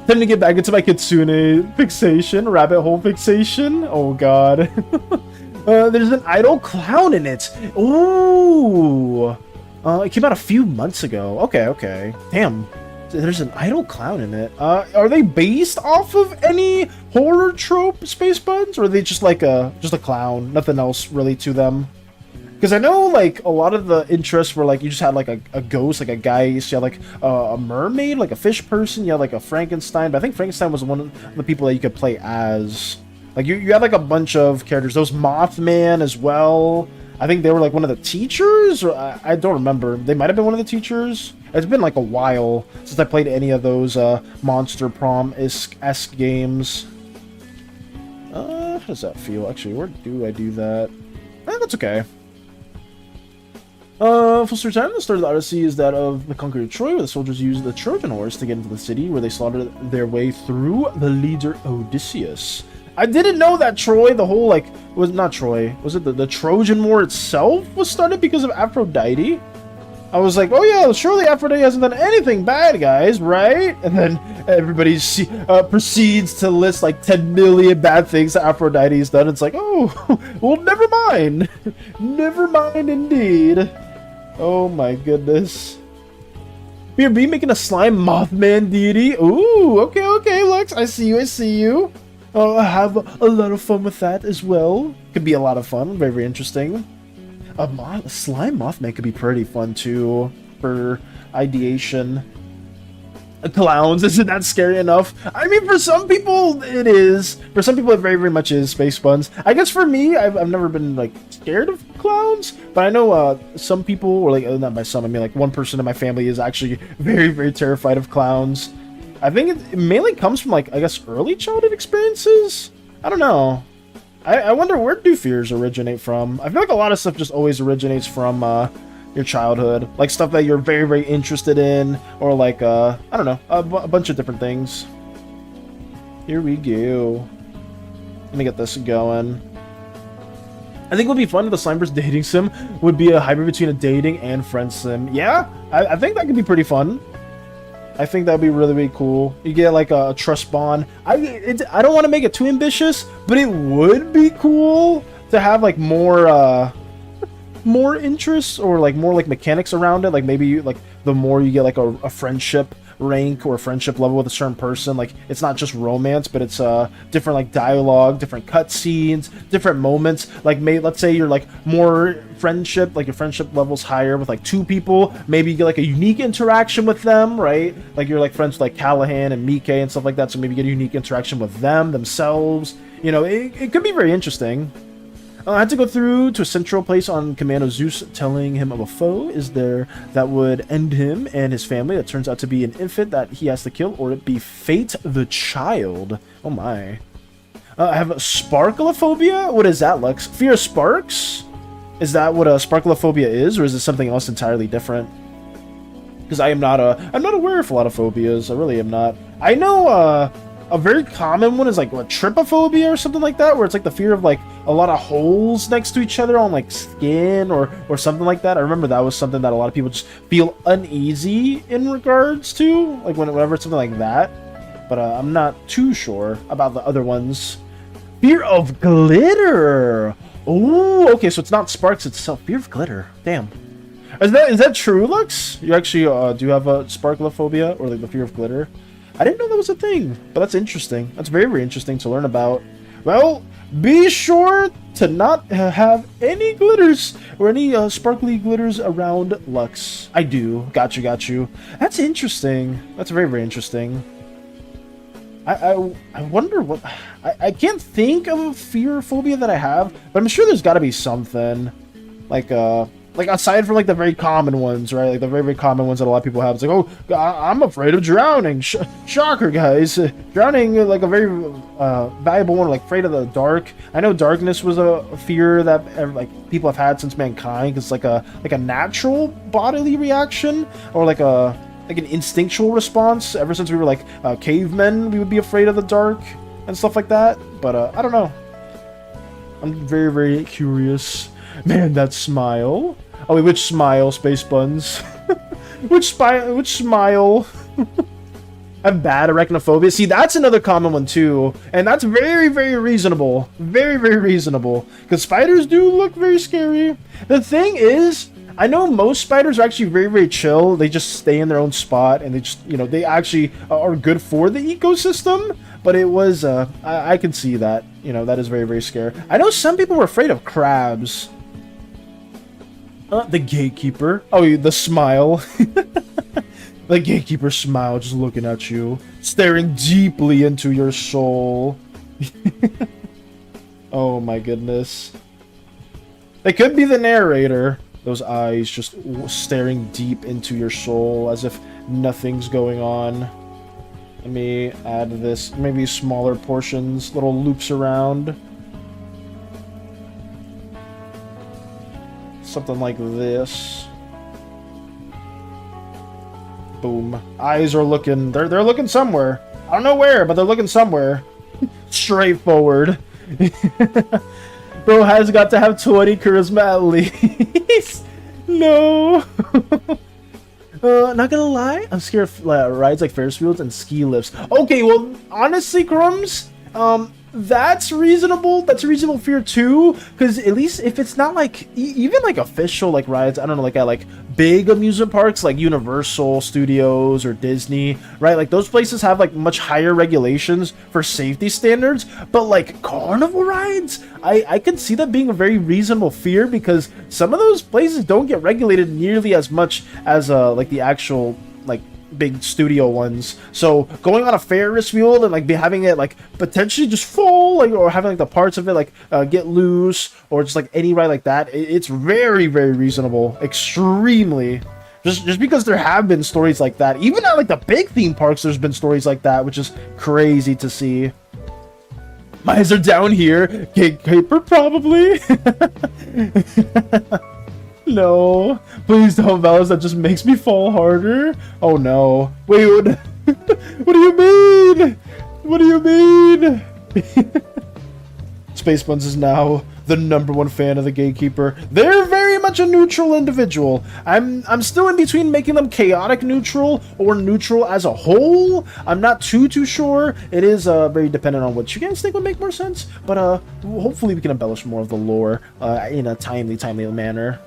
Time to get back into my Kitsune fixation, rabbit hole fixation. Oh, God. There's an idol clown in it. Ooh. It came out a few months ago. Okay. Damn. There's an idol clown in it. Are they based off of any horror trope, Space Buds? Or are they just like just a clown? Nothing else really to them? Because I know, like, a lot of the interests were, like, you just had, like, a ghost, like a geist, you had, like, a mermaid, like a fish person, you had, like, a Frankenstein, but I think Frankenstein was one of the people that you could play as. Like, you had, like, a bunch of characters. Those Mothman as well. I think they were, like, one of the teachers, or I don't remember. They might have been one of the teachers. It's been, like, a while since I played any of those Monster Prom-esque games. How does that feel? Actually, where do I do that? That's okay. Full story time. The start of the Odyssey is that of the conqueror of Troy, where the soldiers used the Trojan horse to get into the city, where they slaughtered their way through the leader Odysseus. I didn't know that Troy, the whole, like, was not Troy. Was it the Trojan War itself was started because of Aphrodite? I was like, oh yeah, surely Aphrodite hasn't done anything bad, guys, right? And then everybody proceeds to list like 10 million bad things that Aphrodite's done. It's like, oh, well, never mind. Never mind indeed. Oh my goodness. BRB making a slime Mothman deity. Ooh, okay, Lux. I see you. I'll have a lot of fun with that as well. Could be a lot of fun. Very interesting. A slime Mothman could be pretty fun too for ideation. Clowns, isn't that scary enough? I mean, for some people it is. For some people it very much is. Space Buns. I guess for me, I've never been like scared of clowns, but I know some people, or like not by some, I mean like one person in my family is actually very terrified of clowns. I think it mainly comes from like, I guess, early childhood experiences. I don't know. I wonder, where do fears originate from? I feel like a lot of stuff just always originates from your childhood. Like stuff that you're very interested in, or like, I don't know, a bunch of different things. Here we go. Let me get this going. I think what would be fun if the Slimeverse dating sim would be a hybrid between a dating and friend sim. Yeah, I think that could be pretty fun. I think that'd be really, really cool. You get like a trust bond. I don't want to make it too ambitious, but it would be cool to have like more more interests or like more like mechanics around it. Like maybe you, like the more you get like a friendship rank or a friendship level with a certain person, like it's not just romance, but it's different like dialogue, different cutscenes, different moments. Like let's say you're like more friendship, like your friendship level's higher with like 2 people, maybe you get like a unique interaction with them, right? Like you're like friends with like Callahan and Mike and stuff like that, so maybe you get a unique interaction with them themselves. You know, it could be very interesting. I had to go through to a central place on command of Zeus, telling him of a foe is there that would end him and his family. That turns out to be an infant that he has to kill, or it be Fate the Child. Oh my. I have sparkleophobia? What is that, Lux? Fear of sparks? Is that what a sparkleophobia is, or is it something else entirely different? Because I'm not aware of a lot of phobias. I really am not. I know a very common one is like what, trypophobia or something like that, where it's like the fear of like a lot of holes next to each other on like skin or something like that. I remember that was something that a lot of people just feel uneasy in regards to, like whenever it's something like that. But I'm not too sure about the other ones. Fear of glitter. Oh, okay, so it's not sparks itself. Fear of glitter. Damn. Is that true, Lux? You actually do have a sparkleophobia or like the fear of glitter? I didn't know that was a thing, but that's interesting. That's very, very interesting to learn about. Well, be sure to not have any glitters or any sparkly glitters around Lux. I do. Got you. That's interesting. That's very, very interesting. I wonder what... I can't think of a fear or phobia that I have, but I'm sure there's got to be something. Like aside from like the very common ones, right? Like the very, very common ones that a lot of people have. It's like, oh, I'm afraid of drowning. Shocker, guys. Drowning, like a very valuable one. Like afraid of the dark. I know darkness was a fear that like people have had since mankind. Cause it's like a natural bodily reaction, or like an instinctual response. Ever since we were like cavemen, we would be afraid of the dark and stuff like that. But I don't know. I'm very, very curious. Man, that smile. Oh wait, which smile, Space Buns? which smile? I have bad arachnophobia. See, that's another common one too. And that's very, very reasonable. Very, very reasonable. Because spiders do look very scary. The thing is, I know most spiders are actually very, very chill. They just stay in their own spot, and they just, you know, they actually are good for the ecosystem. But it was, I can see that. You know, that is very, very scary. I know some people were afraid of crabs. The gatekeeper. Oh, the smile. The gatekeeper smile, just looking at you, staring deeply into your soul. Oh my goodness. It could be the narrator. Those eyes just staring deep into your soul as if nothing's going on. Let me add this. Maybe smaller portions, little loops around. Something like this. Boom. Eyes are looking. They're looking somewhere. I don't know where, but they're looking somewhere. Straightforward. Bro has got to have 20 charisma at least. No. Not gonna lie, I'm scared of rides like Ferris wheels and ski lifts. Okay, well, honestly, Crumbs, that's reasonable. That's a reasonable fear too, because at least if it's not like even like official like rides, I don't know, like at like big amusement parks like Universal Studios or Disney, right? Like those places have like much higher regulations for safety standards, but like carnival rides, I can see that being a very reasonable fear, because some of those places don't get regulated nearly as much as like the actual like big studio ones. So going on a Ferris wheel and like having it like potentially just fall, like, or having like the parts of it like get loose, or just like any ride like that, it's very, very reasonable. Extremely. Just because there have been stories like that. Even at like the big theme parks, there's been stories like that, which is crazy to see. My eyes are down here. Gatekeeper, probably. No, please don't, Velas. That just makes me fall harder. Oh no. Wait, what? What do you mean? What do you mean? Space Buns is now the #1 fan of the Gatekeeper. They're very much a neutral individual. I'm still in between making them chaotic neutral or neutral as a whole. I'm not too sure. It is very dependent on what you guys think would make more sense, but hopefully we can embellish more of the lore in a timely manner.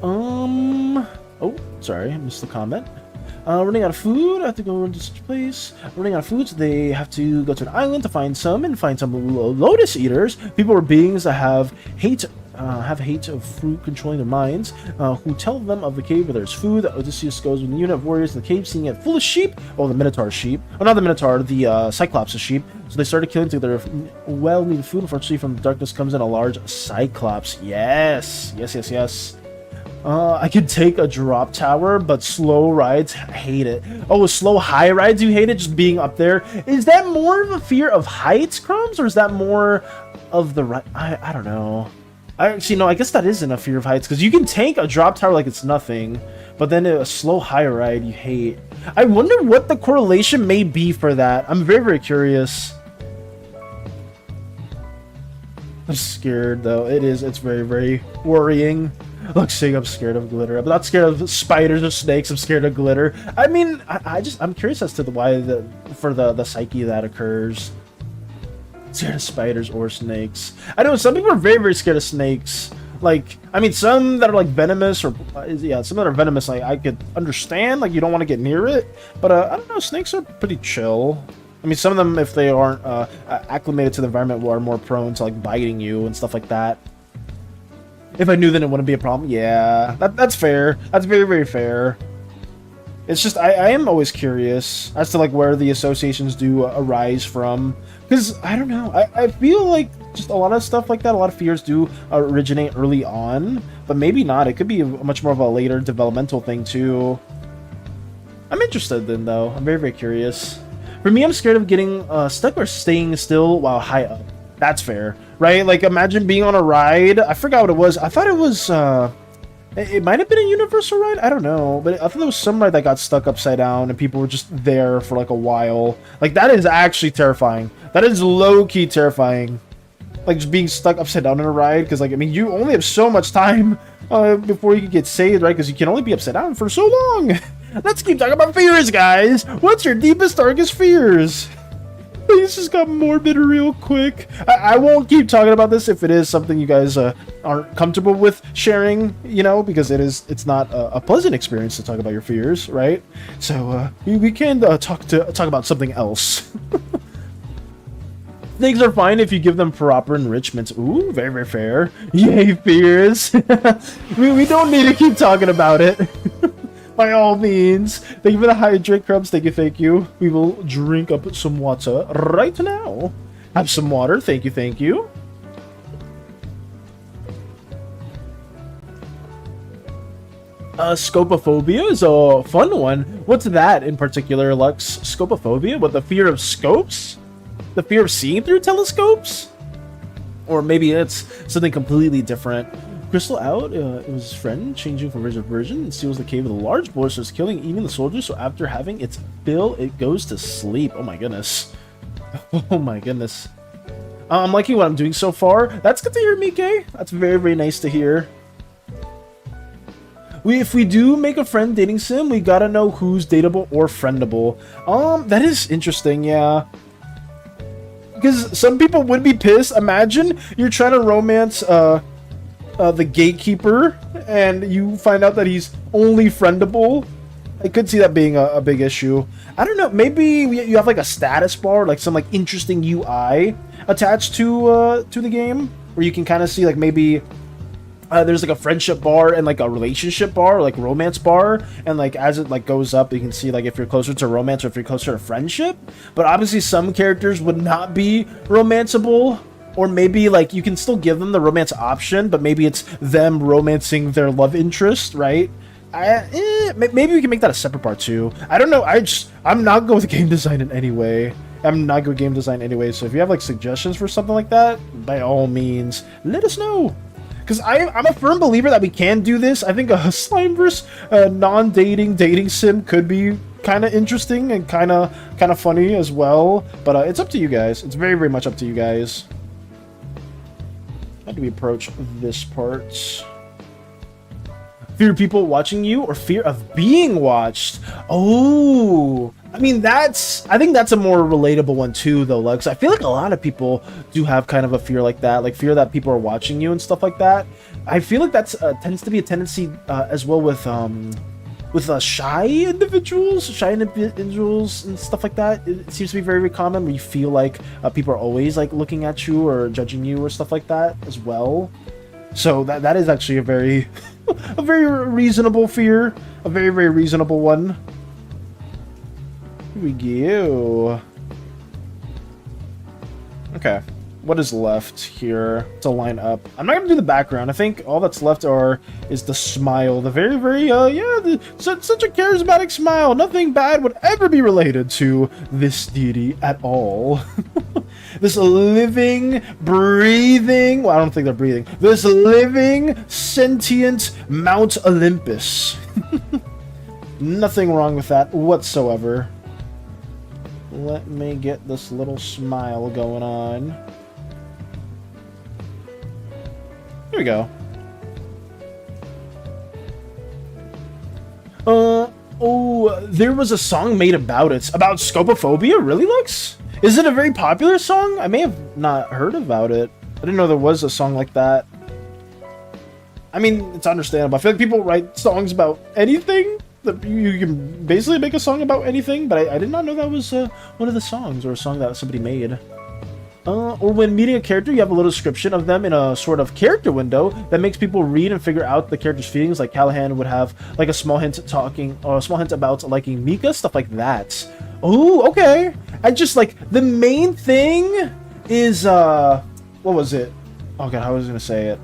Oh, sorry, I missed the comment. Running out of food, I have to go into such a place. Running out of food, so they have to go to an island to find some lotus eaters. People or beings that have hate of fruit controlling their minds, who tell them of the cave where there's food. Odysseus goes with a unit of warriors in the cave, seeing it full of sheep. Oh, the Minotaur sheep. Oh, not the Minotaur, the Cyclops sheep. So they started killing to their well-needed food. Unfortunately, from the darkness comes in a large Cyclops. Yes. I could take a drop tower, but slow rides, I hate it. Oh, slow high rides, you hate it? Just being up there. Is that more of a fear of heights, Crumbs, or is that more of the I don't know. Actually, no, I guess that isn't a fear of heights, because you can take a drop tower like it's nothing, but then a slow high ride you hate. I wonder what the correlation may be for that. I'm very curious. I'm scared, though. It's very worrying. Look, saying I'm scared of glitter. I'm not scared of spiders or snakes. I'm scared of glitter. I mean, I'm curious as to why for the psyche that occurs. Scared of spiders or snakes. I know some people are very scared of snakes. Like, I mean, some that are like venomous or some that are venomous. Like, I could understand. Like, you don't want to get near it. But I don't know. Snakes are pretty chill. I mean, some of them, if they aren't acclimated to the environment, are more prone to like biting you and stuff like that. If I knew, then it wouldn't be a problem. Yeah, that's fair. That's very fair. It's just I am always curious as to like where the associations do arise from, because I don't know. I feel like just a lot of stuff like that, a lot of fears do originate early on, but maybe not. It could be much more of a later developmental thing too. I'm interested then, though. I'm very curious. For me, I'm scared of getting stuck or staying still while high up. That's fair, right? Like, imagine being on a ride. I forgot what it was. I thought it was, it might have been a universal ride. I don't know. But I thought there was some ride that got stuck upside down and people were just there for like a while. Like, that is actually terrifying. That is low-key terrifying. Like, just being stuck upside down in a ride. Because, like, I mean, you only have so much time before you can get saved, right? Because you can only be upside down for so long. Let's keep talking about fears, guys. What's your deepest, darkest fears? Things just got morbid real quick. I won't keep talking about this if it is something you guys aren't comfortable with sharing, you know, because it's not a pleasant experience to talk about your fears, right? So we can talk about something else. Things are fine if you give them proper enrichments. Ooh, very fair. Yay, fears. we don't need to keep talking about it. By all means. Thank you for the hydrate, Crumbs. Thank you. We will drink up some water right now. Have some water. Thank you. Scopophobia is a fun one. What's that in particular, Lux? Scopophobia? What, the fear of scopes? The fear of seeing through telescopes? Or maybe it's something completely different. Crystal out, it was his friend, changing from version to version, and steals the cave with a large boar, starts killing and eating the soldiers, so after having its fill, it goes to sleep. Oh my goodness. Oh my goodness. I'm liking what I'm doing so far. That's good to hear, Mike. That's very nice to hear. If we do make a friend dating sim, we gotta know who's dateable or friendable. That is interesting, yeah. Because some people would be pissed. Imagine you're trying to romance, the gatekeeper, and you find out that he's only friendable. I could see that being a big issue. I don't know, maybe you have like a status bar, like some like interesting UI attached to the game, where you can kind of see like maybe there's like a friendship bar and like a relationship bar, like romance bar, and like as it like goes up, you can see like if you're closer to romance or if you're closer to friendship. But obviously some characters would not be romanceable. Or maybe, like, you can still give them the romance option, but maybe it's them romancing their love interest, right? Maybe we can make that a separate part, too. I don't know. I'm not going with game design in any way. I'm not good with game design anyway, so if you have, like, suggestions for something like that, by all means, let us know. Because I'm a firm believer that we can do this. I think a Slimeverse non-dating dating sim could be kind of interesting and kind of funny as well. But it's up to you guys. It's very much up to you guys. How do we approach this part? Fear of people watching you or fear of being watched? Oh, I mean, I think that's a more relatable one too, though, Lex. I feel like a lot of people do have kind of a fear like that, like fear that people are watching you and stuff like that. I feel like that's tends to be a tendency as well with shy individuals and stuff like that. It seems to be very, very common where you feel like people are always like looking at you or judging you or stuff like that as well. So that is actually a very a very reasonable fear, a very, very reasonable one. Here we go. Okay, what is left here to line up? I'm not gonna do the background. I think all that's left is the smile. The very, very such a charismatic smile. Nothing bad would ever be related to this deity at all. This living, breathing, well, I don't think they're breathing. This living, sentient Mount Olympus. Nothing wrong with that whatsoever. Let me get this little smile going on. Here we go. Oh, there was a song made about it. About scopophobia? Really, Lux? Is it a very popular song? I may have not heard about it. I didn't know there was a song like that. I mean, it's understandable. I feel like people write songs about anything. You can basically make a song about anything, but I did not know that was one of the songs or a song that somebody made. Or when meeting a character, you have a little description of them in a sort of character window that makes people read and figure out the character's feelings. Like Callahan would have like a small hint about liking Mika, stuff like that. Oh, okay. I just like the main thing is what was it? Oh god, how was I gonna say it?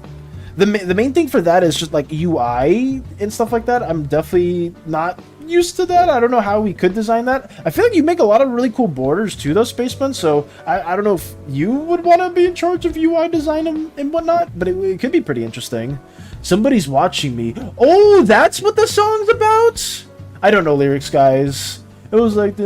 The main thing for that is just like UI and stuff like that. I'm definitely not used to that. I don't know how we could design that. I feel like you make a lot of really cool borders too, those spacemen. So I don't know if you would want to be in charge of UI design and whatnot, but it could be pretty interesting. Somebody's watching me. Oh, that's what the song's about? I don't know lyrics, guys. It was like,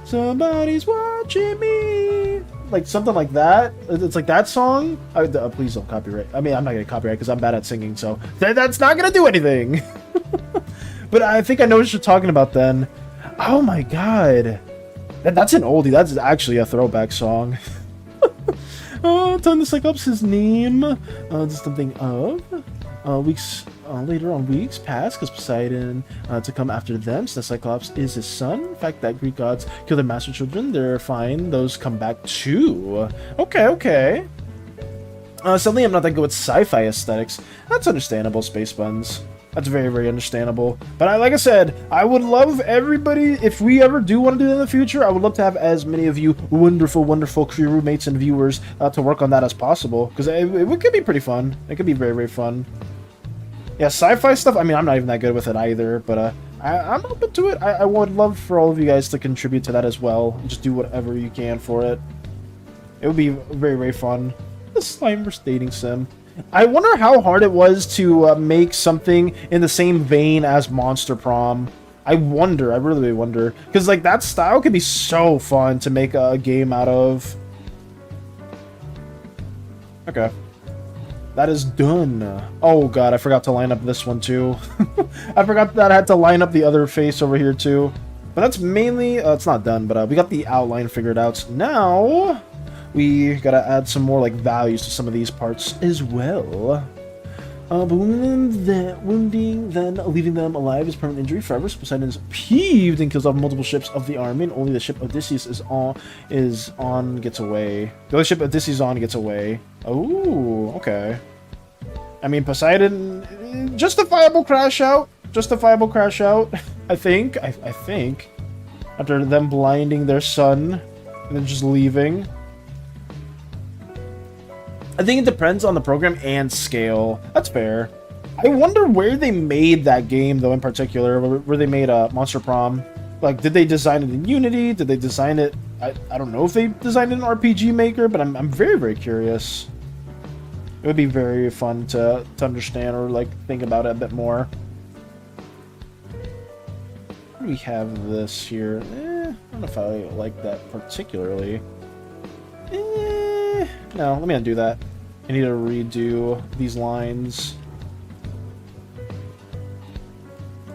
somebody's watching me. Like something like that. It's like that song. Please don't copyright. I mean, I'm not gonna copyright because I'm bad at singing, so that's not gonna do anything. But I think I know what you're talking about then. Oh my god, that's an oldie. That's actually a throwback song. Oh, telling the Cyclops his name. Just something of weeks later on weeks past, because Poseidon to come after them. So the Cyclops is his son. In fact, that Greek gods kill their master children. They're fine. Those come back too. Okay. Suddenly, I'm not that good with sci-fi aesthetics. That's understandable, Space Buns. That's very, very understandable. But like I said, I would love everybody, if we ever do want to do that in the future, I would love to have as many of you wonderful, wonderful crewmates and viewers to work on that as possible. Because it could be pretty fun. It could be very, very fun. Yeah, sci-fi stuff, I mean, I'm not even that good with it either, but I'm open to it. I would love for all of you guys to contribute to that as well. Just do whatever you can for it. It would be very, very fun. The Slimeverse dating sim. I wonder how hard it was to make something in the same vein as Monster Prom. I really wonder. Because, like, that style could be so fun to make a game out of. Okay. That is done. Oh, God, I forgot to line up this one, too. I forgot that I had to line up the other face over here, too. But that's mainly... it's not done, but we got the outline figured out. Now... we gotta add some more like values to some of these parts as well. But wounding, then leaving them alive is permanent injury forever. So Poseidon is peeved and kills off multiple ships of the army, and only the ship Odysseus gets away. The other ship Odysseus on gets away. Oh, okay. I mean, Poseidon, justifiable crash out. Justifiable crash out. I think. After them blinding their son and then just leaving. I think it depends on the program and scale. That's fair. I wonder where they made that game, though, in particular. Where they made Monster Prom. Like, did they design it in Unity? Did they design it... I don't know if they designed it in RPG Maker, but I'm very, very curious. It would be very fun to understand or, like, think about it a bit more. We have this here. I don't know if I like that particularly. No, let me undo that. I need to redo these lines.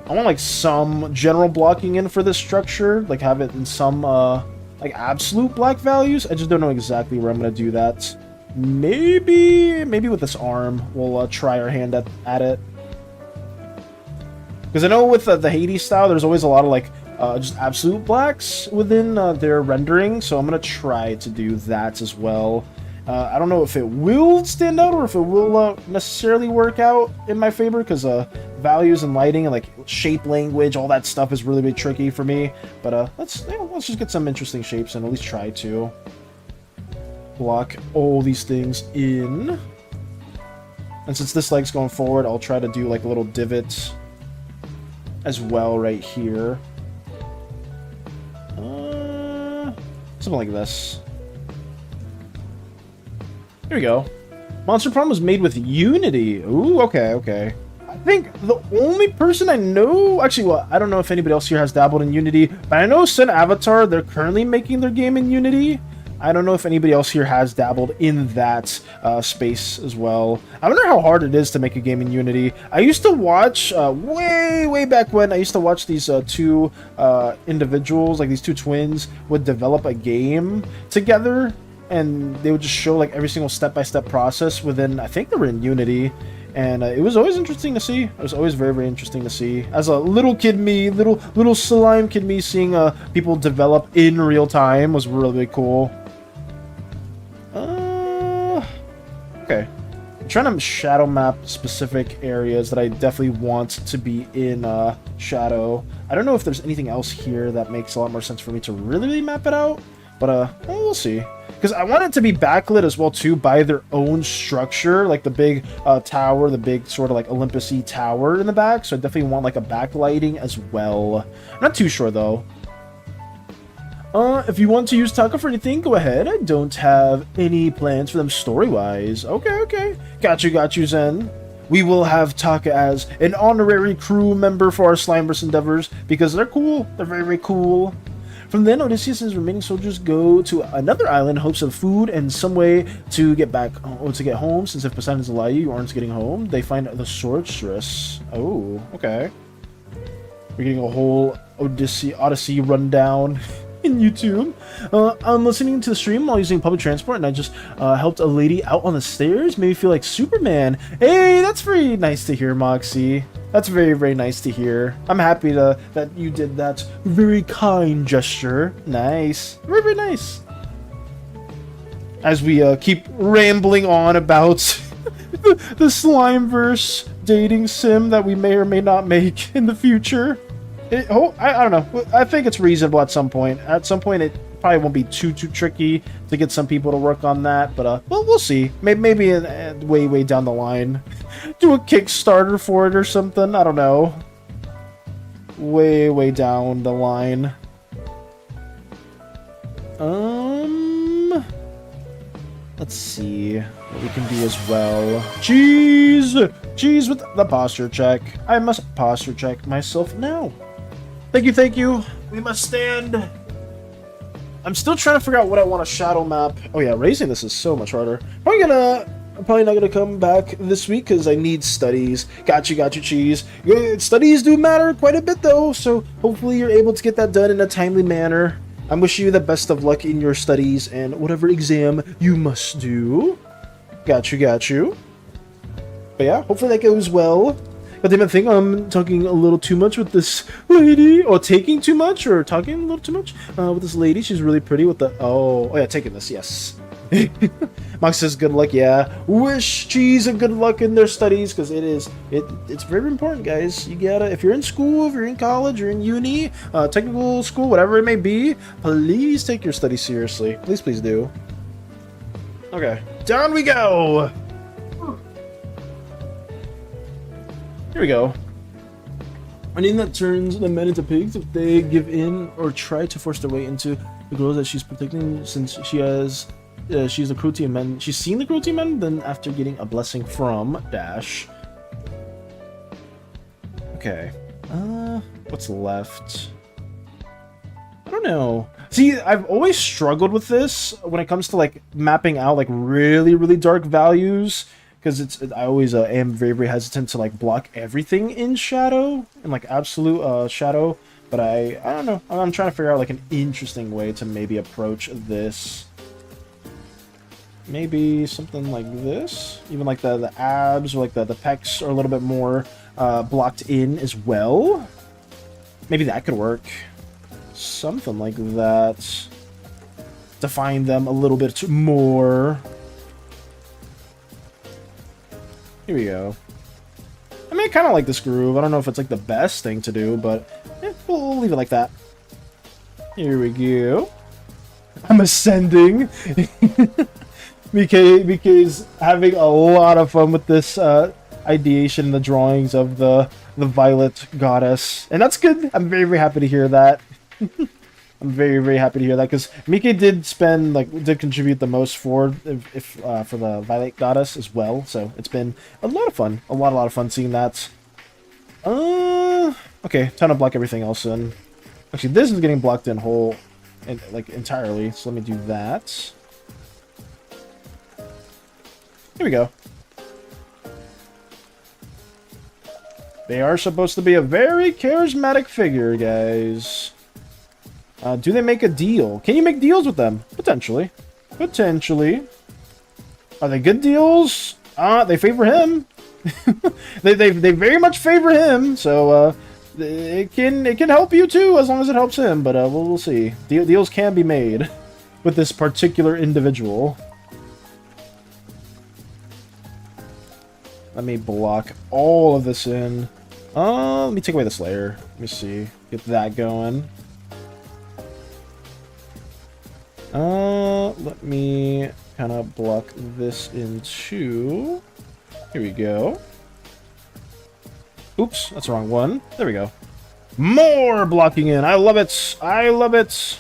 I want like some general blocking in for this structure, like have it in some like absolute black values. I just don't know exactly where I'm gonna do that. Maybe with this arm, we'll try our hand at it. Because I know with the Hades style, there's always a lot of like just absolute blacks within their rendering, so I'm gonna try to do that as well. I don't know if it will stand out or if it will necessarily work out in my favor, because values and lighting and like shape language, all that stuff is really tricky for me. But let's just get some interesting shapes and at least try to block all these things in. And since this leg's going forward, I'll try to do like a little divot as well right here. Something like this. Here we go. Monster Prom was made with Unity. Ooh, okay. I think the only person I know... Actually, well, I don't know if anybody else here has dabbled in Unity, but I know SANI Avatar, they're currently making their game in Unity. I don't know if anybody else here has dabbled in that space as well. I wonder how hard it is to make a game in Unity. I used to watch, way back when, I used to watch these two individuals, like these two twins, would develop a game together. And they would just show like every single step-by-step process within, I think they were in Unity, and it was always interesting to see. It was always very interesting to see. As a little kid me, little slime kid me, seeing people develop in real time was really cool. Okay. I'm trying to shadow map specific areas that I definitely want to be in shadow. I don't know if there's anything else here that makes a lot more sense for me to really map it out, but well, we'll see. Because I want it to be backlit as well, too, by their own structure. Like the big tower, the big sort of like Olympus-y tower in the back. So I definitely want like a backlighting as well. I'm not too sure, though. If you want to use Taka for anything, go ahead. I don't have any plans for them story-wise. Okay. Got you, Zen. We will have Taka as an honorary crew member for our Slimeverse endeavors. Because they're cool. They're very cool. From then, Odysseus and his remaining soldiers go to another island in hopes of food and some way to get back, or to get home. Since if Poseidon's allow you aren't getting home, they find the sorceress. Oh, okay. We're getting a whole Odyssey rundown in YouTube. I'm listening to the stream while using public transport, and I just helped a lady out on the stairs. Made me feel like Superman. Hey, that's very nice to hear, Moxie. That's very nice to hear. I'm happy that you did that very kind gesture. Nice. Very nice. As we keep rambling on about the Slimeverse dating sim that we may or may not make in the future. I don't know. I think it's reasonable at some point. At some point, it probably won't be too tricky to get some people to work on that. But well, we'll see. Maybe way down the line. Do a Kickstarter for it or something. I don't know. Way down the line. Let's see what we can do as well. Cheese with the posture check. I must posture check myself now. Thank you. We must stand. I'm still trying to figure out what I want to shadow map. Oh yeah, raising this is so much harder. I'm probably not gonna come back this week because I need studies. Got you, Cheese. Studies do matter quite a bit though, so hopefully you're able to get that done in a timely manner. I'm wishing you the best of luck in your studies and whatever exam you must do. Got you. But yeah, hopefully that goes well. But I think I'm talking a little too much with this lady, or taking too much, or talking a little too much with this lady. She's really pretty with the oh yeah, taking this, yes. Max says good luck. Yeah, wish Cheese and good luck in their studies, because it's very important, guys. You gotta, if you're in school, if you're in college, you're in uni, technical school, whatever it may be, please take your studies seriously. Please do. Okay, down we go. Here we go. Anything that turns the men into pigs, if they give in or try to force their way into the girls that she's protecting, since she's the cruelty of men. She's seen the cruelty of men, then after getting a blessing from Dash. Okay. What's left? I don't know. See, I've always struggled with this when it comes to like mapping out like really, really dark values, because I always am very, very hesitant to like block everything in shadow, in like absolute shadow. But I don't know. I'm trying to figure out like an interesting way to maybe approach this. Maybe something like this. Even like the abs or like the pecs are a little bit more blocked in as well. Maybe that could work. Something like that. Define them a little bit more. Here we go. I mean, I kind of like this groove. I don't know if it's like the best thing to do, but we'll leave it like that. Here we go. I'm ascending. BK's having a lot of fun with this ideation, the drawings of the violet goddess, and that's good. I'm very, very happy to hear that. I'm very, very happy to hear that, because Mike did contribute the most for for the violet goddess as well. So it's been a lot of fun, a lot of fun seeing that. Okay, time to block everything else in. Actually, this is getting blocked in whole, like entirely. So let me do that. Here we go. They are supposed to be a very charismatic figure, guys. Do they make a deal? Can you make deals with them? Potentially. Potentially. Are they good deals? They favor him. they very much favor him, so it can help you too, as long as it helps him, but we'll see. Deals can be made with this particular individual. Let me block all of this in. Let me take away this layer. Let me see. Get that going. Let me kind of block this in too. Here we go. Oops, that's the wrong one. There we go. More blocking in. I love it. I love it.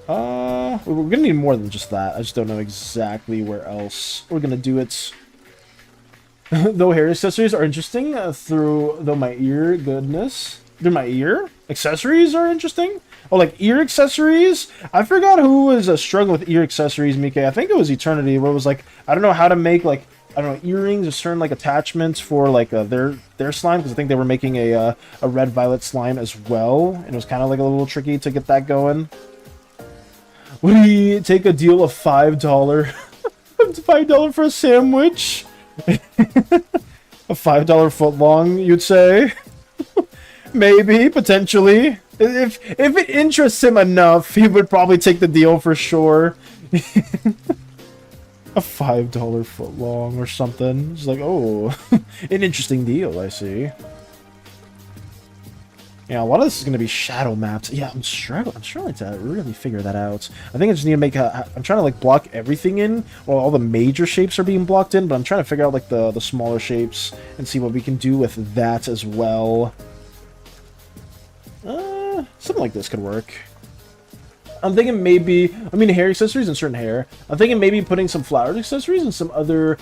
We're gonna need more than just that. I just don't know exactly where else we're gonna do it. Though hair accessories are interesting, though my ear, goodness. Through my ear? Accessories are interesting? Oh, like ear accessories? I forgot who was struggling with ear accessories, Mike. I think it was Eternity, where it was like, I don't know how to make, like, I don't know, earrings or certain, like, attachments for, like, their slime, because I think they were making a red-violet slime as well, and it was kind of, like, a little tricky to get that going. Would he take a deal of $5? $5 for a sandwich? A $5 footlong, you'd say? Maybe, potentially. If it interests him enough, he would probably take the deal for sure. A $5 footlong or something. It's like, oh, an interesting deal, I see. Yeah, a lot of this is going to be shadow mapped. Yeah, I'm struggling to really figure that out. I think I just need to make I'm trying to, like, block everything in while all the major shapes are being blocked in, but I'm trying to figure out, like, the smaller shapes and see what we can do with that as well. Something like this could work. I'm thinking maybe, I mean, hair accessories and certain hair. I'm thinking maybe putting some flowered accessories and some other,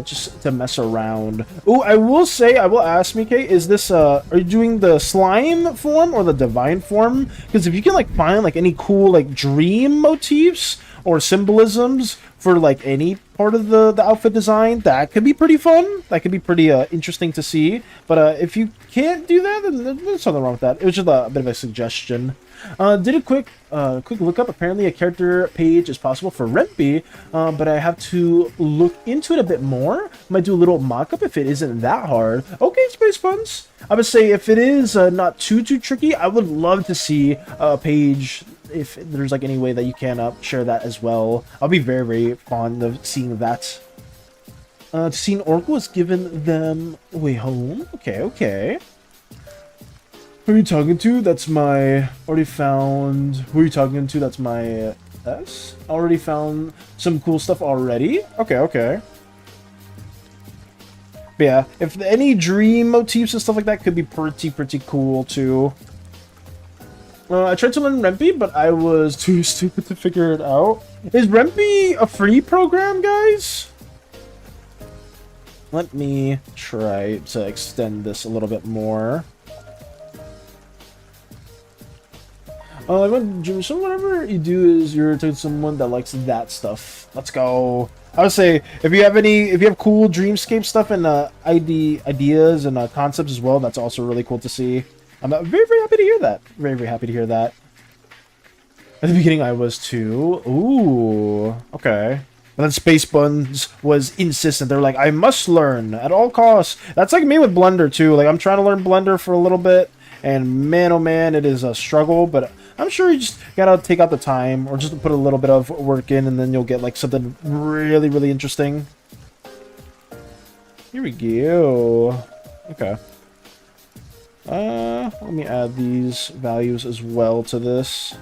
just to mess around. Oh, I will say, I will ask, Mike, is this, are you doing the slime form or the divine form? Because if you can, like, find, like, any cool, like, dream motifs or symbolisms for, like, any part of the outfit design, that could be pretty fun. That could be pretty, interesting to see. But, if you can't do that, then there's nothing wrong with that. It was just a bit of a suggestion. Did a quick look up. Apparently a character page is possible for Rempy, but I have to look into it a bit more. Might do a little mock-up if it isn't that hard. Okay, Space Buns. I would say if it is not too tricky, I would love to see a page, if there's like any way that you can share that as well. I'll be very, very fond of seeing that. Seeing Oracle has given them a way home. Okay. Who are you talking to? That's my... Already found... Who are you talking to? That's my... S? Already found some cool stuff already? Okay. But yeah, if any dream motifs and stuff like that could be pretty cool too. I tried to learn Rempy, but I was too stupid to figure it out. Is Rempy a free program, guys? Let me try to extend this a little bit more. So whatever you do is you're to someone that likes that stuff. Let's go. I would say if you have cool dreamscape stuff and ideas and concepts as well, that's also really cool to see. I'm very, very happy to hear that. Very, very happy to hear that. At the beginning, I was too. Ooh, okay. And then Space Buns was insistent. They're like, I must learn at all costs. That's like me with Blender too. Like I'm trying to learn Blender for a little bit, and man, oh man, it is a struggle. But I'm sure you just gotta take out the time, or just put a little bit of work in, and then you'll get like something really, really interesting. Here we go. Okay. Let me add these values as well to this.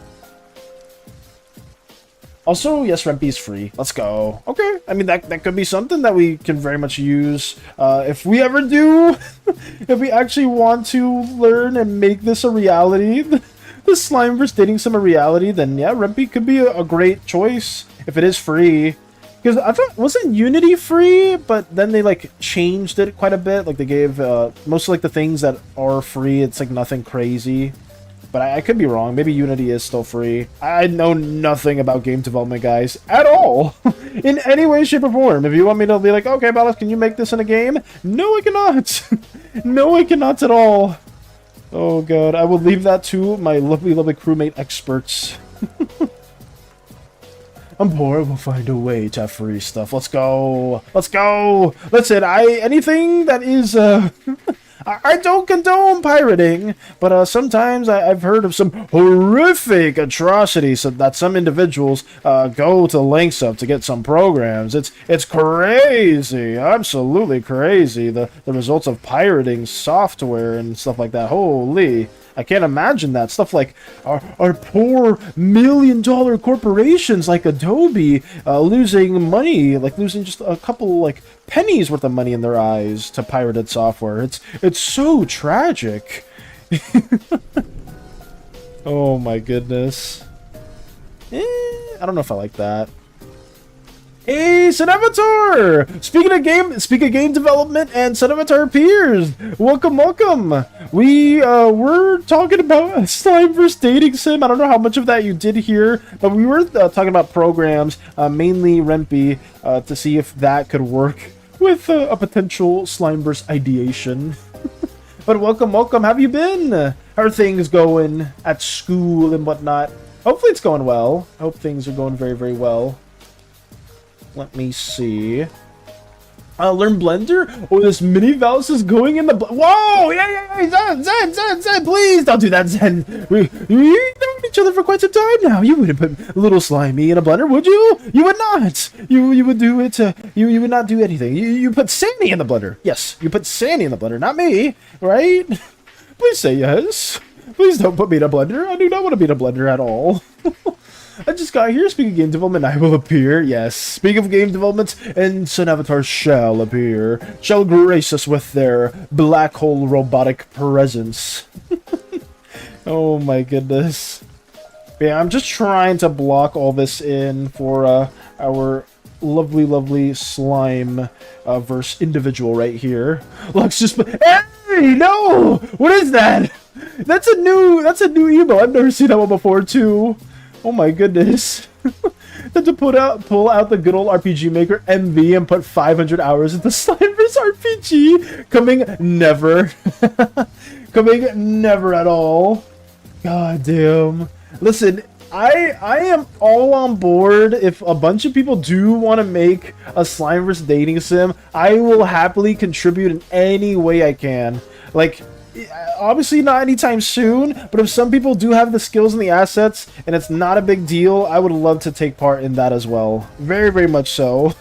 Also, yes, Rempe is free. Let's go. Okay, I mean, that could be something that we can very much use. If we ever do, if we actually want to learn and make this a reality, the Slimeverse dating sim a reality, then yeah, Rempe could be a great choice if it is free. Because I thought, wasn't Unity free, but then they like changed it quite a bit. Like they gave most of like the things that are free, it's like nothing crazy. But I could be wrong. Maybe Unity is still free. I know nothing about game development, guys, at all. In any way, shape, or form. If you want me to be like, okay, Ballas, can you make this in a game? No, I cannot. No, I cannot at all. Oh, God. I will leave that to my lovely, lovely crewmate experts. I'm poor. We'll find a way to have free stuff. Let's go. Let's go. Listen, anything that is... I don't condone pirating, but sometimes I've heard of some horrific atrocities that some individuals go to lengths of to get some programs. It's crazy, absolutely crazy. The results of pirating software and stuff like that. Holy, I can't imagine that stuff. Like our poor million-dollar corporations like Adobe losing money, like losing just a couple like pennies worth of money in their eyes to pirated software. It's so tragic. Oh my goodness. I don't know if I like that. Hey, SANI! Speaking of game development and SANI peers, welcome. We're talking about Slimeverse dating sim. I don't know how much of that you did hear, but we were talking about programs, mainly Rempe, to see if that could work with a potential Slimeverse ideation. But welcome. How have you been? How are things going at school and whatnot? Hopefully it's going well. I hope things are going very, very well. Let me see. Learn Blender? Oh, this mini Valus is going in the... Whoa! Yeah, Zen, please don't do that, Zen. We've known each other for quite some time now. You wouldn't put little Slimy in a blender, would you? You would not. You would do it, you would not do anything. You put SANI in the blender. Yes, you put SANI in the blender, not me, right? Please say yes. Please don't put me in a blender. I do not want to be in a blender at all. I just got here. Speaking of game development, I will appear. Yes. Speaking of game development, and SANI shall appear. Shall grace us with their black hole robotic presence. Oh my goodness. Yeah, I'm just trying to block all this in for our lovely, lovely slime verse individual right here. Lux just... Hey, no! What is that? That's a new emo. I've never seen that one before too. Oh my goodness. Then to pull out the good old RPG Maker MV and put 500 hours into Slimeverse RPG. Coming never. Coming never at all. God damn. Listen, I am all on board. If a bunch of people do want to make a Slimeverse dating sim, I will happily contribute in any way I can. Like, obviously not anytime soon, but if some people do have the skills and the assets and it's not a big deal, I would love to take part in that as well. Very, very much so.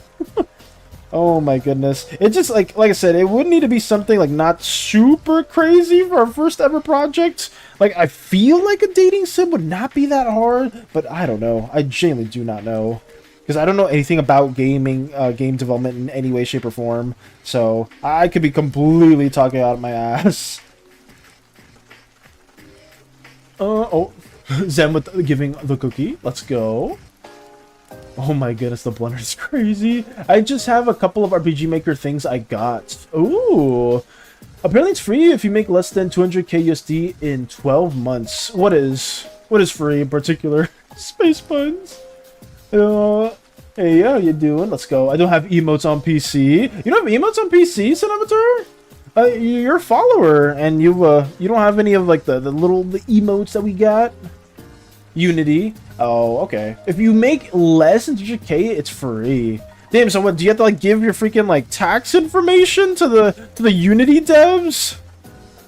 Oh my goodness. It just, like I said, it would need to be something like not super crazy for our first ever project. Like, I feel like a dating sim would not be that hard, but I don't know. I genuinely do not know. Because I don't know anything about gaming, game development in any way, shape, or form. So, I could be completely talking out of my ass. Oh, Zen with giving the cookie. Let's go. Oh my goodness, the blender is crazy. I just have a couple of RPG Maker things I got. Ooh. Apparently it's free if you make less than 200k USD in 12 months. What is? What is free in particular? Space buttons. Hey, how you doing? Let's go. I don't have emotes on PC. You don't have emotes on PC, Slimeverse? You're a follower, and you don't have any of like the little emotes that we got. Unity. Oh, okay. If you make less than 200K, it's free. Damn. So what? Do you have to like give your freaking like tax information to the Unity devs?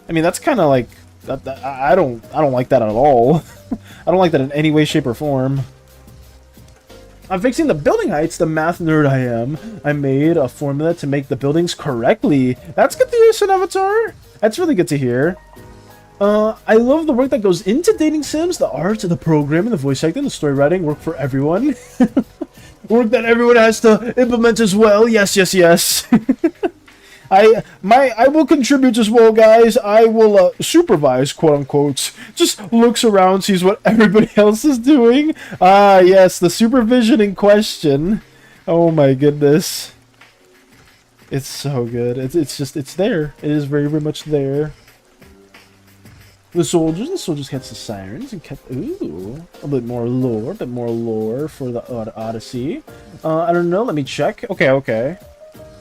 I mean, that's kind of like I don't like that at all. I don't like that in any way, shape, or form. I'm fixing the building heights, the math nerd I am. I made a formula to make the buildings correctly. That's good to hear, Slimeverse. That's really good to hear. I love the work that goes into dating sims, the art, the programming, the voice acting, the story writing, work for everyone. Work that everyone has to implement as well. Yes, yes, yes. I will contribute as well, guys. I will supervise, quote unquote. Just looks around, sees what everybody else is doing. Ah, yes, the supervision in question. Oh my goodness, it's so good. It's there. It is very, very much there. The soldiers catch the sirens and kept a bit more lore for the Odyssey. I don't know. Let me check. Okay.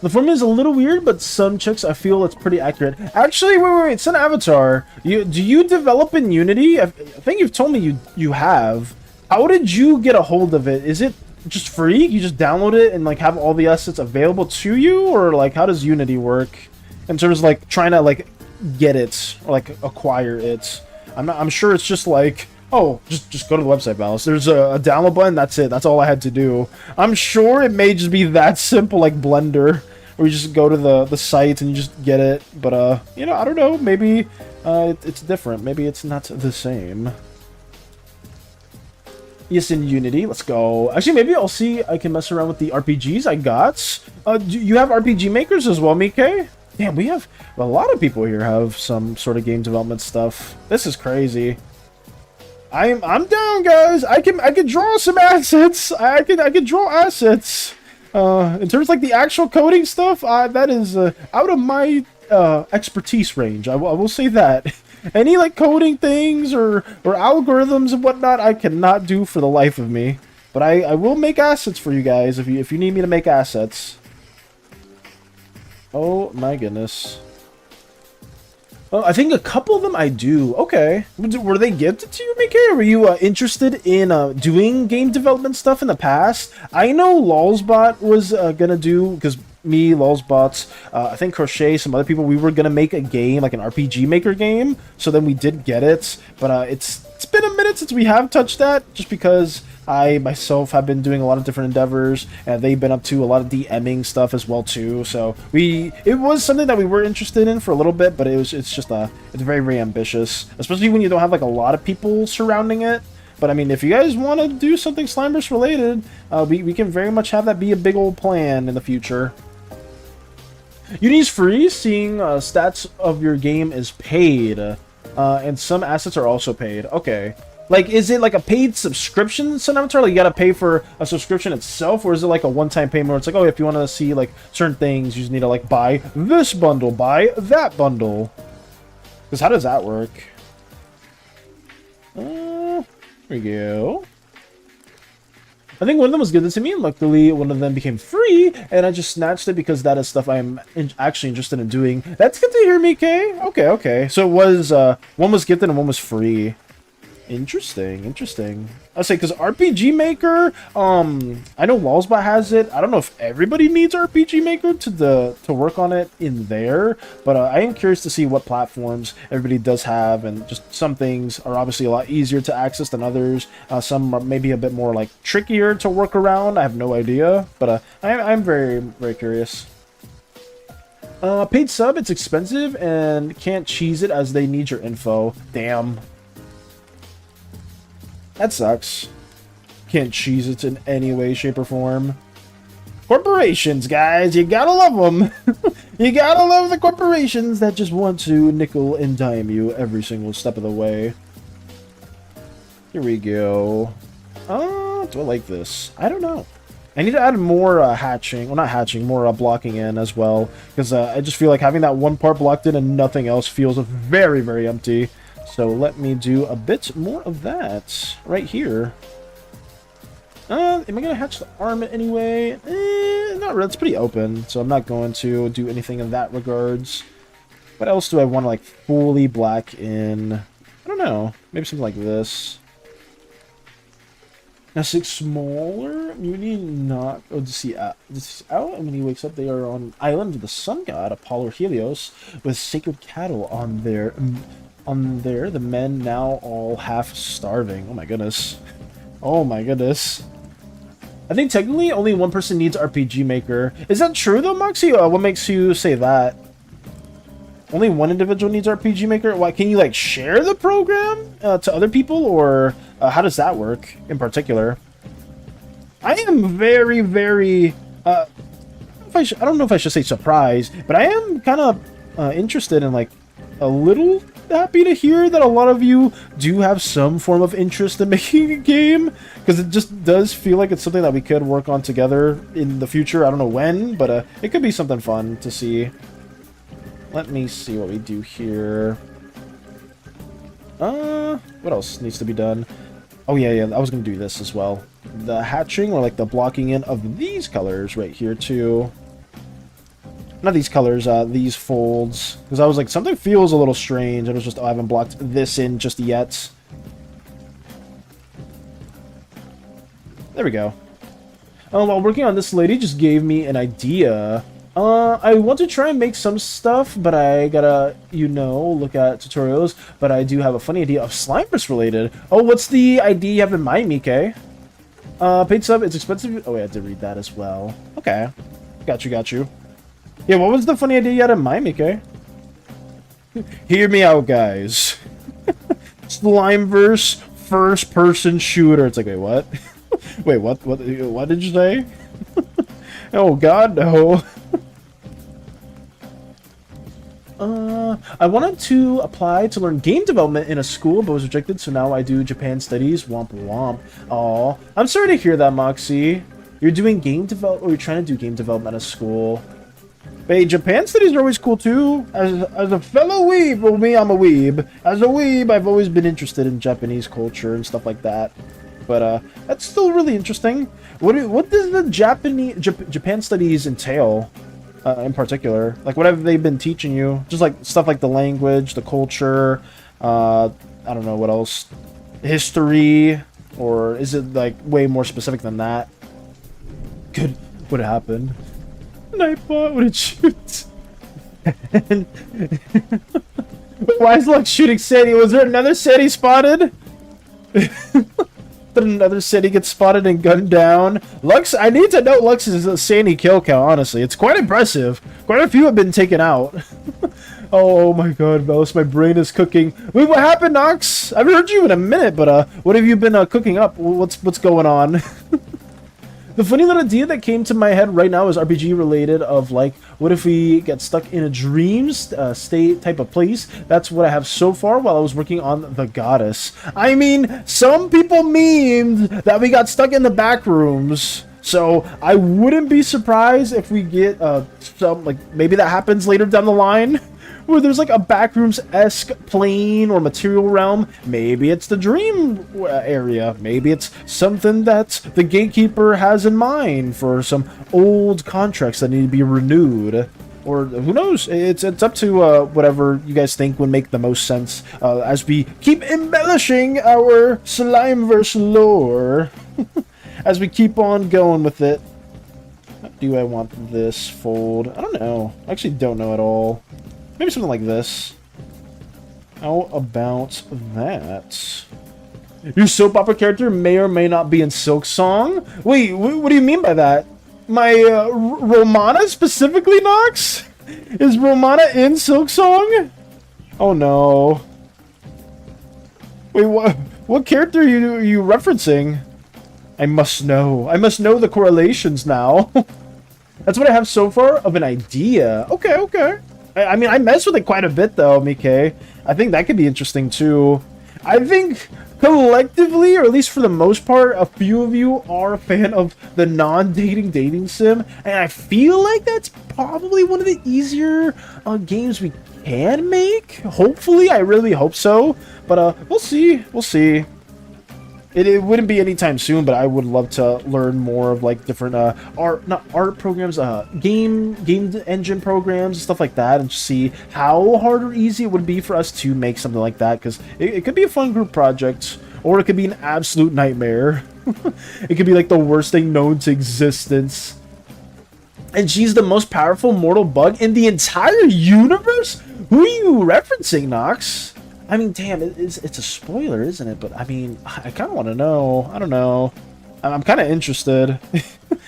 The formula is a little weird, but some checks I feel it's pretty accurate. Actually, wait. It's an avatar. Do you develop in Unity? I think you've told me you have. How did you get a hold of it? Is it just free? You just download it and like have all the assets available to you, or like how does Unity work in terms of like trying to like get it or like acquire it? I'm sure it's just like, oh, just go to the website, Valis. There's a download button. That's it. That's all I had to do. I'm sure it may just be that simple, like Blender, where you just go to the site and you just get it. But you know, I don't know. Maybe it's different. Maybe it's not the same. Yes, in Unity. Let's go. Actually, maybe I'll see. I can mess around with the RPGs I got. Do you have RPG makers as well, Mike? Damn, we have a lot of people here have some sort of game development stuff. This is crazy. I'm down, guys. I can draw some assets. I can draw assets. In terms of like the actual coding stuff, that is out of my expertise range. I will say that. Any like coding things or algorithms and whatnot, I cannot do for the life of me. But I will make assets for you guys if you need me to make assets. Oh my goodness. Oh, I think a couple of them I do. Okay. Were they gifted to you, Mickey? Were you interested in doing game development stuff in the past? I know Lolsbot was gonna do, because me, Lolsbots, I think Crochet, some other people, we were gonna make a game, like an RPG Maker game. So then we did get it. But it's been a minute since we have touched that, just because I myself have been doing a lot of different endeavors, and they've been up to a lot of DMing stuff as well too. So it was something that we were interested in for a little bit, but it's very, very ambitious, especially when you don't have like a lot of people surrounding it. But I mean, if you guys want to do something Slimeverse related, we can very much have that be a big old plan in the future. Unity's free. Seeing stats of your game is paid, and some assets are also paid. Okay. Like, is it like a paid subscription, Slimeverse? Like, you gotta pay for a subscription itself, or is it like a one-time payment where it's like, oh, if you want to see like certain things, you just need to like buy this bundle, buy that bundle? Because how does that work? There we go. I think one of them was given to me, and luckily one of them became free, and I just snatched it because that is stuff I'm actually interested in doing. That's good to hear, Mike. Okay. So it was one was gifted and one was free. Interesting. I'll say, because RPG Maker, I know Lolsbot has it. I don't know if everybody needs RPG Maker to work on it in there, but I am curious to see what platforms everybody does have, and just some things are obviously a lot easier to access than others. Some are maybe a bit more like trickier to work around. I have no idea, but I'm very, very curious. Paid sub, it's expensive and can't cheese it as they need your info. Damn. That sucks. Can't cheese it in any way, shape, or form. Corporations, guys, you gotta love them. You gotta love the corporations that just want to nickel and dime you every single step of the way. Here we go. Do I like this? I don't know. I need to add more hatching. Well, not hatching, more blocking in as well. Because I just feel like having that one part blocked in and nothing else feels very, very empty. So let me do a bit more of that right here. Am I gonna hatch the arm anyway? Not really. It's pretty open, so I'm not going to do anything in that regards. What else do I want to like fully black in? I don't know. Maybe something like this. Now 6 smaller. Mutiny not. Oh, to see out. And when he wakes up, they are on an island of the sun god Apollo or Helios, with sacred cattle on there. The men now all half starving. Oh my goodness. Oh my goodness. I think technically only one person needs RPG Maker. Is that true though, Moxie? What makes you say that? Only one individual needs RPG Maker? Why, can you like share the program to other people, or how does that work in particular? I am very, very, I don't know if I should say surprised, but I am kind of interested in like a little happy to hear that a lot of you do have some form of interest in making a game, because it just does feel like it's something that we could work on together in the future. I don't know when, but it could be something fun to see. Let me see what we do here. What else needs to be done? Oh yeah, I was gonna do this as well. The hatching, or like the blocking in of these colors right here too. Not these colors, these folds. Because I was like, something feels a little strange. I was just, oh, I haven't blocked this in just yet. There we go. While working on this, lady just gave me an idea. I want to try and make some stuff, but I gotta, look at tutorials. But I do have a funny idea of Slimeverse related. Oh, what's the idea you have in mind, Mike? Paid sub, it's expensive. Oh, wait, I did read that as well. Okay. Got you. Yeah, what was the funny idea you had in mind, Mike? Hear me out, guys. Slimeverse first-person shooter. It's like, wait, what? Wait, what did you say? Oh, God, no. I wanted to apply to learn game development in a school, but was rejected, so now I do Japan studies. Womp womp. Aw. I'm sorry to hear that, Moxie. You're doing game development, or you're trying to do game development at a school. Hey, Japan studies are always cool too. As a fellow weeb, well, me, I'm a weeb. As a weeb, I've always been interested in Japanese culture and stuff like that. But that's still really interesting. What does the Japan studies entail in particular? Like, what have they been teaching you? Just like stuff like the language, the culture. I don't know what else. History, or is it like way more specific than that? Good. What happened? Nightbot, what did shoot? Why is Lux shooting SANI? Was there another SANI spotted? Did another SANI get spotted and gunned down? Lux, I need to know Lux's SANI kill count, honestly. It's quite impressive. Quite a few have been taken out. Oh my god, Velos, my brain is cooking. Wait, what happened, Nox? I haven't heard you in a minute, but what have you been cooking up? What's going on? The funny little idea that came to my head right now is RPG related, of like, what if we get stuck in a dream state type of place? That's what I have so far while I was working on the goddess. I mean, some people memed that we got stuck in the back rooms. So I wouldn't be surprised if we get some, like, maybe that happens later down the line, where there's like a backrooms-esque plane or material realm. Maybe it's the dream area. Maybe it's something that the gatekeeper has in mind for some old contracts that need to be renewed. Or who knows? It's up to whatever you guys think would make the most sense as we keep embellishing our Slimeverse lore. As we keep on going with it. Do I want this fold? I don't know. I actually don't know at all. Maybe something like this. How about that? Your soap opera character may or may not be in Silk Song? Wait, what do you mean by that? My Romana specifically, Nox? Is Romana in Silk Song? Oh no. Wait, what character are you referencing? I must know. I must know the correlations now. That's what I have so far of an idea. Okay. I mean, I mess with it quite a bit, though, Mike. I think that could be interesting, too. I think, collectively, or at least for the most part, a few of you are a fan of the non-dating dating sim, and I feel like that's probably one of the easier games we can make. Hopefully, I really hope so. But we'll see. We'll see. It wouldn't be anytime soon, but I would love to learn more of like different not art programs, game engine programs and stuff like that, and see how hard or easy it would be for us to make something like that, because it could be a fun group project, or it could be an absolute nightmare. It could be like the worst thing known to existence. And she's the most powerful mortal bug in the entire universe? Who are you referencing, Nox? I mean, damn, it's a spoiler, isn't it? But, I mean, I kind of want to know. I don't know. I'm kind of interested.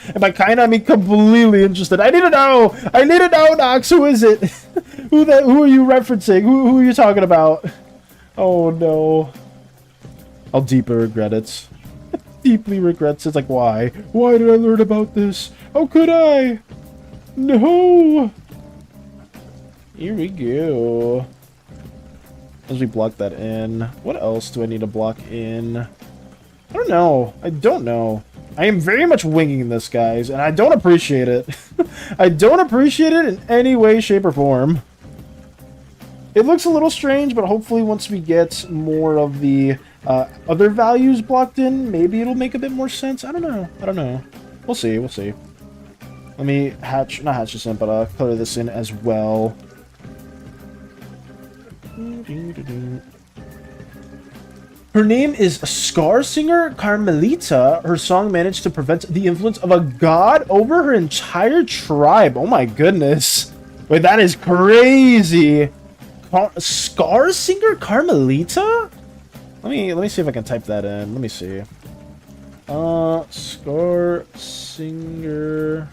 And by kind of, I mean completely interested. I need to know! I need to know, Nox! Who is it? Who are you referencing? Who are you talking about? Oh, no. I'll deeply regret it. Deeply regrets it. It's like, why? Why did I learn about this? How could I? No! Here we go. As we block that in. What else do I need to block in? I don't know. I don't know. I am very much winging this, guys, and I don't appreciate it. I don't appreciate it in any way, shape, or form. It looks a little strange, but hopefully once we get more of the other values blocked in, maybe it'll make a bit more sense. I don't know. I don't know. We'll see. We'll see. Let me not hatch this in, but color this in as well. Her name is Scar Singer Carmelita. Her song managed to prevent the influence of a god over her entire tribe. Oh my goodness. Wait, that is crazy. Scar Singer Carmelita? Let me see if I can type that in. Let me see. Scar Singer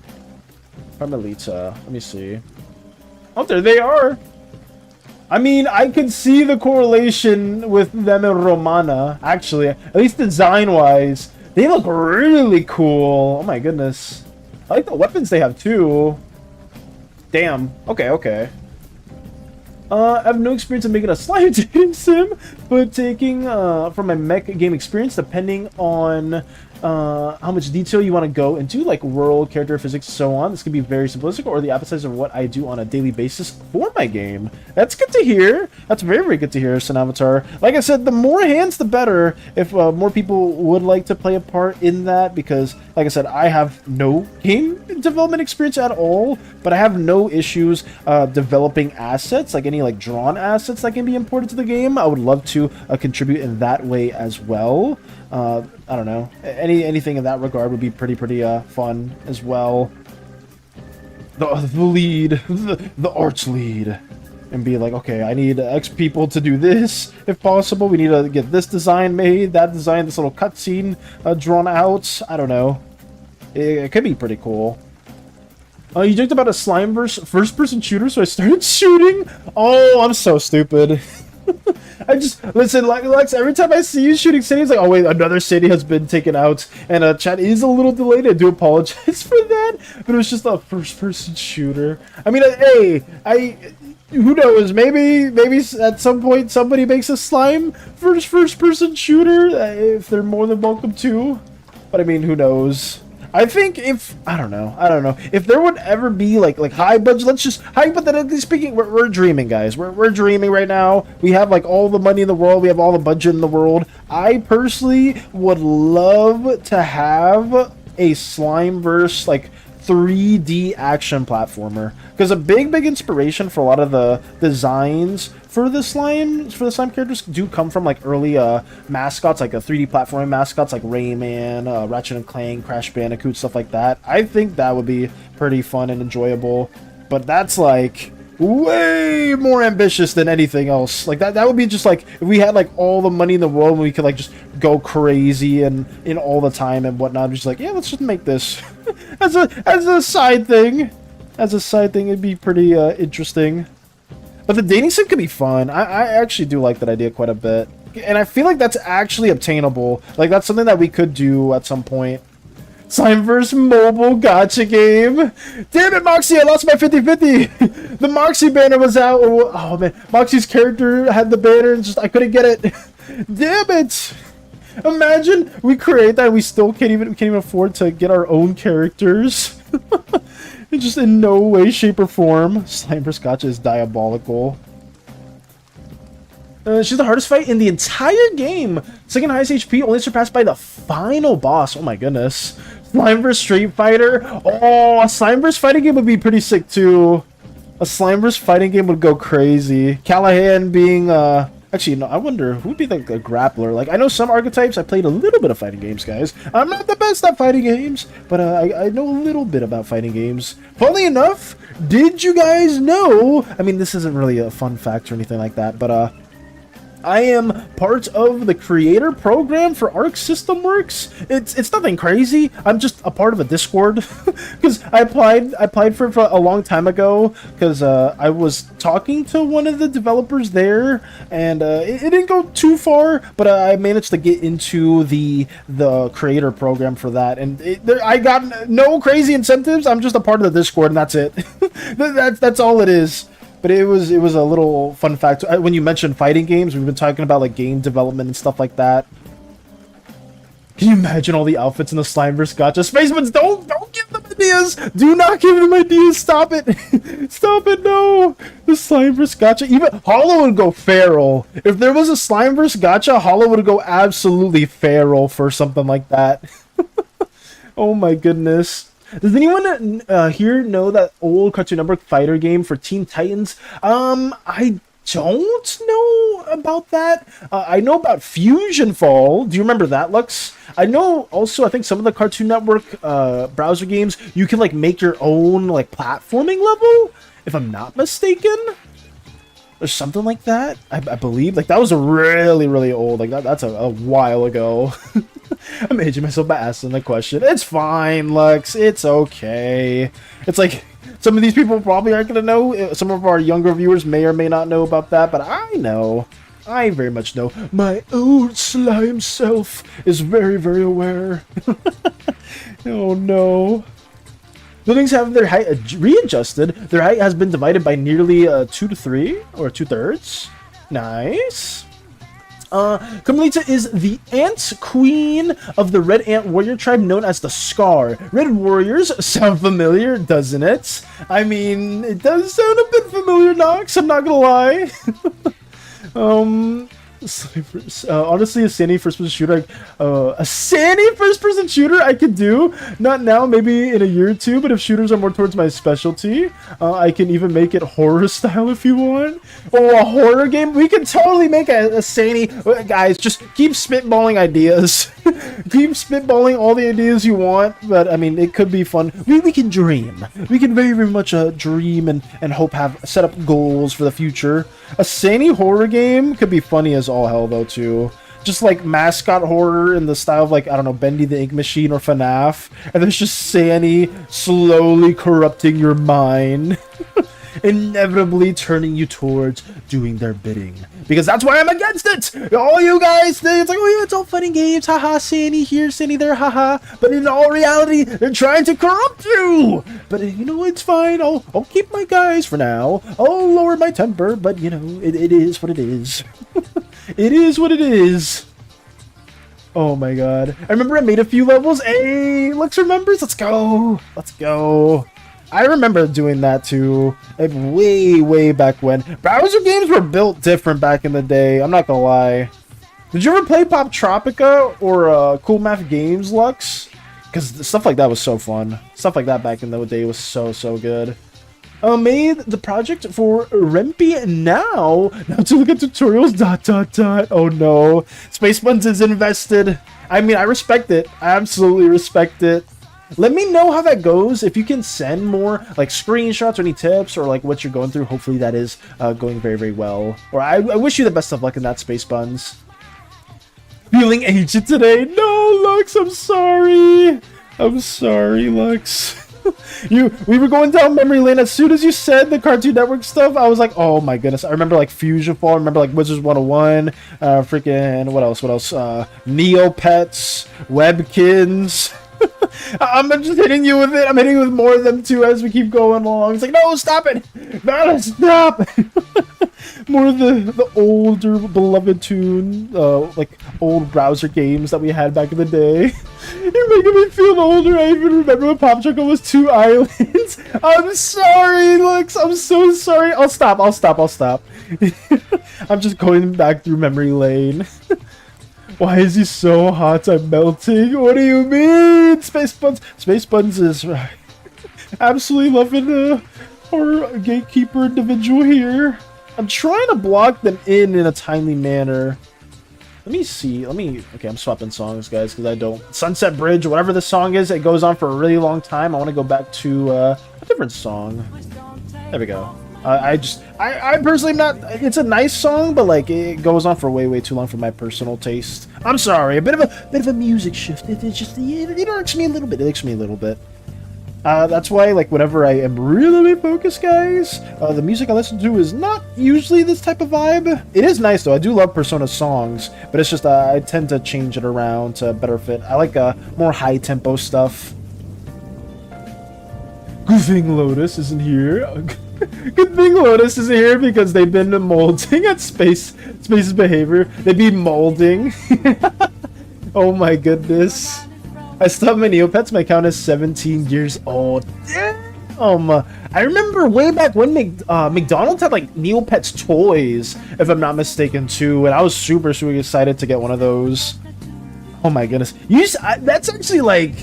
Carmelita. Let me see. Oh, there they are. I mean, I could see the correlation with them and Romana, actually. At least design-wise. They look really cool. Oh my goodness. I like the weapons they have, too. Damn. Okay, okay. I have no experience in making a slime dating sim, but taking from my mech game experience, depending on how much detail you want to go into, like world, character, physics, so on. This can be very simplistic, or the appetizer of what I do on a daily basis for my game. That's good to hear. That's very, very good to hear, SANavatar. Like I said, the more hands, the better. If more people would like to play a part in that, because, like I said, I have no game development experience at all, but I have no issues developing assets, like any like drawn assets that can be imported to the game. I would love to contribute in that way as well. I don't know. Anything in that regard would be pretty fun as well. The lead, the arch lead, and be like, okay, I need X people to do this if possible. We need to get this design made, that design, this little cutscene drawn out. I don't know. It could be pretty cool. You joked about a Slimeverse first-person shooter, so I started shooting. Oh, I'm so stupid. I just listen, Lex. Every time I see you shooting cities, like, oh wait, another city has been taken out, and chat is a little delayed. I do apologize for that, but it was just a first-person shooter. I mean, hey, who knows? Maybe at some point somebody makes a slime first-person shooter. If they're more than welcome to, but I mean, who knows? I think if I don't know if there would ever be like high budget. Let's just hypothetically speaking, we're dreaming, guys. We're dreaming right now. We have like all the money in the world. We have all the budget in the world. I personally would love to have a Slimeverse like 3D action platformer, because a big inspiration for a lot of the designs for the slime characters do come from like early mascots, like a 3D platforming mascots like Rayman, Ratchet and Clank, Crash Bandicoot, stuff like that. I think that would be pretty fun and enjoyable, but that's like way more ambitious than anything else. Like that would be just like if we had like all the money in the world and we could like just go crazy and in all the time and whatnot. Just like, yeah, let's just make this as a side thing. As a side thing, it'd be pretty interesting. But the dating sim could be fun. I actually do like that idea quite a bit, and I feel like that's actually obtainable. Like that's something that we could do at some point. Slimeverse mobile gacha game. Damn it, Moxie, I lost my 50-50. The Moxie banner was out. Oh man, Moxie's character had the banner and just I couldn't get it. Damn it. Imagine we create that and we still can't even afford to get our own characters. It's just in no way, shape, or form. Slimeverse gacha is diabolical. She's the hardest fight in the entire game. Second highest HP, only surpassed by the final boss. Oh my goodness. Slimeverse Street Fighter. Oh, a Slimeverse fighting game would be pretty sick too. A Slimeverse fighting game would go crazy. Callahan being, actually, no, I wonder who would be like a grappler. Like, I know some archetypes. I played a little bit of fighting games, guys. I'm not the best at fighting games, but I know a little bit about fighting games. Funnily enough, did you guys know? I mean, this isn't really a fun fact or anything like that, but I am part of the creator program for Arc System Works. It's nothing crazy. I'm just a part of a Discord because I applied for it for a long time ago because I was talking to one of the developers there, and it didn't go too far, but I managed to get into the creator program for that, and I got no crazy incentives. I'm just a part of the Discord, and that's it. that's all it is. But it was a little fun fact. When you mentioned fighting games, we've been talking about like game development and stuff like that. Can you imagine all the outfits in the Slimeverse gacha? Spaceman's, don't give them ideas! Do not give them ideas! Stop it! Stop it, no! The Slimeverse gacha, even Hollow would go feral. If there was a Slimeverse gacha, Hollow would go absolutely feral for something like that. Oh my goodness. Does anyone here know that old Cartoon Network fighter game for Teen Titans? I don't know about that. I know about Fusion Fall. Do you remember that, Lux? I know also, I think some of the Cartoon Network browser games, you can like make your own like platforming level, if I'm not mistaken. Or something like that, I believe. Like, that was a really old, like, that's a while ago. I'm aging myself by asking the question. It's fine, Lux. It's okay. It's like, some of these people probably aren't going to know. Some of our younger viewers may or may not know about that, but I know. I very much know. My old slime self is very aware. Oh, no. Buildings have their height readjusted. Their height has been divided by nearly 2 to 3, or 2/3. Nice. Carmelita is the ant queen of the red ant warrior tribe known as the Scar. Red warriors sound familiar, doesn't it? I mean, it does sound a bit familiar, Nox. I'm not gonna lie. Honestly, a SANI first-person shooter, a SANI first-person shooter I could do. Not now, maybe in a year or two, but if shooters are more towards my specialty, I can even make it horror style if you want. Oh, a horror game? We can totally make a SANI. Guys, just keep spitballing ideas. Keep spitballing all the ideas you want, but I mean, it could be fun. We can dream. We can very much dream and hope, set up goals for the future. A SANI horror game could be funny as all hell, though, too. Just like mascot horror in the style of, like, I don't know, Bendy the Ink Machine or FNAF. And there's just SANI slowly corrupting your mind. Inevitably turning you towards doing their bidding. Because that's why I'm against it! All you guys think it's like, oh yeah, it's all fun and games, haha, SANI here, SANI there, haha. But in all reality, they're trying to corrupt you! But you know, it's fine, I'll keep my guys for now. I'll lower my temper, but you know, it is what it is. It is what it is. Oh my god. I remember I made a few levels. Hey, Lux remembers? Let's go! Let's go. I remember doing that too, like way back when. Browser games were built different back in the day, I'm not gonna lie. Did you ever play Pop Tropica or Cool Math Games, Lux? Because stuff like that was so fun. Stuff like that back in the day was so good. Made the project for Rempi now to look at tutorials, ... Oh no. Space Buns is invested. I mean, I respect it. I absolutely respect it. Let me know how that goes. If you can send more like screenshots or any tips or like what you're going through, hopefully that is going very well. Or I wish you the best of luck in that, Space Buns. Feeling ancient today? No, Lux, I'm sorry. I'm sorry, Lux. We were going down memory lane. As soon as you said the Cartoon Network stuff, I was like, oh my goodness. I remember like Fusion Fall, I remember like Wizards 101, freaking what else? Neopets, Webkins. I'm just hitting you with it. I'm hitting you with more of them too as we keep going along. It's like, no, stop it. No, stop. More of the older beloved tune, like old browser games that we had back in the day. You're making me feel older. I even remember when Pop Jungle was 2 islands. I'm sorry, Lux. I'm so sorry. I'll stop. I'm just going back through memory lane. Why is he so hot? I'm melting. What do you mean? Space Buns is absolutely loving our gatekeeper individual here. I'm trying to block them in a timely manner. Let me see. Okay, I'm swapping songs, guys, because I don't. Sunset Bridge, whatever the song is, it goes on for a really long time. I want to go back to a different song. There we go. I personally am not. It's a nice song, but like it goes on for way too long for my personal taste. I'm sorry. A bit of a music shift. It just it irks me a little bit. It irks me a little bit. That's why, like, whenever I am really focused, guys, the music I listen to is not usually this type of vibe. It is nice, though. I do love Persona songs, but it's just I tend to change it around to better fit. I like more high-tempo stuff. Good thing Lotus isn't here. Good thing Lotus isn't here because they've been molding at Space's behavior. They've been molding. Oh my goodness. I still have my Neopets. My account is 17 years old. Damn! I remember way back when McDonald's had like Neopets toys, if I'm not mistaken, too, and I was super excited to get one of those. Oh my goodness! That's actually like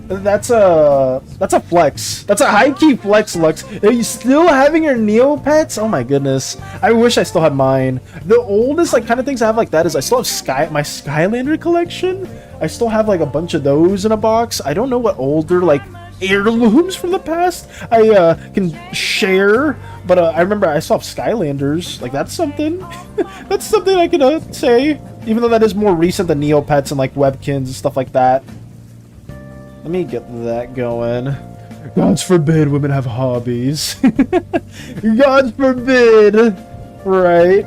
that's a flex. That's a high-key flex, Lux. Are you still having your Neopets? Oh my goodness! I wish I still had mine. The oldest like kind of things I have like that is I still have my Skylander collection. I still have like a bunch of those in a box. I don't know what older like heirlooms from the past I can share, but I remember I still have Skylanders. Like that's something. That's something I can say, even though that is more recent than Neopets and like Webkins and stuff like that. Let me get that going. Gods forbid women have hobbies. God forbid, right?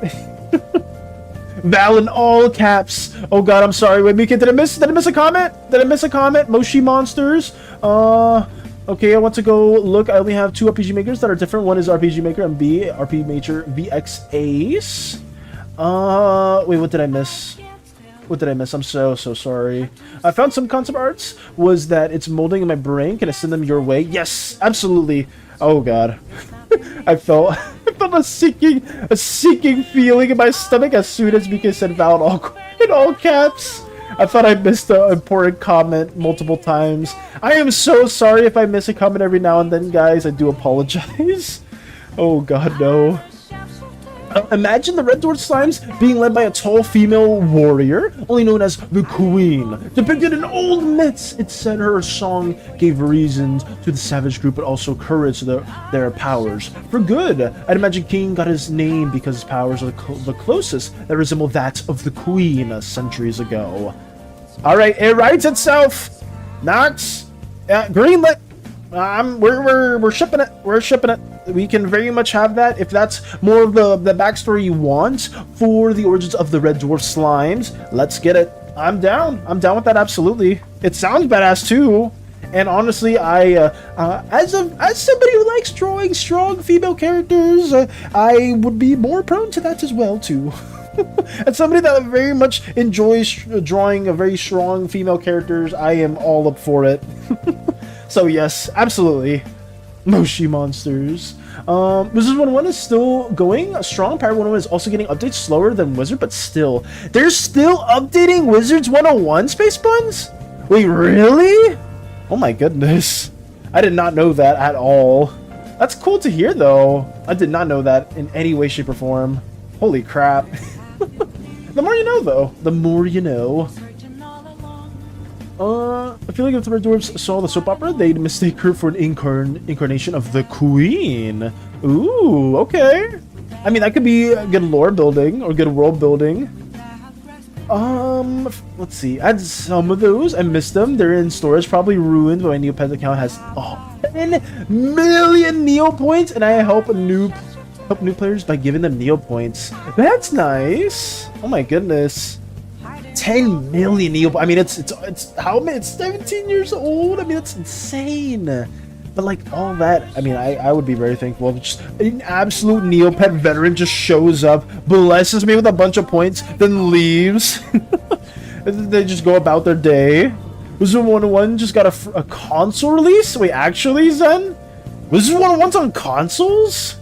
Val in all caps. Oh god, I'm sorry. Wait, Mika, did I miss a comment? Moshi Monsters. Okay, I want to go look. I only have 2 RPG makers that are different. One is RPG Maker and B, RPG Maker VX Ace. Wait, what did I miss? I'm so sorry. I found some concept arts. Was that it's molding in my brain? Can I send them your way? Yes, absolutely. Oh god. I felt a sinking feeling in my stomach as soon as Mika said Val in all caps. I thought I missed an important comment multiple times. I am so sorry if I miss a comment every now and then, guys. I do apologize. Oh god, no. Imagine the Red Dwarf Slimes being led by a tall female warrior, only known as the Queen. Depicted in old myths, it said her song gave reasons to the savage group, but also courage to their powers. For good, I'd imagine King got his name because his powers are the closest that resemble that of the Queen centuries ago. Alright, it writes itself. Nox, greenlit. We're shipping it. We're shipping it. We can very much have that if that's more of the backstory you want for the origins of the Red Dwarf Slimes. Let's get it. I'm down. I'm down with that, absolutely. It sounds badass too. And honestly, as somebody who likes drawing strong female characters, I would be more prone to that as well too. As somebody that very much enjoys drawing a very strong female characters, I am all up for it. So yes, absolutely. Moshi Monsters. Wizards 101 is still going strong. Pirate 101 is also getting updates slower than Wizard, but still. They're still updating Wizards 101, Space Buns? Wait, really? Oh my goodness. I did not know that at all. That's cool to hear, though. I did not know that in any way, shape, or form. Holy crap. The more you know, though. The more you know. I feel like if the Red Dwarfs saw the soap opera, they'd mistake her for an incarnation of the Queen. Ooh, okay. I mean, that could be a good lore building or good world building. Let's see. I had some of those. I missed them. They're in storage, probably ruined. But my Neopets account has 10 million Neo points, and I help new players by giving them Neo points. That's nice. Oh my goodness. 10 million Neo. I mean, it's how many? It's 17 years old. I mean, that's insane. But like all that, I mean, I would be very thankful if just an absolute Neopet veteran just shows up, blesses me with a bunch of points, then leaves. They just go about their day. Wizard 101 just got a console release? Wait, actually, Zen? Wizard 101's on consoles?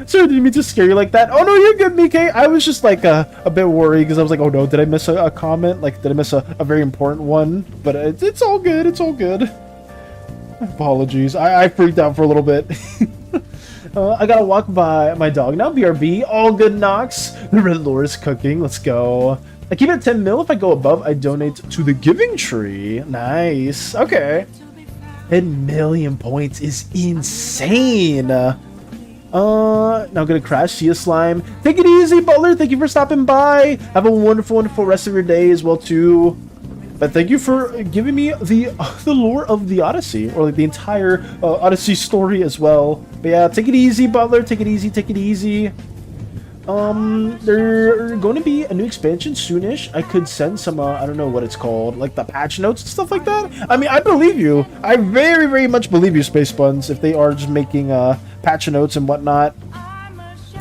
Sorry, didn't mean to scare you like that. Oh no, you're good, Mike. I was just like a bit worried because I was like, oh no, did I miss a comment? Like, did I miss a very important one? But it's all good, it's all good. Apologies, I freaked out for a little bit. I gotta walk by my dog now, BRB. All good, Nox. The Red Lord is cooking, let's go. I keep it at 10 mil. If I go above, I donate to the Giving Tree. Nice. Okay. 10 million points is insane. Now I'm gonna crash. See you, Slime. Take it easy, Butler. Thank you for stopping by. Have a wonderful, wonderful rest of your day as well, too. But thank you for giving me the lore of the Odyssey, or like the entire Odyssey story as well. But yeah, take it easy, Butler. Take it easy. Take it easy. There's going to be a new expansion soonish. I could send some, I don't know what it's called, like the patch notes and stuff like that. I mean, I believe you. I very, very much believe you, Space Buns, if they are just making, patch notes and whatnot.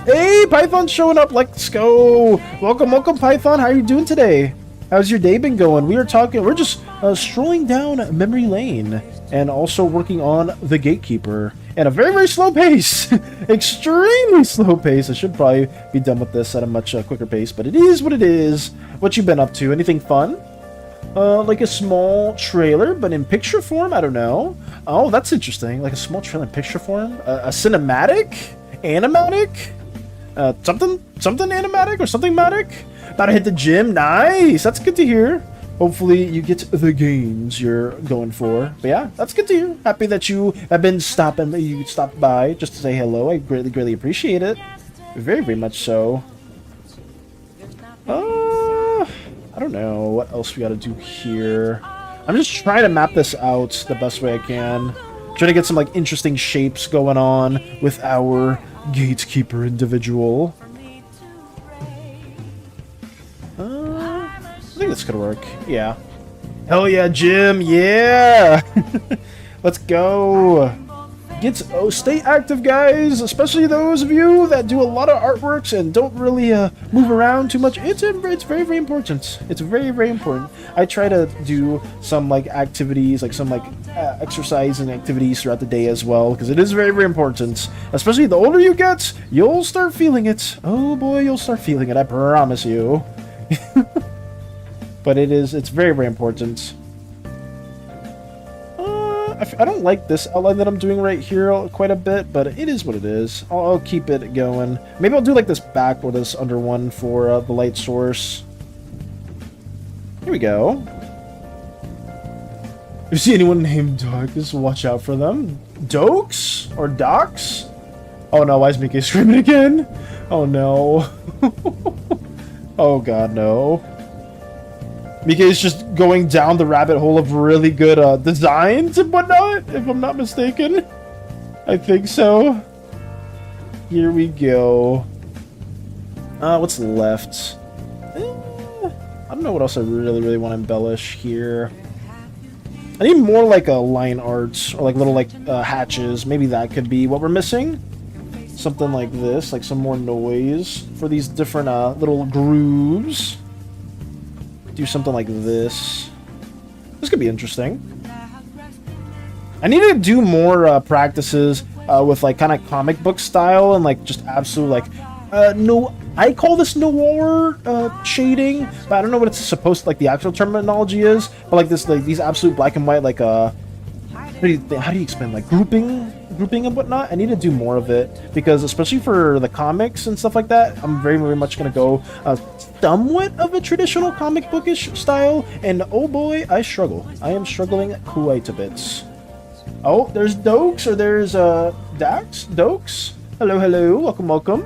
Hey, Python's showing up. Let's go. Welcome, welcome, Python. How are you doing today? How's your day been going? We're just strolling down memory lane and also working on the Gatekeeper at a very, very slow pace. Extremely slow pace. I should probably be done with this at a much quicker pace, but it is what it is. What you been up to? Anything fun? Like a small trailer, but in picture form? I don't know. Oh, that's interesting. Like a small trailer in picture form? A cinematic? Animatic? Something animatic or something matic? About to hit the gym. Nice. That's good to hear. Hopefully you get the gains you're going for. But yeah, that's good to hear. Happy that you have been stopping. You stopped by just to say hello. I greatly, greatly appreciate it. Very, very much so. I don't know what else we got to do here. I'm just trying to map this out the best way I can. Trying to get some like interesting shapes going on with our Gatekeeper individual. I think this could work. Yeah. Hell yeah, Jim. Yeah. Let's go. Stay active, guys. Especially those of you that do a lot of artworks and don't really move around too much. It's very, very important. It's very, very important. I try to do some like activities, like some like exercise and activities throughout the day as well, because it is very, very important. Especially the older you get, you'll start feeling it. Oh boy, you'll start feeling it. I promise you. But it's very, very important. I don't like this outline that I'm doing right here quite a bit, but it is what it is. I'll keep it going. Maybe I'll do like this back or this under one for the light source. Here we go. If you see anyone named Doug, just watch out for them. Dokes? Or Docs? Oh no, why is Mickey screaming again? Oh no. Oh god, no. Mika is just going down the rabbit hole of really good designs and whatnot, if I'm not mistaken. I think so. Here we go. What's left? I don't know what else I really, really want to embellish here. I need more like a line art or like little like hatches. Maybe that could be what we're missing. Something like this, like some more noise for these different little grooves. Do something like this. This could be interesting. I need to do more practices with like kind of comic book style and like just absolute like no. I call this noir shading, but I don't know what it's supposed to like the actual terminology is. But like this, like these absolute black and white like how do you explain like grouping and whatnot? I need to do more of it because especially for the comics and stuff like that, I'm very, very much gonna go somewhat of a traditional comic bookish style, and oh boy, I struggle. I am struggling quite a bit. Oh, there's Dokes, or there's Dax? Dokes? Hello, hello, welcome, welcome.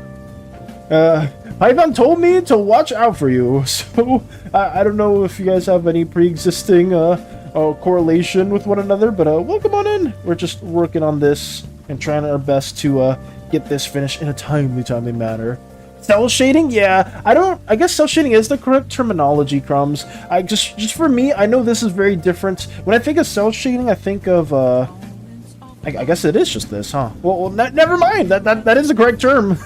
Python told me to watch out for you, so I don't know if you guys have any pre-existing correlation with one another, but welcome on in. We're just working on this and trying our best to get this finished in a timely manner. Cell shading? Yeah, I guess cell shading is the correct terminology, Crumbs. Just for me, I know this is very different. When I think of cell shading, I think of I guess it is just this, huh? Well, never mind. That is the correct term.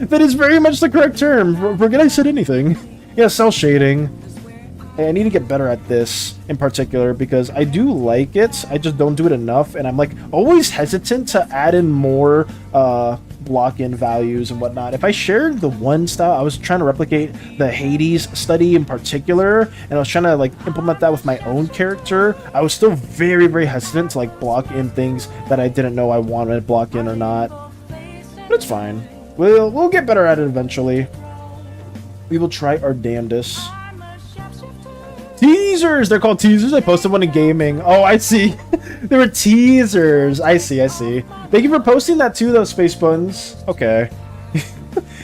That is very much the correct term. Forget I said anything. Yeah, cell shading. Hey, I need to get better at this in particular because I do like it. I just don't do it enough, and I'm like always hesitant to add in more block-in values and whatnot. If I shared the one style, I was trying to replicate the Hades study in particular, and I was trying to like implement that with my own character. I was still very, very hesitant to like block in things that I didn't know I wanted to block in or not. But it's fine. We'll get better at it eventually. We will try our damnedest. Teasers! They're called teasers. I posted one in gaming. Oh, I see. They were teasers. I see. Thank you for posting that too, though, Space Buns. Okay.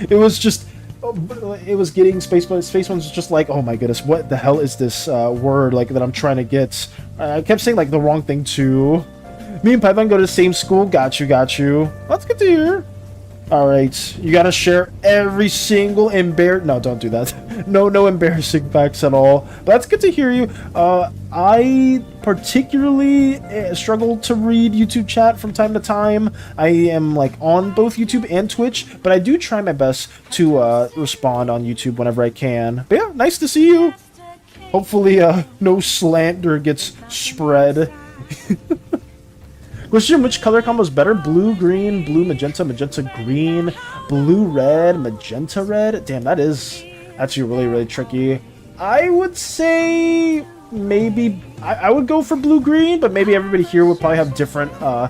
It was just... It was getting Space Buns. Space Buns was just like, oh my goodness, what the hell is this word like that I'm trying to get? I kept saying like the wrong thing too. Me and Python go to the same school. Got you. That's good to hear. Alright, you gotta share every single No, don't do that. No embarrassing facts at all. But that's good to hear you. I particularly struggle to read YouTube chat from time to time. I am like on both YouTube and Twitch, but I do try my best to respond on YouTube whenever I can. But yeah, nice to see you. Hopefully no slander gets spread. Question, which color combo is better? Blue, green, blue, magenta, magenta, green, blue, red, magenta, red? Damn, that's actually really, really tricky. I would say maybe... I would go for blue, green, but maybe everybody here would probably have different, I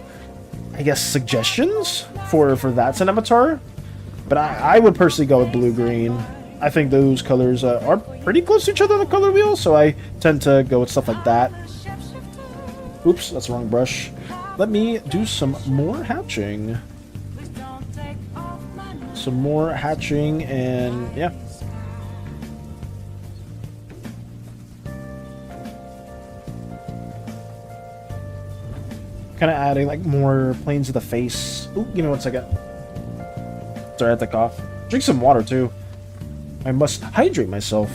guess, suggestions for that Zen avatar. But I would personally go with blue, green. I think those colors are pretty close to each other on the color wheel, so I tend to go with stuff like that. Oops, that's the wrong brush. Let me do some more hatching. And yeah. Kind of adding like more planes of the face. Ooh, give me 1 second. Sorry, I had to cough. Drink some water too. I must hydrate myself.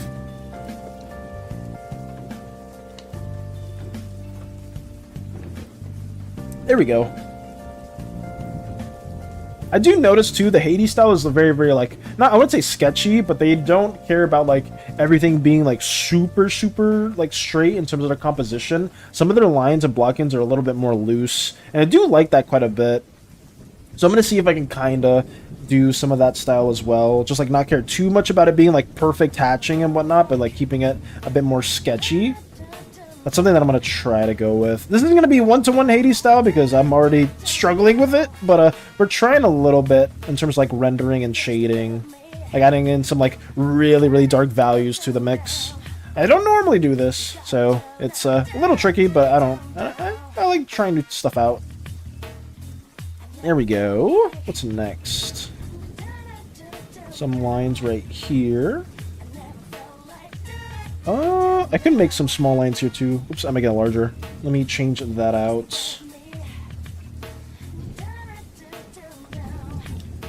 There we go. I do notice too the Hades style is very, very like, not, I wouldn't say sketchy, but they don't care about like everything being like super like straight in terms of their composition. Some of their lines and block-ins are a little bit more loose, and I do like that quite a bit. So I'm gonna see if I can kinda do some of that style as well. Just like not care too much about it being like perfect hatching and whatnot, but like keeping it a bit more sketchy. That's something that I'm going to try to go with. This isn't going to be one-to-one Hades style because I'm already struggling with it, but we're trying a little bit in terms of like rendering and shading. Like adding in some like really, really dark values to the mix. I don't normally do this, so it's a little tricky, but I like trying new stuff out. There we go. What's next? Some lines right here. I can make some small lines here too. Oops, I'm making it larger. Let me change that out.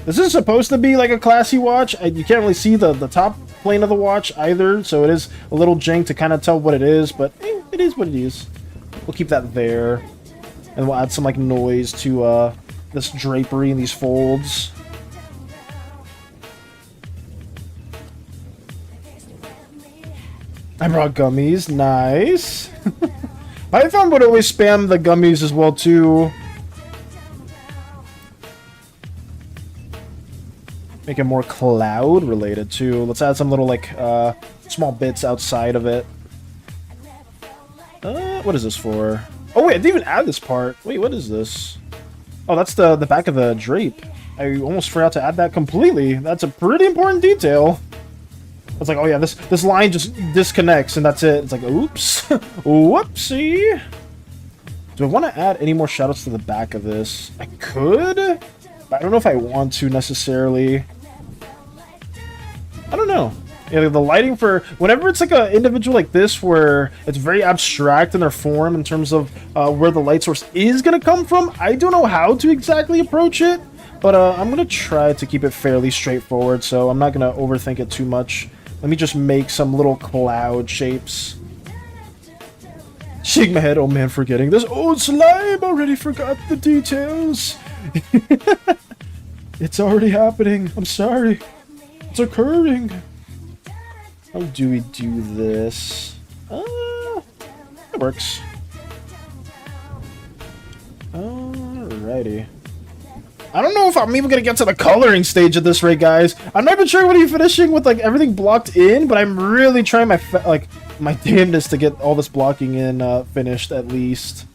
This is supposed to be like a classy watch. You can't really see the top plane of the watch either, so it is a little jank to kind of tell what it is, but it is what it is. We'll keep that there. And we'll add some like noise to this drapery and these folds. I brought gummies. Nice. Python would always spam the gummies as well, too. Make it more cloud-related, too. Let's add some little, like, small bits outside of it. What is this for? Oh, wait, I didn't even add this part. Wait, what is this? Oh, that's the back of the drape. I almost forgot to add that completely. That's a pretty important detail. It's like, oh yeah, this line just disconnects and that's it. It's like, oops. Whoopsie. Do I want to add any more shadows to the back of this? I could, but I don't know if I want to necessarily. I don't know. Yeah, the lighting for whenever it's like an individual like this where it's very abstract in their form in terms of where the light source is going to come from, I don't know how to exactly approach it, but I'm going to try to keep it fairly straightforward, so I'm not going to overthink it too much. Let me just make some little cloud shapes. Shake my head, oh man, forgetting this. Oh, slime already forgot the details. It's already happening. I'm sorry. It's occurring. How do we do this? It works. Alrighty. I don't know if I'm even gonna get to the coloring stage at this rate, guys. I'm not even sure what you're finishing with like everything blocked in, but I'm really trying my damnedest to get all this blocking in finished at least.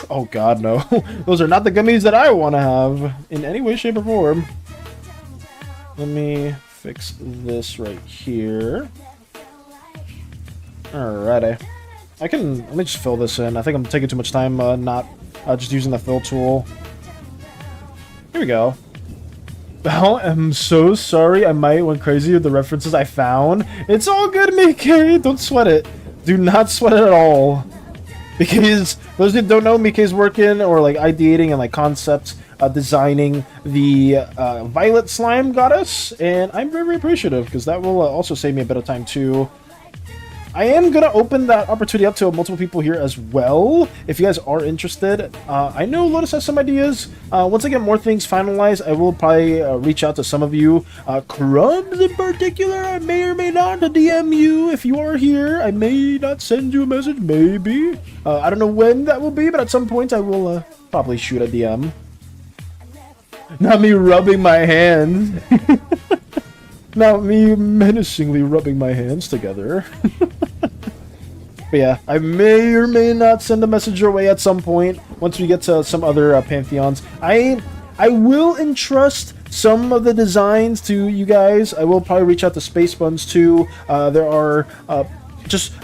Oh god, no. Those are not the gummies that I want to have in any way, shape, or form. Let me fix this right here. Alrighty. let me just fill this in. I think I'm taking too much time not just using the fill tool. Here we go. Well, I'm so sorry I might went crazy with the references I found. It's all good, Mickey. Don't sweat it. Do not sweat it at all. Because those who don't know, Mickey's working or like ideating and like concept designing the Violet Slime Goddess, and I'm very, very appreciative because that will also save me a bit of time too. I am going to open that opportunity up to multiple people here as well, if you guys are interested. I know Lotus has some ideas. Once I get more things finalized, I will probably reach out to some of you. Crumbs in particular, I may or may not DM you. If you are here, I may not send you a message, maybe. I don't know when that will be, but at some point I will probably shoot a DM. Not me rubbing my hands. Not me menacingly rubbing my hands together. But yeah, I may or may not send a message your way at some point once we get to some other pantheons. I will entrust some of the designs to you guys. I will probably reach out to Space Buns too. There are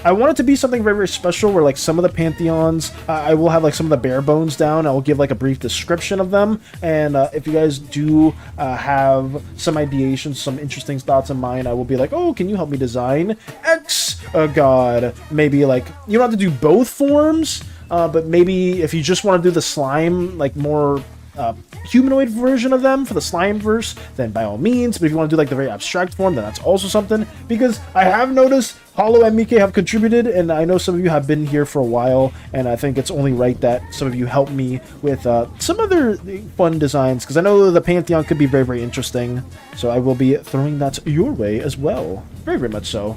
I want it to be something very, very special where like some of the pantheons, I will have like some of the bare bones down. I will give like a brief description of them. And if you guys do have some ideations, some interesting thoughts in mind, I will be like, oh, can you help me design X god? Maybe like, you don't have to do both forms, but maybe if you just want to do the slime, like more humanoid version of them for the Slimeverse, then by all means. But if you want to do like the very abstract form, then that's also something, because I have noticed Hollow and Mike have contributed, and I know some of you have been here for a while, and I think it's only right that some of you help me with some other fun designs, because I know the Pantheon could be very, very interesting. So I will be throwing that your way as well. Very, very much so.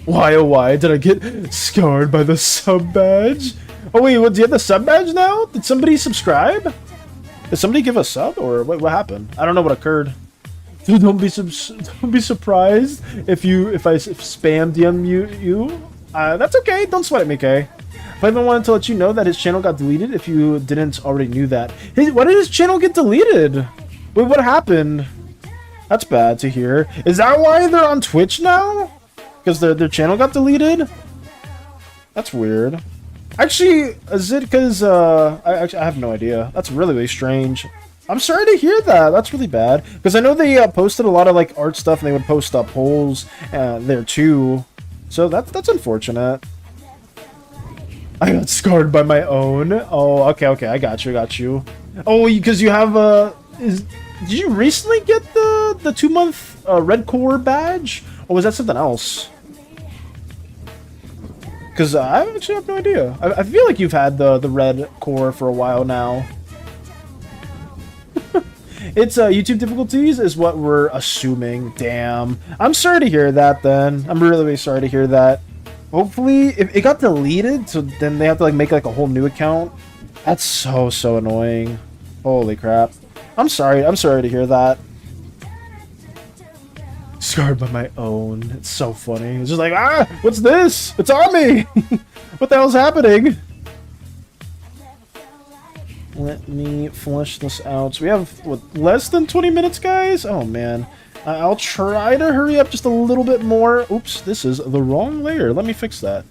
Why, oh why did I get scarred by the sub badge? Oh wait, what, do you have the sub badge now? Did somebody subscribe? Did somebody give a sub, or what happened? I don't know what occurred. Dude, don't be surprised if I spam DM you. That's okay. Don't sweat it, Mickey. But I even wanted to let you know that his channel got deleted. If you didn't already knew that, why did his channel get deleted? Wait, what happened? That's bad to hear. Is that why they're on Twitch now? Because their channel got deleted? That's weird. Actually, is it because, I have no idea. That's really, really strange. I'm sorry to hear that. That's really bad. Because I know they posted a lot of, like, art stuff, and they would post up polls there, too. So that's unfortunate. I got scarred by my own. Oh, okay, I got you. Oh, because you have, did you recently get the 2-month Red Core badge? Or was that something else? Because I actually have no idea. I feel like you've had the red core for a while now. It's YouTube difficulties is what we're assuming. Damn. I'm sorry to hear that then. I'm really, really sorry to hear that. Hopefully, if it got deleted, so then they have to like make like a whole new account. That's so annoying. Holy crap. I'm sorry to hear that. Scarred by my own. It's so funny. It's just like, ah, what's this? It's on me. What the hell's happening? Let me flush this out. So we have, what, less than 20 minutes, guys? Oh, man. I'll try to hurry up just a little bit more. Oops, this is the wrong layer. Let me fix that.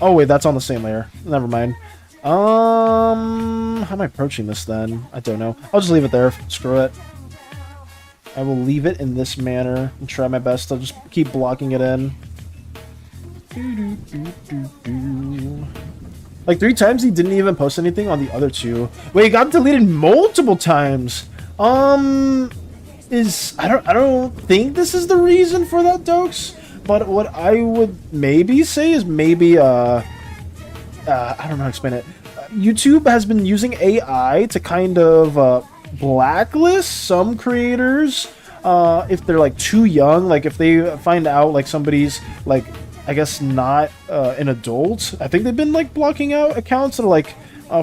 Oh, wait, that's on the same layer. Never mind. How am I approaching this, then? I don't know. I'll just leave it there. Screw it. I will leave it in this manner and try my best to just keep blocking it in. Like 3 times he didn't even post anything on the other 2. Wait, it got deleted multiple times. I don't think this is the reason for that, Dokes. But what I would maybe say is maybe I don't know how to explain it. YouTube has been using AI to kind of blacklist some creators if they're like too young. Like if they find out like somebody's like, I guess not an adult. I think they've been like blocking out accounts that are like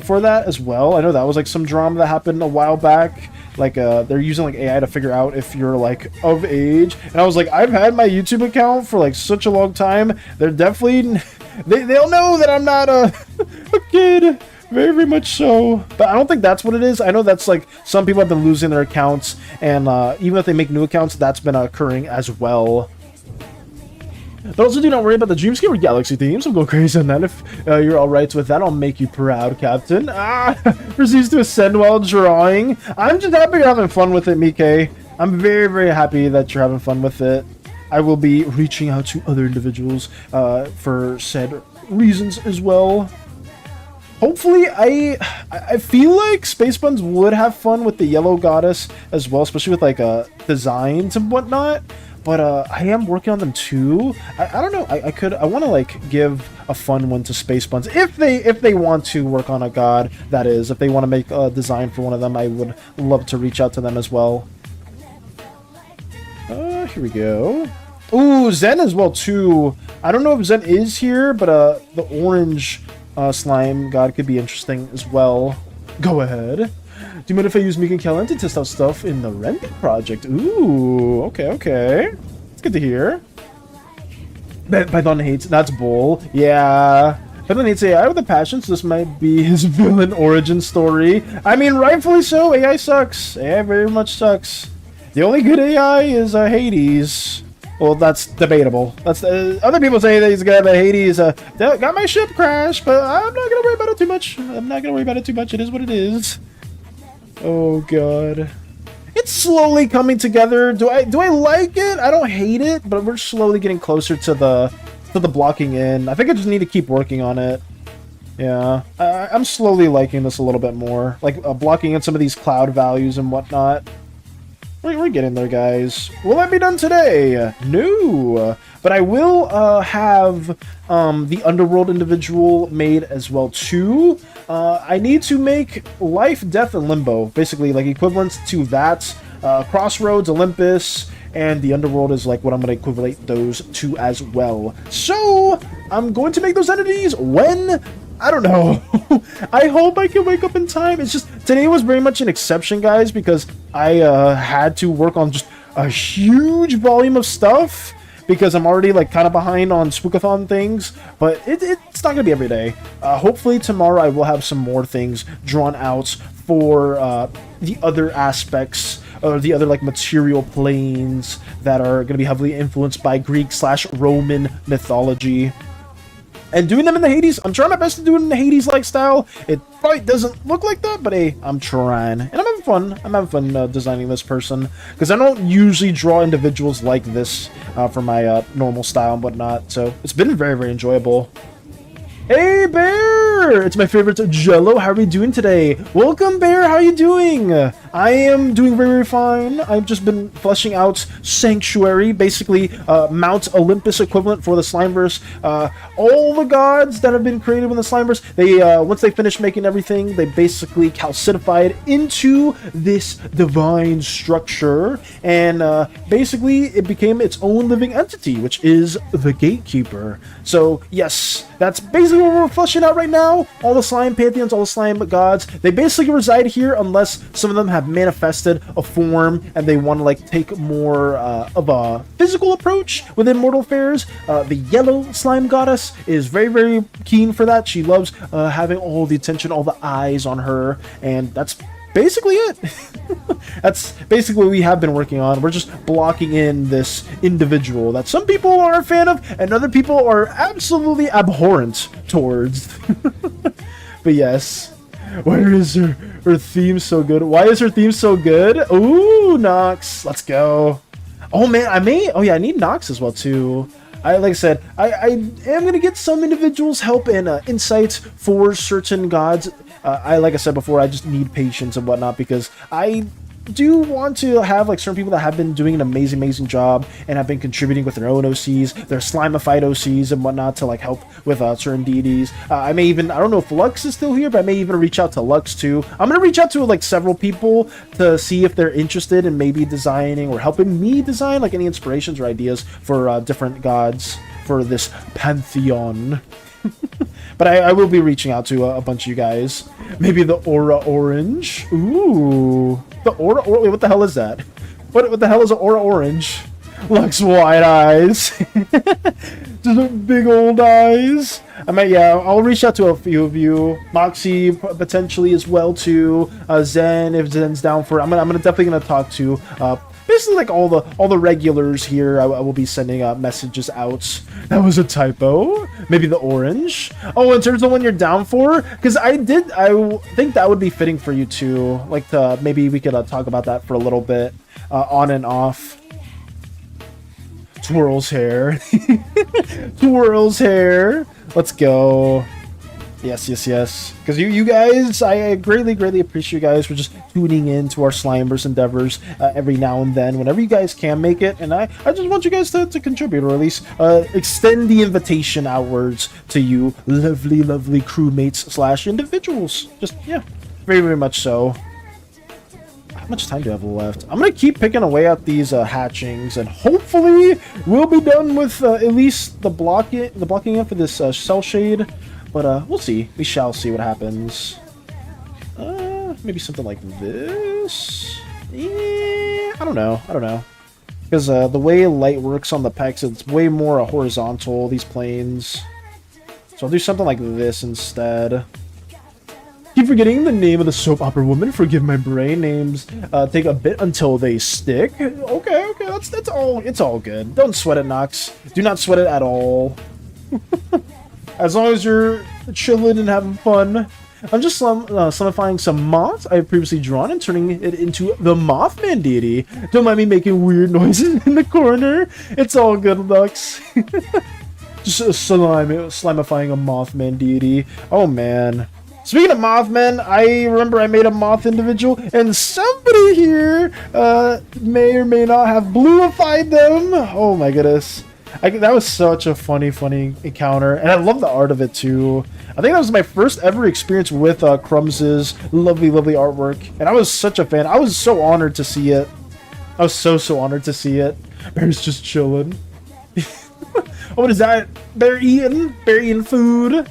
for that as well. I know that was like some drama that happened a while back. Like they're using like AI to figure out if you're like of age. And I was like, I've had my YouTube account for like such a long time. They're definitely they'll know that I'm not a kid. Very, very much so. But I don't think that's what it is. I know that's like some people have been losing their accounts, and even if they make new accounts, that's been occurring as well. But also do not worry about the Dreamscape or Galaxy themes. I'm going crazy on that. If you're alright with that, I'll make you proud, Captain. Proceeds to ascend while drawing. I'm just happy you're having fun with it, Mike. I'm very, very happy that you're having fun with it. I will be reaching out to other individuals for said reasons as well. Hopefully, I feel like Space Buns would have fun with the Yellow Goddess as well, especially with like designs and whatnot. But I am working on them too. I don't know. I want to like give a fun one to Space Buns if they want to work on a god. That is, if they want to make a design for one of them, I would love to reach out to them as well. Here we go. Ooh, Zen as well too. I don't know if Zen is here, but the orange slime god could be interesting as well. Go ahead. Do you mind if I use Meek and Kellen to test out stuff in the Rent project? Ooh, okay. It's good to hear. Python hates. That's bull. Yeah. Python hates AI with a passion, so this might be his villain origin story. I mean, rightfully so. AI sucks. AI very much sucks. The only good AI is Hades. Well, that's debatable. That's other people say that he's good, but Hades got my ship crashed. But I'm not gonna worry about it too much. It is what it is. Oh god, it's slowly coming together. Do I like it? I don't hate it, but we're slowly getting closer to the blocking in. I think I just need to keep working on it. Yeah, I'm slowly liking this a little bit more, like blocking in some of these cloud values and whatnot. We're getting there, guys. Will that be done today? No. But I will have the Underworld individual made as well, too. I need to make Life, Death, and Limbo. Basically, like, equivalents to that. Crossroads, Olympus, and the Underworld is, like, what I'm going to equivalent those to as well. So, I'm going to make those entities when... I don't know. I hope I can wake up in time. It's just, today was very much an exception, guys, because I had to work on just a huge volume of stuff because I'm already like kind of behind on Spookathon things, but it's not gonna be every day. Hopefully tomorrow I will have some more things drawn out for the other aspects or the other like material planes that are gonna be heavily influenced by Greek/Roman mythology. And doing them in the Hades, I'm trying my best to do it in the Hades lifestyle. It probably doesn't look like that, but hey, I'm trying. And I'm having fun. I'm having fun designing this person. Because I don't usually draw individuals like this for my normal style and whatnot. So it's been very, very enjoyable. Hey, Bear! It's my favorite Jello. How are we doing today? Welcome, Bear. How are you doing? I am doing very, very fine. I've just been fleshing out Sanctuary, basically Mount Olympus equivalent for the Slimeverse. All the gods that have been created in the Slimeverse, they once they finished making everything, they basically calcified into this divine structure, and basically it became its own living entity, which is the Gatekeeper. So yes, that's basically what we're fleshing out right now. All the slime pantheons, all the slime gods, they basically reside here unless some of them have manifested a form and they want to like take more of a physical approach within mortal affairs. The yellow slime goddess is very, very keen for that. She loves having all the attention, all the eyes on her, and that's basically it. That's basically what we have been working on. We're just blocking in this individual that some people are a fan of and other people are absolutely abhorrent towards. But yes, why is her theme so good? Why is her theme so good? Ooh, Nox, let's go. Oh man, oh yeah, I need Nox as well too. Like I said, I am gonna get some individuals help and insights for certain gods. Like I said before, I just need patience and whatnot because I do want to have like certain people that have been doing an amazing job and have been contributing with their own OCs, their slimified OCs and whatnot to like help with certain deities. I may even, I don't know if Lux is still here, but I may even reach out to Lux too. I'm gonna reach out to like several people to see if they're interested in maybe designing or helping me design like any inspirations or ideas for different gods for this pantheon. But I will be reaching out to a bunch of you guys. Maybe the Aura Orange. Ooh. The Aura Orange. Wait, what the hell is that? What the hell is an Aura Orange? Lux wide eyes. Just big old eyes. I might, yeah, I'll reach out to a few of you. Moxie potentially as well too. Zen, if Zen's down for it. I'm definitely gonna talk to basically like all the regulars here. I will be sending messages out. That was a typo. Maybe the orange. Oh, in terms of when you're down for, because I think that would be fitting for you too. Like maybe we could talk about that for a little bit, on and off. Twirls hair. Twirls hair. Let's go. Yes. Because you guys, I greatly appreciate you guys for just tuning in to our Slimeverse endeavors every now and then, whenever you guys can make it. And I just want you guys to contribute, or at least extend the invitation outwards to you lovely crewmates / individuals. Just, yeah, very much so. How much time do I have left? I'm gonna keep picking away at these hatchings, and hopefully we'll be done with at least the blocking in for this cell shade. But we'll see. We shall see what happens. Maybe something like this. Yeah, I don't know. Because the way light works on the pecs, it's way more horizontal, these planes. So I'll do something like this instead. Keep forgetting the name of the soap opera woman. Forgive my brain. Names take a bit until they stick. Okay. That's all. It's all good. Don't sweat it, Nox. Do not sweat it at all. As long as you're chilling and having fun. I'm just slimifying some moths I've previously drawn and turning it into the Mothman deity. Don't mind me making weird noises in the corner. It's all good, Lux. Just slimifying a Mothman deity. Oh, man. Speaking of Mothmen, I remember I made a moth individual, and somebody here may or may not have bluified them. Oh, my goodness. That was such a funny encounter, and I love the art of it too. I think that was my first ever experience with Crumbs' lovely artwork, and I was such a fan. I was so honored to see it. I was so honored to see it. Bear's just chilling. What is that? Bear eating food.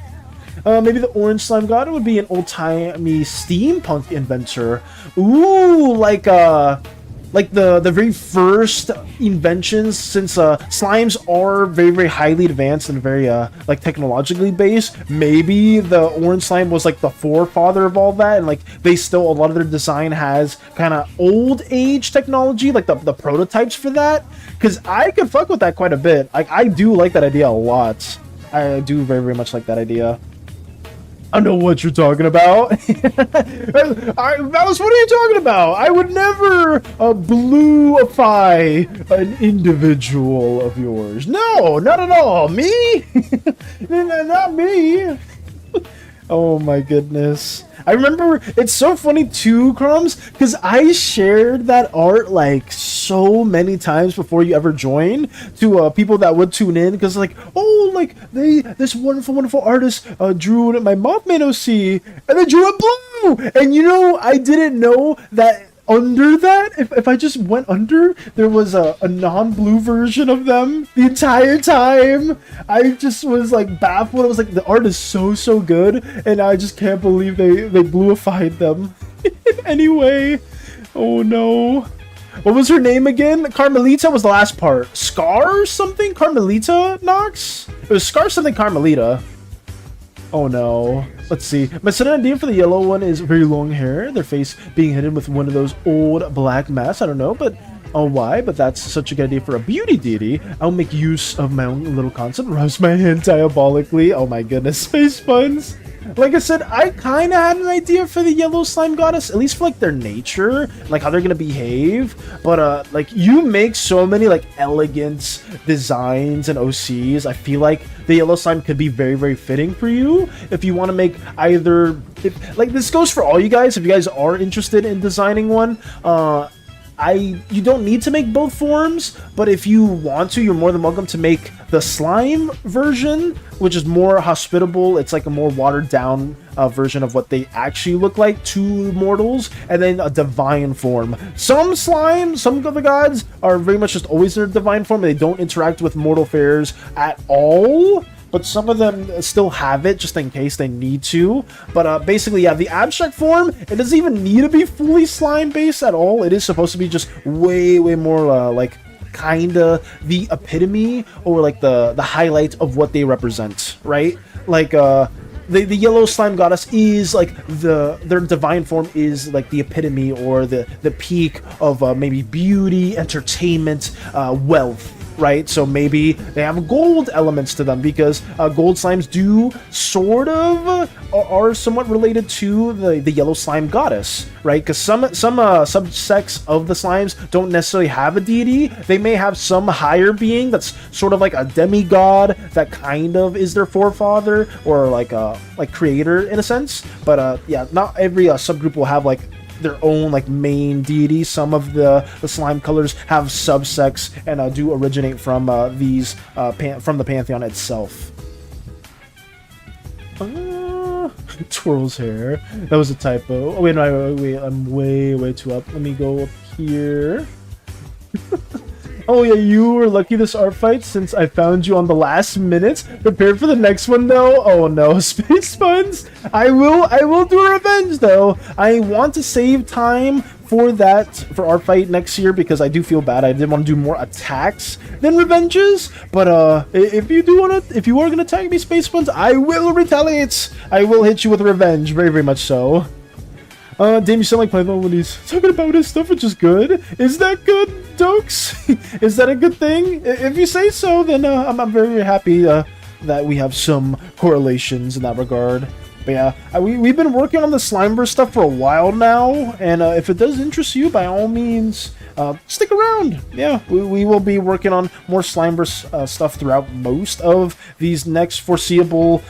Maybe the orange slime god would be an old-timey steampunk inventor. Ooh, like the very first inventions, since slimes are very highly advanced and very like technologically based. Maybe the orange slime was like the forefather of all that, and like they still, a lot of their design has kind of old age technology, like the prototypes for that. Because I could fuck with that quite a bit. I do like that idea a lot. I do very much like that idea. I know what you're talking about. Mouse, what are you talking about? I would never bluify an individual of yours. No, not at all. Me? Not me. Oh my goodness. I remember, it's so funny too, Crumbs, because I shared that art like so many times before you ever joined to people that would tune in, because like, oh, like this wonderful artist drew my Mothman OC, and they drew it blue, and you know, I didn't know that under that, if I just went under, there was a non-blue version of them the entire time. I just was like baffled. I was like, the art is so good, and I just can't believe they bluified them. Anyway, oh no. What was her name again? Carmelita was the last part. Scar something? Carmelita, Nox? It was Scar something Carmelita. Oh no. Let's see. My sudden idea for the yellow one is very long hair, their face being hidden with one of those old black masks. I don't know, but why? But that's such a good idea for a beauty deity. I'll make use of my own little concept. Rubs my hand diabolically. Oh my goodness. Space puns. Like I said, I kind of had an idea for the yellow slime goddess, at least for like their nature, like how they're gonna behave. But like you make so many like elegant designs and OCs. I feel like the yellow slime could be very, very fitting for you if you want to make either. Like this goes for all you guys. If you guys are interested in designing one, you don't need to make both forms, but if you want to, you're more than welcome to make the slime version, which is more hospitable. It's like a more watered down version of what they actually look like to mortals, and then a divine form. Some slime, some of the gods are very much just always in their divine form. They don't interact with mortal fares at all. But some of them still have it just in case they need to. But basically, yeah, the abstract form, it doesn't even need to be fully slime based at all. It is supposed to be just way, way more like kinda the epitome or like the highlight of what they represent, right? Like the yellow slime goddess is like their divine form is like the epitome or the peak of maybe beauty, entertainment, wealth. Right, so maybe they have gold elements to them because gold slimes do sort of are somewhat related to the yellow slime goddess, right? Because some subsects of the slimes don't necessarily have a deity. They may have some higher being that's sort of like a demigod that kind of is their forefather or like creator in a sense. But yeah, not every subgroup will have like their own like main deity. Some of the slime colors have subsects and do originate from these from the pantheon itself. Twirl's hair. That was a typo. Oh wait, no, wait, I'm way too up. Let me go up here. Oh yeah, you were lucky this art fight since I found you on the last minute. Prepared for the next one though? Oh no, space puns. I will do a revenge though. I want to save time for that for art fight next year because I do feel bad. I did want to do more attacks than revenges. But if you are gonna tag me, space puns, I will retaliate. I will hit you with revenge, very, very much so. Damn, you sound like Python when he's talking about his stuff, which is good. Is that good, Dokes? Is that a good thing? If you say so, then I'm very happy that we have some correlations in that regard. But yeah, we've been working on the Slimeverse stuff for a while now, and if it does interest you, by all means, stick around. Yeah, we will be working on more Slimeverse stuff throughout most of these next foreseeable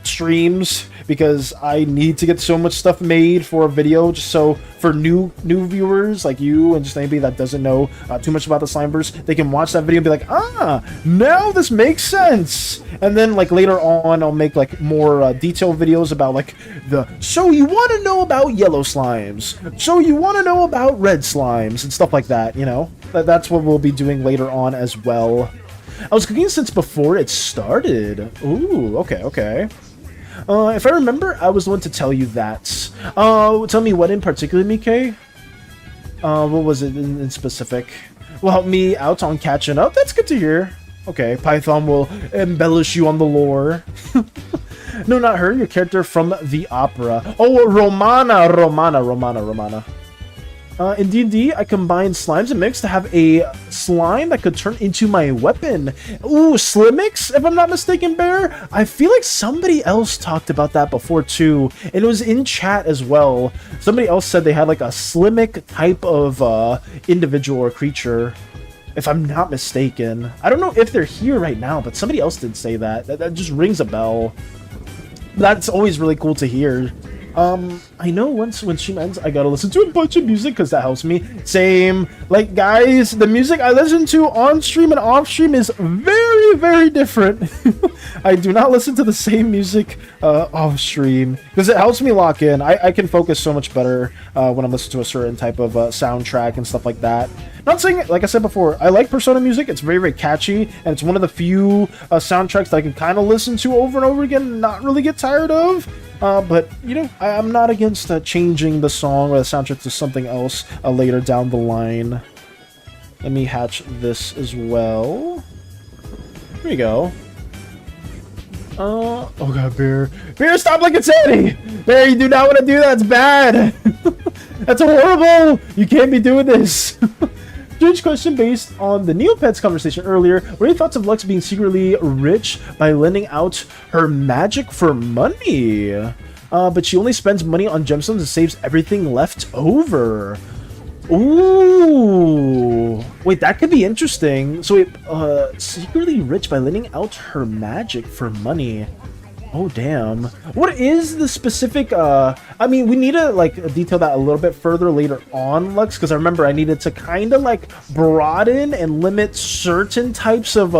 streams, because I need to get so much stuff made for a video, just so for new viewers like you and just anybody that doesn't know too much about the Slimeverse, they can watch that video and be like, ah, now this makes sense. And then like later on, I'll make like more detailed videos about like so you want to know about yellow slimes, so you want to know about red slimes and stuff like that, you know. That's what we'll be doing later on as well. I was cooking since before it started. Ooh, okay. If I remember, I was the one to tell you that. Tell me what in particular, Mike? What was it in specific? Will help me out on catching up. That's good to hear. Okay, Python will embellish you on the lore. No, not her. Your character from the opera. Oh, Romana. In D&D, I combined slimes and mix to have a slime that could turn into my weapon. Ooh, Slimix, if I'm not mistaken, Bear. I feel like somebody else talked about that before too, and it was in chat as well. Somebody else said they had like a Slimic type of individual or creature, if I'm not mistaken. I don't know if they're here right now, but somebody else did say that. That just rings a bell. That's always really cool to hear. I know when stream ends, I gotta listen to a bunch of music because that helps me. Same. Like, guys, the music I listen to on stream and off stream is very, very different. I do not listen to the same music off stream because it helps me lock in. I can focus so much better when I'm listening to a certain type of soundtrack and stuff like that. Not saying, like I said before, I like Persona music. It's very, very catchy, and it's one of the few soundtracks that I can kind of listen to over and over again and not really get tired of. But, you know, I'm not against changing the song or the soundtrack to something else later down the line. Let me hatch this as well. Here we go. Oh god, Bear. Bear, stop like it's SANI! Bear, you do not want to do that. It's bad! That's horrible! You can't be doing this! Strange question based on the Neopets conversation earlier. What are your thoughts of Lux being secretly rich by lending out her magic for money? But she only spends money on gemstones and saves everything left over. Ooh. Wait, that could be interesting. So wait, secretly rich by lending out her magic for money. Oh, damn. What is the specific, I mean, we need to, like, detail that a little bit further later on, Lux, because I remember I needed to kind of, like, broaden and limit certain types of,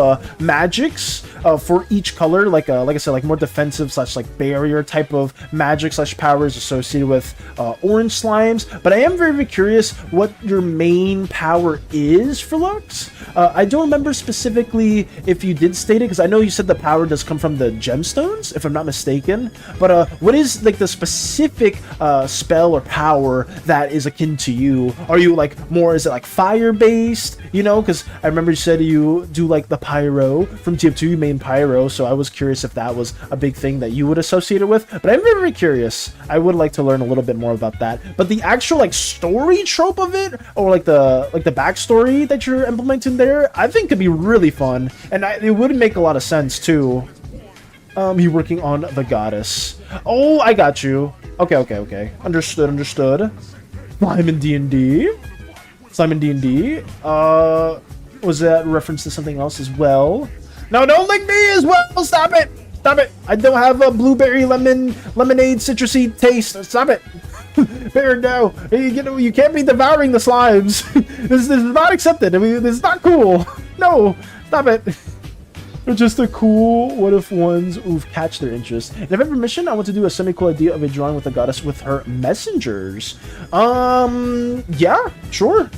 magics, for each color, like I said, like, more defensive slash, like, barrier type of magic slash powers associated with, orange slimes, but I am very, very curious what your main power is for Lux. I don't remember specifically if you did state it, because I know you said the power does come from the gemstones, if I'm not mistaken, but what is like the specific spell or power that is akin to you? Are you like more, is it like fire based, you know, because I remember you said you do like the pyro from TF2, you main pyro, so I was curious if that was a big thing that you would associate it with, but I'm very, very curious. I would like to learn a little bit more about that, but the actual like story trope of it, or like the backstory that you're implementing there, I think could be really fun, and it would make a lot of sense too. You're working on the goddess. Oh, I got you. Okay. Understood. Slime in D&D. Was that reference to something else as well? No, don't lick me as well. Stop it. I don't have a blueberry lemonade citrusy taste. Stop it. Bear, no. You know, you can't be devouring the slimes. This is not accepted. I mean, this is not cool. No, stop it. Just a cool what if ones catch their interest. And if I have permission, I want to do a semi-cool idea of a drawing with the goddess with her messengers. Yeah, sure.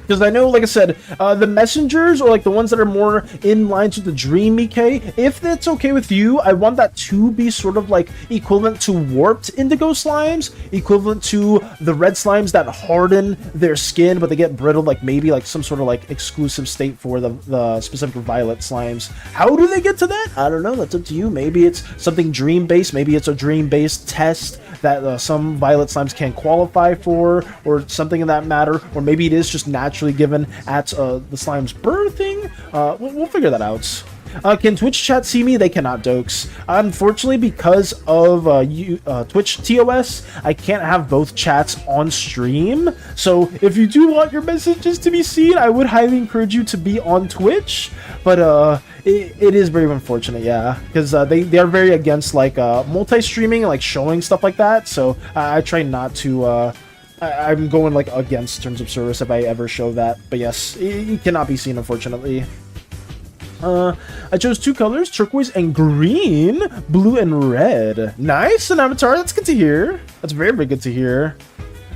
Because I know, like I said, the messengers, or like the ones that are more in line to the Dream EK, if that's okay with you, I want that to be sort of like equivalent to warped indigo slimes, equivalent to the red slimes that harden their skin, but they get brittle, like maybe like some sort of like exclusive state for the specific violet slimes. How do they get to that? I don't know. That's up to you. Maybe it's something dream-based. Maybe it's a dream-based test that some violet slimes can qualify for, or something in that matter, or maybe it is just naturally given at the slime's birthing. We'll figure that out. Can Twitch chat see me? They cannot, Dokes. Unfortunately, because of Twitch TOS, I can't have both chats on stream. So if you do want your messages to be seen, I would highly encourage you to be on Twitch. But it is very unfortunate, yeah, because they are very against like multi-streaming and like showing stuff like that. So I try not to. I'm going like against terms of service if I ever show that. But yes, it cannot be seen, unfortunately. I chose two colors, turquoise and green, blue and red. Nice, an avatar. That's good to hear. That's very, very good to hear.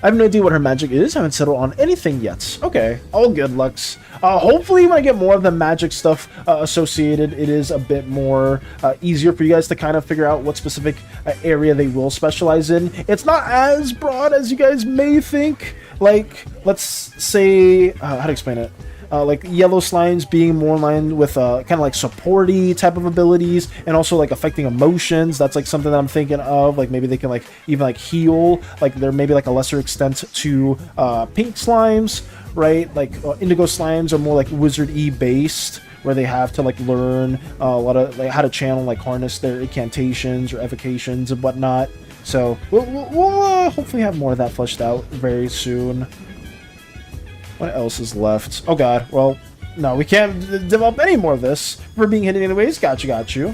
I have no idea what her magic is. I haven't settled on anything yet. Okay, all good, Lux. Hopefully when I get more of the magic stuff associated, it is a bit more easier for you guys to kind of figure out what specific area they will specialize in. It's not as broad as you guys may think. Like, let's say, how to explain it? Like yellow slimes being more in line with kind of like supporty type of abilities, and also like affecting emotions. That's like something that I'm thinking of. Like maybe they can like even like heal. Like there may be like a lesser extent to pink slimes, right? Like indigo slimes are more like wizard-y based, where they have to like learn a lot of like how to channel, like harness their incantations or evocations and whatnot. So we'll hopefully have more of that fleshed out very soon. What else is left? Oh god, well, no, we can't develop any more of this. We're being hidden anyways. Got you.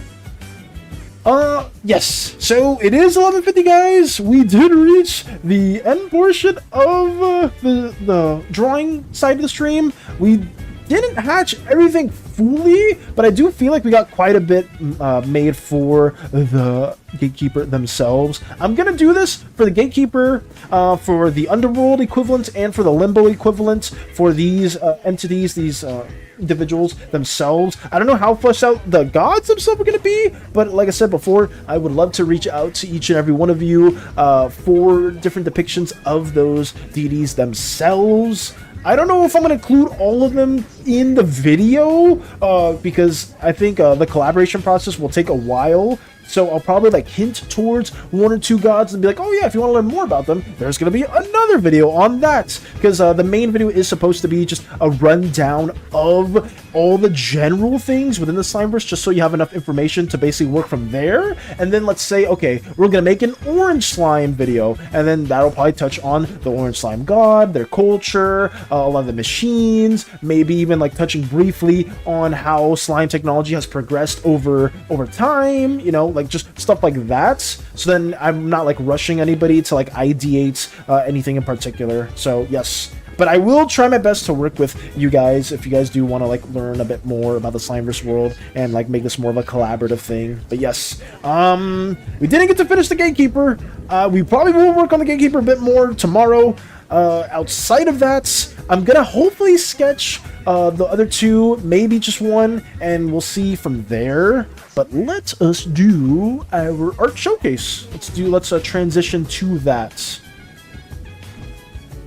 Yes. So it is 11:50, guys. We did reach the end portion of the drawing side of the stream. We didn't hatch everything fully, but I do feel like we got quite a bit made for the Gatekeeper themselves. I'm gonna do this for the Gatekeeper, for the Underworld equivalent, and for the Limbo equivalent for these entities, these individuals themselves. I don't know how fleshed out the gods themselves are going to be, but like I said before, I would love to reach out to each and every one of you for different depictions of those deities themselves. I don't know if I'm going to include all of them in the video, because I think the collaboration process will take a while So I'll probably like hint towards 1 or 2 gods and be like, oh yeah, if you want to learn more about them, there's going to be another video on that. Because the main video is supposed to be just a rundown of all the general things within the Slimeverse, just so you have enough information to basically work from there. And then let's say, okay, we're going to make an orange slime video, and then that'll probably touch on the orange slime god, their culture, a lot of the machines, maybe even like touching briefly on how slime technology has progressed over time, you know, like just stuff like that. So then I'm not like rushing anybody to like ideate anything in particular. So yes, but I will try my best to work with you guys if you guys do want to like learn a bit more about the Slimeverse world and like make this more of a collaborative thing. But yes, we didn't get to finish the Gatekeeper. We probably will work on the Gatekeeper a bit more tomorrow. Outside of that, I'm gonna hopefully sketch the other 2, maybe just 1, and we'll see from there. But let us do our art showcase. Let's transition to that.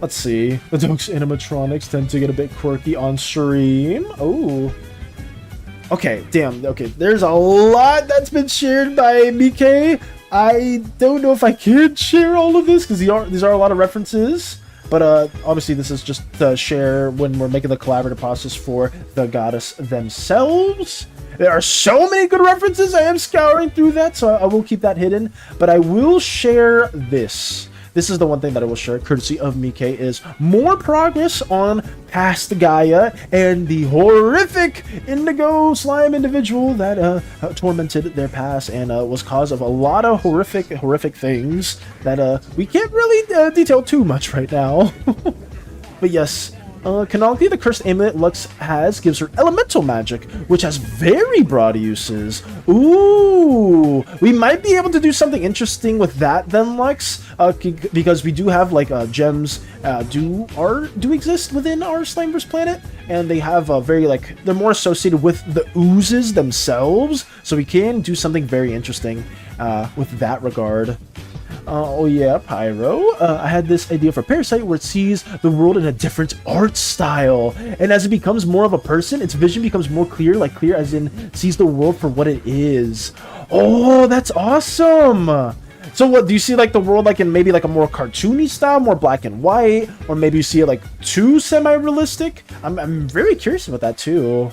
Let's see. The Doke's animatronics tend to get a bit quirky on stream. Oh. Okay, damn. Okay, there's a lot that's been shared by Mike. I don't know if I can share all of this because these are a lot of references. But obviously this is just to share when we're making the collaborative process for the goddess themselves. There are so many good references. I am scouring through that, so I will keep that hidden. But I will share this. This is the one thing that I will share, courtesy of Mike, is more progress on past Gaia and the horrific indigo slime individual that tormented their past and was cause of a lot of horrific things that we can't really detail too much right now. But yes, canonically, the cursed amulet Lux has gives her elemental magic, which has very broad uses. Ooh, we might be able to do something interesting with that then, Lux, because we do have like gems do exist within our Slimeverse planet, and they have very like they're more associated with the oozes themselves, so we can do something very interesting with that regard. Oh yeah, Pyro. I had this idea for Parasite where it sees the world in a different art style. And as it becomes more of a person, its vision becomes more clear, like clear as in sees the world for what it is. Oh, that's awesome! So what, do you see like the world like in maybe like a more cartoony style, more black and white? Or maybe you see it like too semi-realistic? I'm very curious about that too.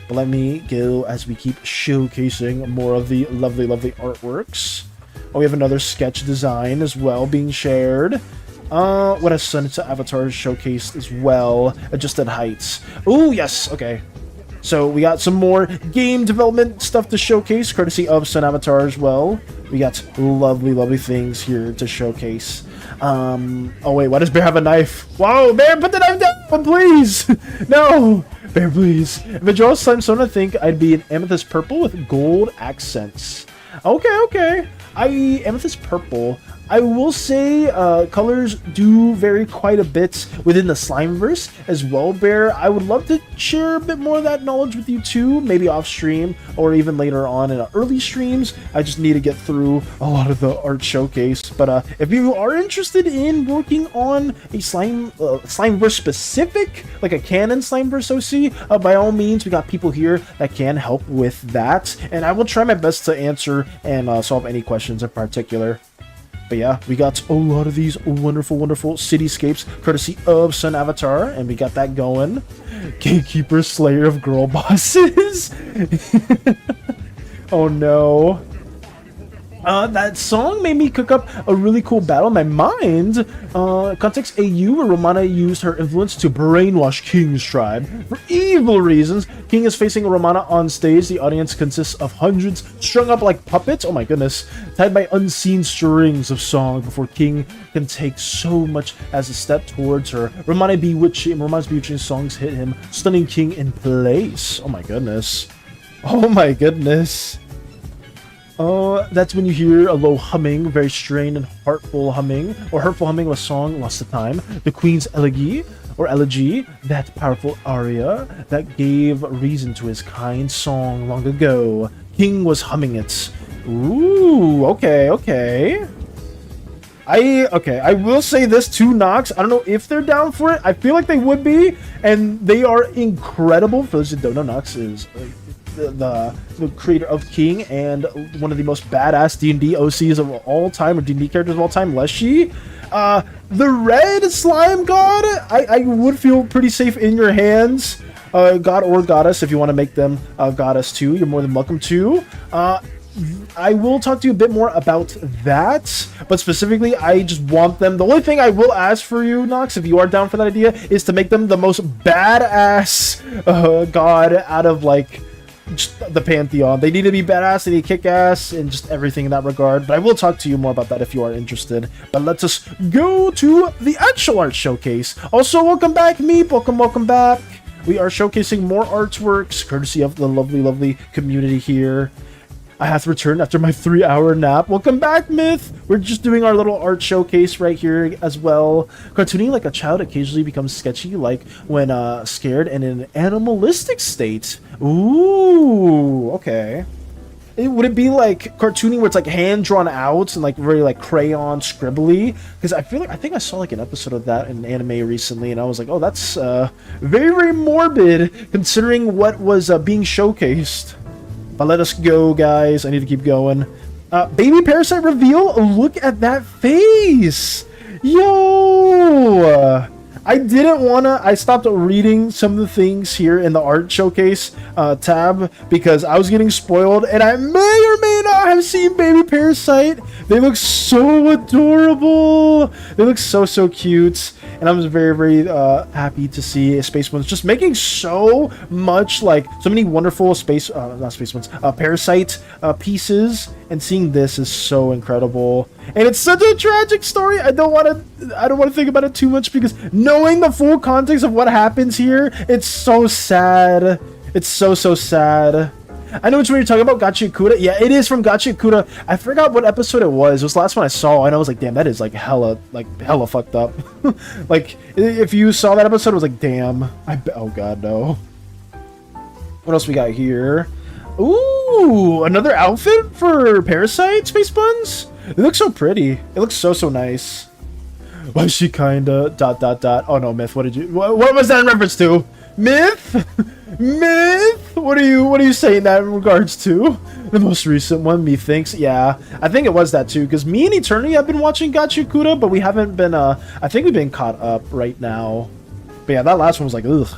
But let me go as we keep showcasing more of the lovely artworks. Oh, we have another sketch design as well being shared. What has Sunset Avatars showcased as well. Adjusted heights. Oh, yes. Okay. So we got some more game development stuff to showcase, courtesy of Sun Avatar as well. We got lovely things here to showcase. Oh wait, why does Bear have a knife? Whoa, Bear, put the knife down, please! No! Bear, please. If I draw a slime stone, I think I'd be an amethyst purple with gold accents. Okay. Amethyst purple. I will say colors do vary quite a bit within the Slimeverse as well, Bear. I would love to share a bit more of that knowledge with you too, maybe off stream or even later on in early streams. I just need to get through a lot of the art showcase. But if you are interested in working on a Slimeverse specific, like a canon Slimeverse OC, by all means, we got people here that can help with that. And I will try my best to answer and solve any questions in particular. But yeah, we got a lot of these wonderful cityscapes courtesy of Sun Avatar, and we got that going. Gatekeeper, Slayer of Girl Bosses. Oh no. That song made me cook up a really cool battle in my mind. Context AU, where Romana used her influence to brainwash King's tribe. For evil reasons, King is facing Romana on stage. The audience consists of hundreds strung up like puppets, oh my goodness, tied by unseen strings of song before King can take so much as a step towards her. Romana's bewitching songs hit him, stunning King in place. Oh my goodness. Oh my goodness. That's when you hear a low humming, very strained and hurtful humming of a song lost to time. The Queen's elegy, that powerful aria that gave reason to his kind song long ago. King was humming it. Ooh, okay. I will say this to Nox. I don't know if they're down for it. I feel like they would be, and they are incredible. For those who don't know, Nox is the creator of King and one of the most badass D&D OCs of all time, or D&D characters of all time, Leshy. The red slime god, I would feel pretty safe in your hands. God or goddess, if you want to make them goddess too, you're more than welcome to. I will talk to you a bit more about that, but specifically, I just want them. The only thing I will ask for you, Nox, if you are down for that idea, is to make them the most badass god out of like just the pantheon. They need to be badass, they need to kick ass, and just everything in that regard. But I will talk to you more about that if you are interested. But let's just go to the actual art showcase. Also, welcome back, Meep. Welcome back. We are showcasing more artworks, courtesy of the lovely community here. I have to return after my 3-hour nap. Welcome back, Myth! We're just doing our little art showcase right here as well. Cartooning like a child occasionally becomes sketchy, like when scared and in an animalistic state. Ooh, okay. Would it be like cartooning where it's like hand drawn out and like very like crayon scribbly? Because I think I saw like an episode of that in anime recently, and I was like, oh, that's very morbid considering what was being showcased. But let us go, guys. I need to keep going. Baby Parasite reveal. Look at that face. Yo. I didn't want to... I stopped reading some of the things here in the art showcase tab because I was getting spoiled, and I may or may not have seen Baby Parasite. They look so adorable. They look so cute. And I was very happy to see Space Ones just making so much, like, so many wonderful not Space Ones, Parasite pieces, and seeing this is so incredible. And it's such a tragic story. I don't want to think about it too much because knowing the full context of what happens here, it's so sad. It's so sad. I know which one you're talking about, Gachikuta. Yeah, it is from Gachikuta. I forgot what episode it was. It was the last one I saw, and I was like, damn, that is like hella fucked up. Like, if you saw that episode, it was like, damn. Oh god, no. What else we got here? Ooh, another outfit for Parasite, Space Buns? It looks so pretty. It looks so nice. Why she kinda ... Oh no, Myth, what was that in reference to? Myth? Myth? What are you saying that in regards to? The most recent one, methinks. Yeah, I think it was that too, because me and Eternity have been watching Gachikuta, but we haven't been, I think we've been caught up right now. But yeah, that last one was like, ugh.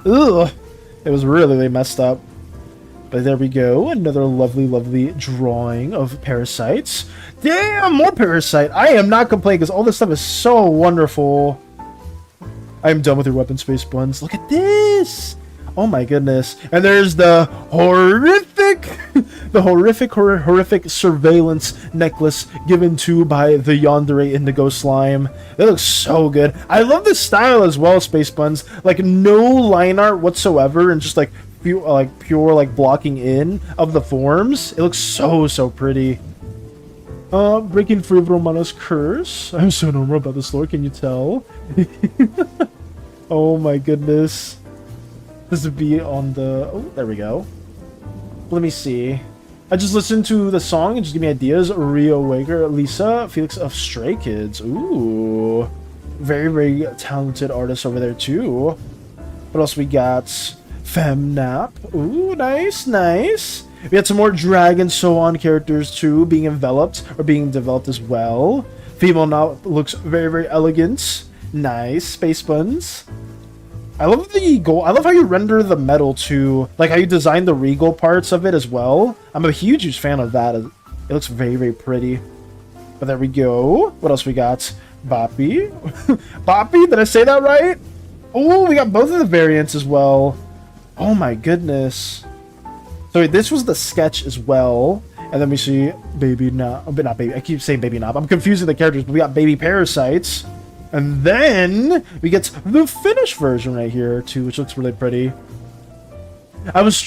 Ugh. It was really messed up. But there we go, another lovely drawing of Parasites. Damn, more Parasite! I am not complaining, because all this stuff is so wonderful. I am done with your weapon, Space Buns. Look at this! Oh my goodness. And there's the horrific surveillance necklace given to by the Yandere Indigo Slime. That looks so good. I love this style as well, Space Buns. Like, no line art whatsoever, and just like pure blocking in of the forms. It looks so pretty. Breaking free of Romana's curse. I'm so normal about this lore, can you tell? Oh my goodness. This would be on the... Oh, there we go. Let me see. I just listened to the song and just give me ideas. Rio Waker, Lisa, Felix of Stray Kids. Ooh. Very talented artists over there too. What else we got? Femnap. Ooh, nice. We had some more Dragon So On characters too being developed as well. Female now looks very elegant. Nice. Space Buns. I love the gold. I love how you render the metal too. Like how you design the regal parts of it as well. I'm a huge fan of that. It looks very pretty. But there we go. What else we got? Boppy. Boppy? Did I say that right? Oh, we got both of the variants as well. Oh my goodness. So this was the sketch as well. And then we see Baby Knob. Not Baby. I keep saying Baby Knob. I'm confusing the characters, but we got Baby Parasites. And then we get the finished version right here too, which looks really pretty. I was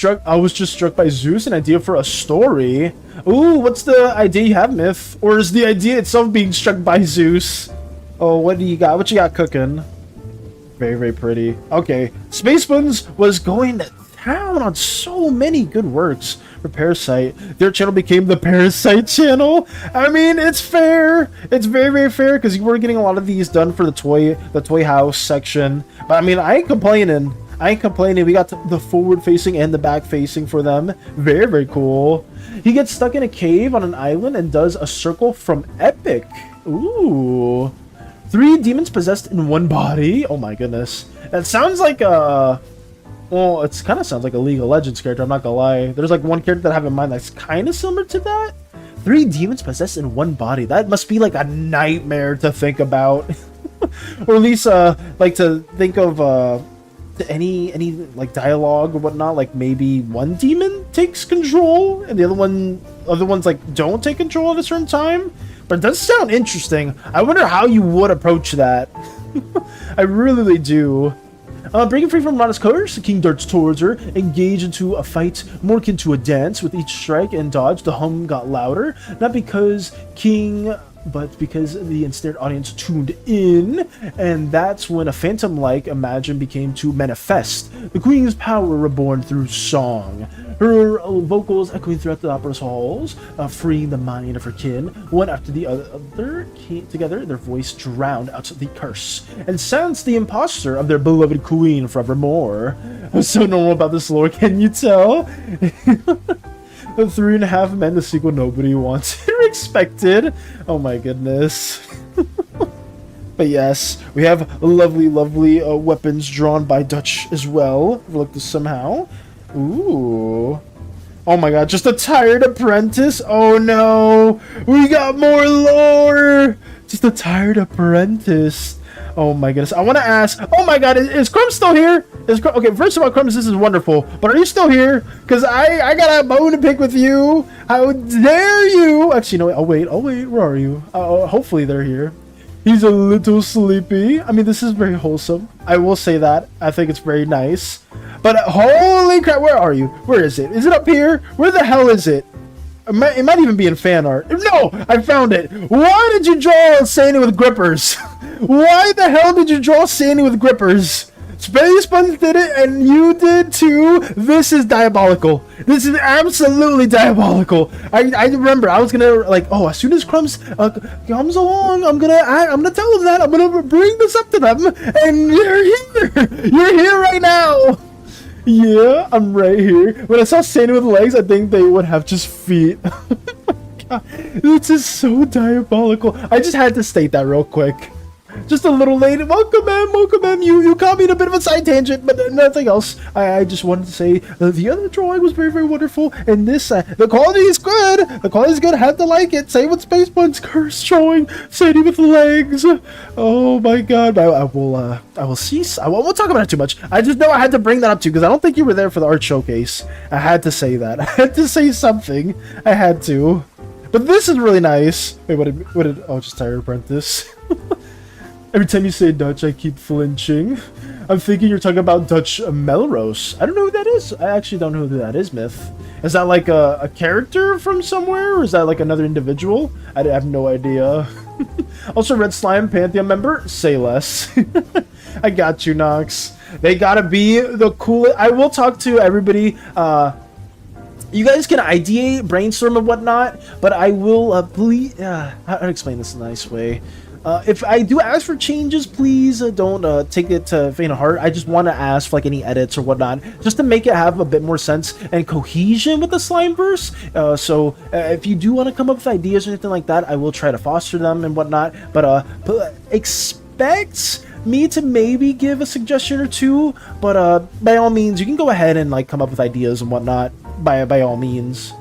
just struck by Zeus, an idea for a story. Ooh, what's the idea you have, Myth? Or is the idea itself being struck by Zeus? Oh, what do you got? What you got cooking? Very pretty. Okay, Space Buns was going to town on so many good works for Parasite. Their channel became the Parasite channel. I mean, it's fair. It's very fair because you were getting a lot of these done for the toy house section. But I mean, I ain't complaining. I ain't complaining. We got the forward facing and the back facing for them. Very, very cool. He gets stuck in a cave on an island and does a circle from Epic. Ooh. 3 demons possessed in one body. Oh my goodness. That sounds like a... Well, it kind of sounds like a League of Legends character, I'm not gonna lie. There's like one character that I have in mind that's kind of similar to that. 3 demons possessed in one body. That must be like a nightmare to think about. Or at least like to think of any like dialogue or whatnot. Like maybe one demon takes control and the other ones like don't take control at a certain time. But it does sound interesting. I wonder how you would approach that. I really do. Breaking free from Rana's curse, the king darts towards her, engage into a fight more akin to a dance. With each strike and dodge, the hum got louder, not because king, but because the ensnared audience tuned in, and that's when a phantom-like imagine became to manifest. The queen's power reborn through song. Her vocals echoing throughout the opera's halls, freeing the mind of her kin. One after the other came together, their voice drowned out the curse, and silenced the imposter of their beloved queen forevermore. I'm so normal about this lore, can you tell? The 3.5 men, the sequel nobody wanted or expected. Oh my goodness. But yes, we have lovely, lovely weapons drawn by Dutch as well. Look this somehow. Ooh. Oh my god, just a tired apprentice? Oh no! We got more lore! Just a tired apprentice. Oh my goodness. I want to ask, oh my god, is Crumb still here? Okay, first of all, Crumbs, this is wonderful. But are you still here? Because I got a bone to pick with you. How dare you? Actually, no, I'll wait. Where are you? Hopefully they're here. He's a little sleepy. I mean, this is very wholesome. I will say that. I think it's very nice. But holy crap, where are you? Where is it? Is it up here? Where the hell is it? It might even be in fan art. No, I found it. Why did you draw SANI with grippers? Why the hell did you draw SANI with grippers? Space Sponge did it, and you did too. This is diabolical. This is absolutely diabolical. I remember I was gonna like, oh, as soon as Crumbs comes along, I'm gonna tell them that. I'm gonna bring this up to them, and you're here. You're here right now. Yeah, I'm right here. When I saw SANI with legs, I think they would have just feet. God, this is so diabolical. I just had to state that real quick. Just a little late. Welcome, ma'am. You caught me in a bit of a side tangent, but nothing else. I just wanted to say the other drawing was very, very wonderful, and this the quality is good. The quality is good. I have to like it. Same with Space Bun's curse drawing. SANI with legs. Oh my god. I will cease. I won't talk about it too much. I just know I had to bring that up too because I don't think you were there for the art showcase. I had to say that. I had to say something. I had to. But this is really nice. Wait, what did? Oh, just tired apprentice. Every time you say Dutch, I keep flinching. I'm thinking you're talking about Dutch Melrose. I don't know who that is. I actually don't know who that is, Myth. Is that like a character from somewhere? Or is that like another individual? I have no idea. Also, Red Slime Pantheon member, say less. I got you, Nox. They gotta be the coolest. I will talk to everybody. You guys can ideate, brainstorm, and whatnot. But I will, please... I'll explain this in a nice way. If I do ask for changes, please don't take it to faint of heart. I just want to ask for like any edits or whatnot, just to make it have a bit more sense and cohesion with the Slimeverse. So if you do want to come up with ideas or anything like that, I will try to foster them and whatnot. But expect me to maybe give a suggestion or two. But by all means, you can go ahead and like come up with ideas and whatnot. By all means.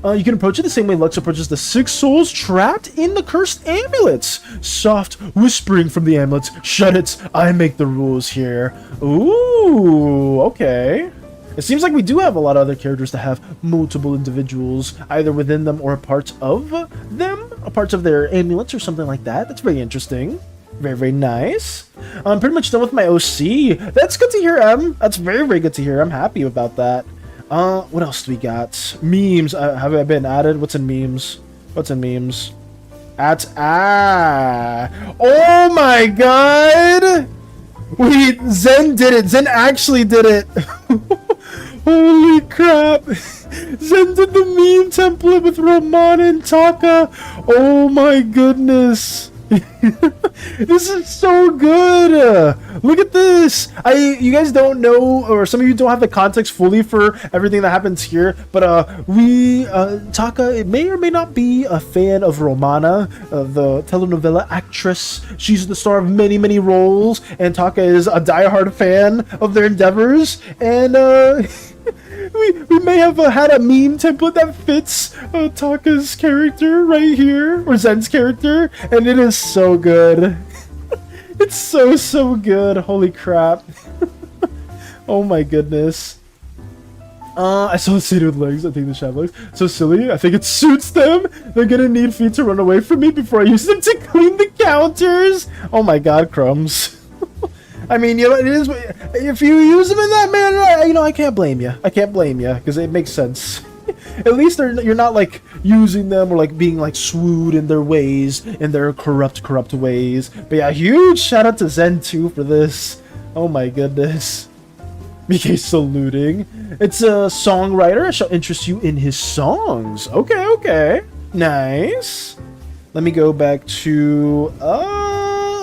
You can approach it the same way Lux approaches the 6 souls trapped in the cursed amulets. Soft whispering from the amulets. Shut it. I make the rules here. Ooh, okay. It seems like we do have a lot of other characters that have multiple individuals, either within them or a part of them, a part of their amulets or something like that. That's very interesting. Very, very nice. I'm pretty much done with my OC. That's good to hear, Em. That's very, very good to hear. I'm happy about that. What else do we got? Memes. Have I been added? What's in memes? What's in memes? Oh my god! Wait, Zen did it. Zen actually did it. Holy crap. Zen did the meme template with Roman and Taka. Oh my goodness. This is so good. Look at this. You guys don't know, or some of you don't have the context fully for everything that happens here, but Taka may or may not be a fan of Romana, the telenovela actress. She's the star of many, many roles, and Taka is a diehard fan of their endeavors, and we may have had a meme template that fits Taka's character right here, or Zen's character, and it is so good. It's so good. Holy crap. Oh my goodness. I saw a city with legs. I think the shadow legs. So silly. I think it suits them. They're gonna need feet to run away from me before I use them to clean the counters. Oh my god, crumbs. I mean, you know, it is. If you use them in that manner, you know, I can't blame you. I can't blame you because it makes sense. At least you're not like using them or like being like swooed in their ways, in their corrupt ways. But yeah, huge shout out to Zen 2 for this. Oh my goodness. BK saluting. It's a songwriter. I shall interest you in his songs. Okay, okay. Nice. Let me go back to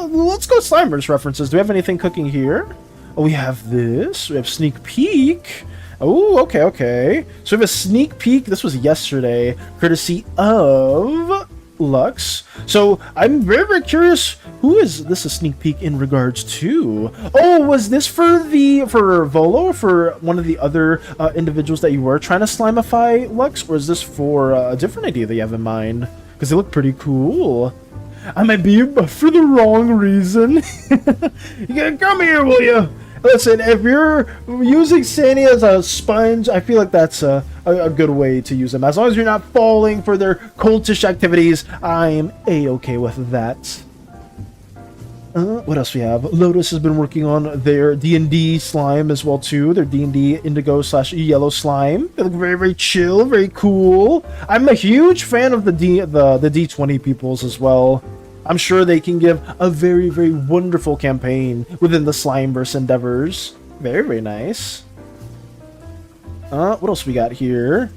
let's go Slimeverse references. Do we have anything cooking here? Oh, we have this. We have sneak peek. Oh, okay, okay. So we have a sneak peek. This was yesterday, courtesy of Lux. So I'm very, very curious. Who is this a sneak peek in regards to? Oh, was this for Volo, or for one of the other individuals that you were trying to slimify, Lux, or is this for a different idea that you have in mind? Because they look pretty cool. I might be for the wrong reason. You gotta come here, will you? Listen, if you're using SANI as a sponge, I feel like that's a good way to use them. As long as you're not falling for their cultish activities, I'm a-okay with that. What else we have? Lotus has been working on their D&D slime as well too. Their D&D indigo / yellow slime. They look very, very chill, very cool. I'm a huge fan of the D20 peoples as well. I'm sure they can give a very, very wonderful campaign within the Slimeverse endeavors. Very, very nice. What else we got here?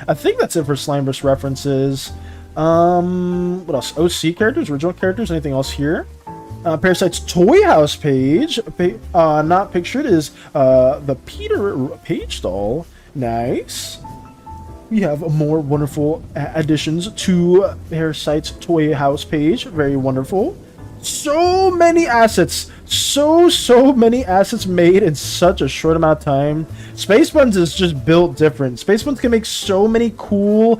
I think that's it for Slimeverse references. What else? OC characters, original characters, anything else here? Parasite's Toy House page, not pictured, is the Peter Page doll. Nice. We have more wonderful additions to Parasite's Toy House page. Very wonderful. So many assets. So many assets made in such a short amount of time. Space Buns is just built different. Space Buns can make so many cool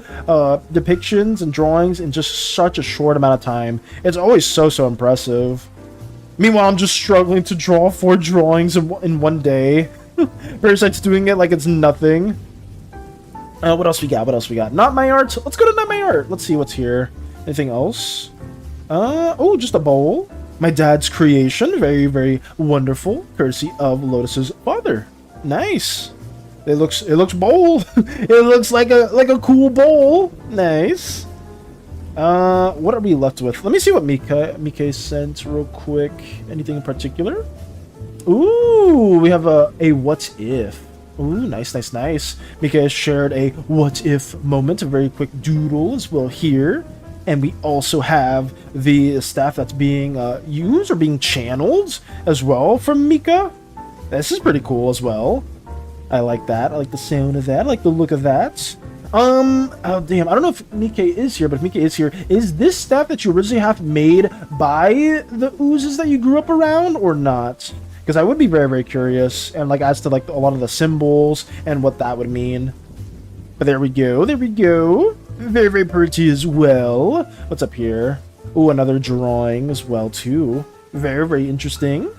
depictions and drawings in just such a short amount of time. It's always so impressive. Meanwhile, I'm just struggling to draw 4 drawings in one day. Parasite's doing it like it's nothing. What else we got? What else we got? Not My Art. Let's go to Not My Art. Let's see what's here. Anything else? Oh, just a bowl. My dad's creation. Very, very wonderful. Courtesy of Lotus's father. Nice. It looks bowl. It looks like a cool bowl. Nice. What are we left with? Let me see what Mika sent real quick. Anything in particular? Ooh, we have a what if. Ooh, nice. Mika has shared a what if moment, a very quick doodle as well here. And we also have the staff that's being used or being channeled as well from Mika. This is pretty cool as well. I like that. I like the sound of that. I like the look of that. Oh damn, I don't know if Mika is here, but if Mika is here, is this staff that you originally have made by the oozes that you grew up around or not? Because I would be very, very curious, and like as to like a lot of the symbols and what that would mean. But there we go, there we go. Very, very pretty as well. What's up here? Ooh, another drawing as well too. Very, very interesting.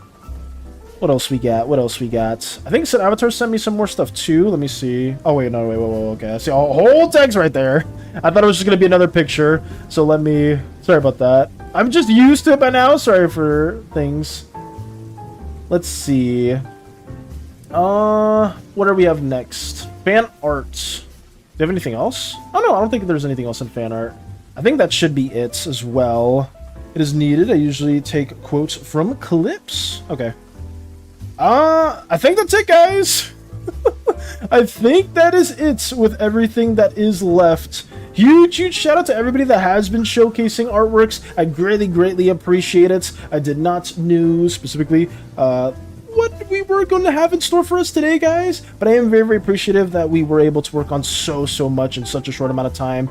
What else we got? What else we got? I think Avatar sent me some more stuff too. Let me see. Oh wait, no, wait, okay. I see a whole text right there. I thought it was just gonna be another picture. So let me. Sorry about that. I'm just used to it by now. Sorry for things. Let's see. What do we have next? Fan art. Do you have anything else? Oh no, I don't think there's anything else in fan art. I think that should be it as well. It is needed. I usually take quotes from clips. Okay. I think that's it, guys. I think that is it with everything that is left huge shout out to everybody that has been showcasing artworks. I greatly appreciate it. I did not know specifically what we were going to have in store for us today, guys, but I am very appreciative that we were able to work on so much in such a short amount of time.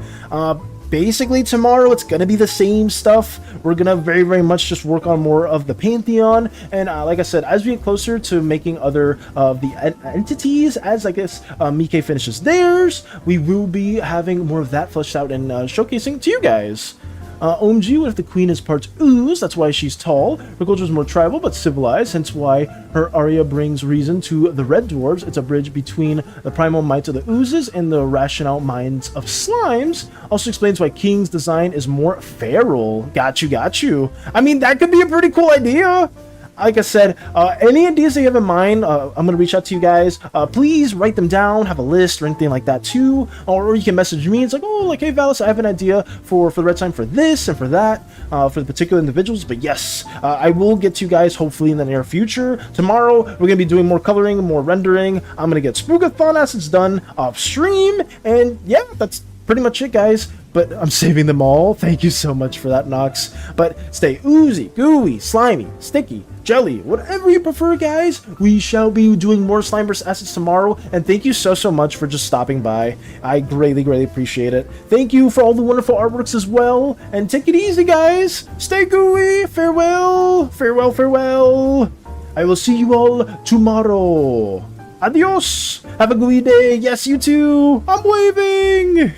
Basically tomorrow it's gonna be the same stuff. We're gonna very much just work on more of the Pantheon, and like I said, as we get closer to making other of the entities, as I guess Mike finishes theirs, we will be having more of that fleshed out and showcasing to you guys. OMG, what if the queen is part ooze? That's why she's tall. Her culture is more tribal but civilized, hence why her aria brings reason to the red dwarves. It's a bridge between the primal might of the oozes and the rational minds of slimes. Also explains why King's design is more feral. Got you. I mean, that could be a pretty cool idea. Like I said, any ideas that you have in mind, I'm going to reach out to you guys. Please write them down, have a list or anything like that too. Or you can message me. It's like, oh, like, hey, Valis, I have an idea for the red time for this and for that, for the particular individuals. But yes, I will get to you guys hopefully in the near future. Tomorrow, we're going to be doing more coloring, more rendering. I'm going to get Spookathon assets done off stream. And yeah, that's pretty much it, guys. But I'm saving them all. Thank you so much for that, Nox. But stay oozy, gooey, slimy, sticky, jelly, whatever you prefer, guys. We shall be doing more Slimeverse assets tomorrow. And thank you so much for just stopping by. I greatly appreciate it. Thank you for all the wonderful artworks as well. And take it easy, guys. Stay gooey. Farewell. Farewell. I will see you all tomorrow. Adios. Have a gooey day. Yes, you too. I'm waving.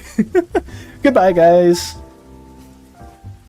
Goodbye, guys.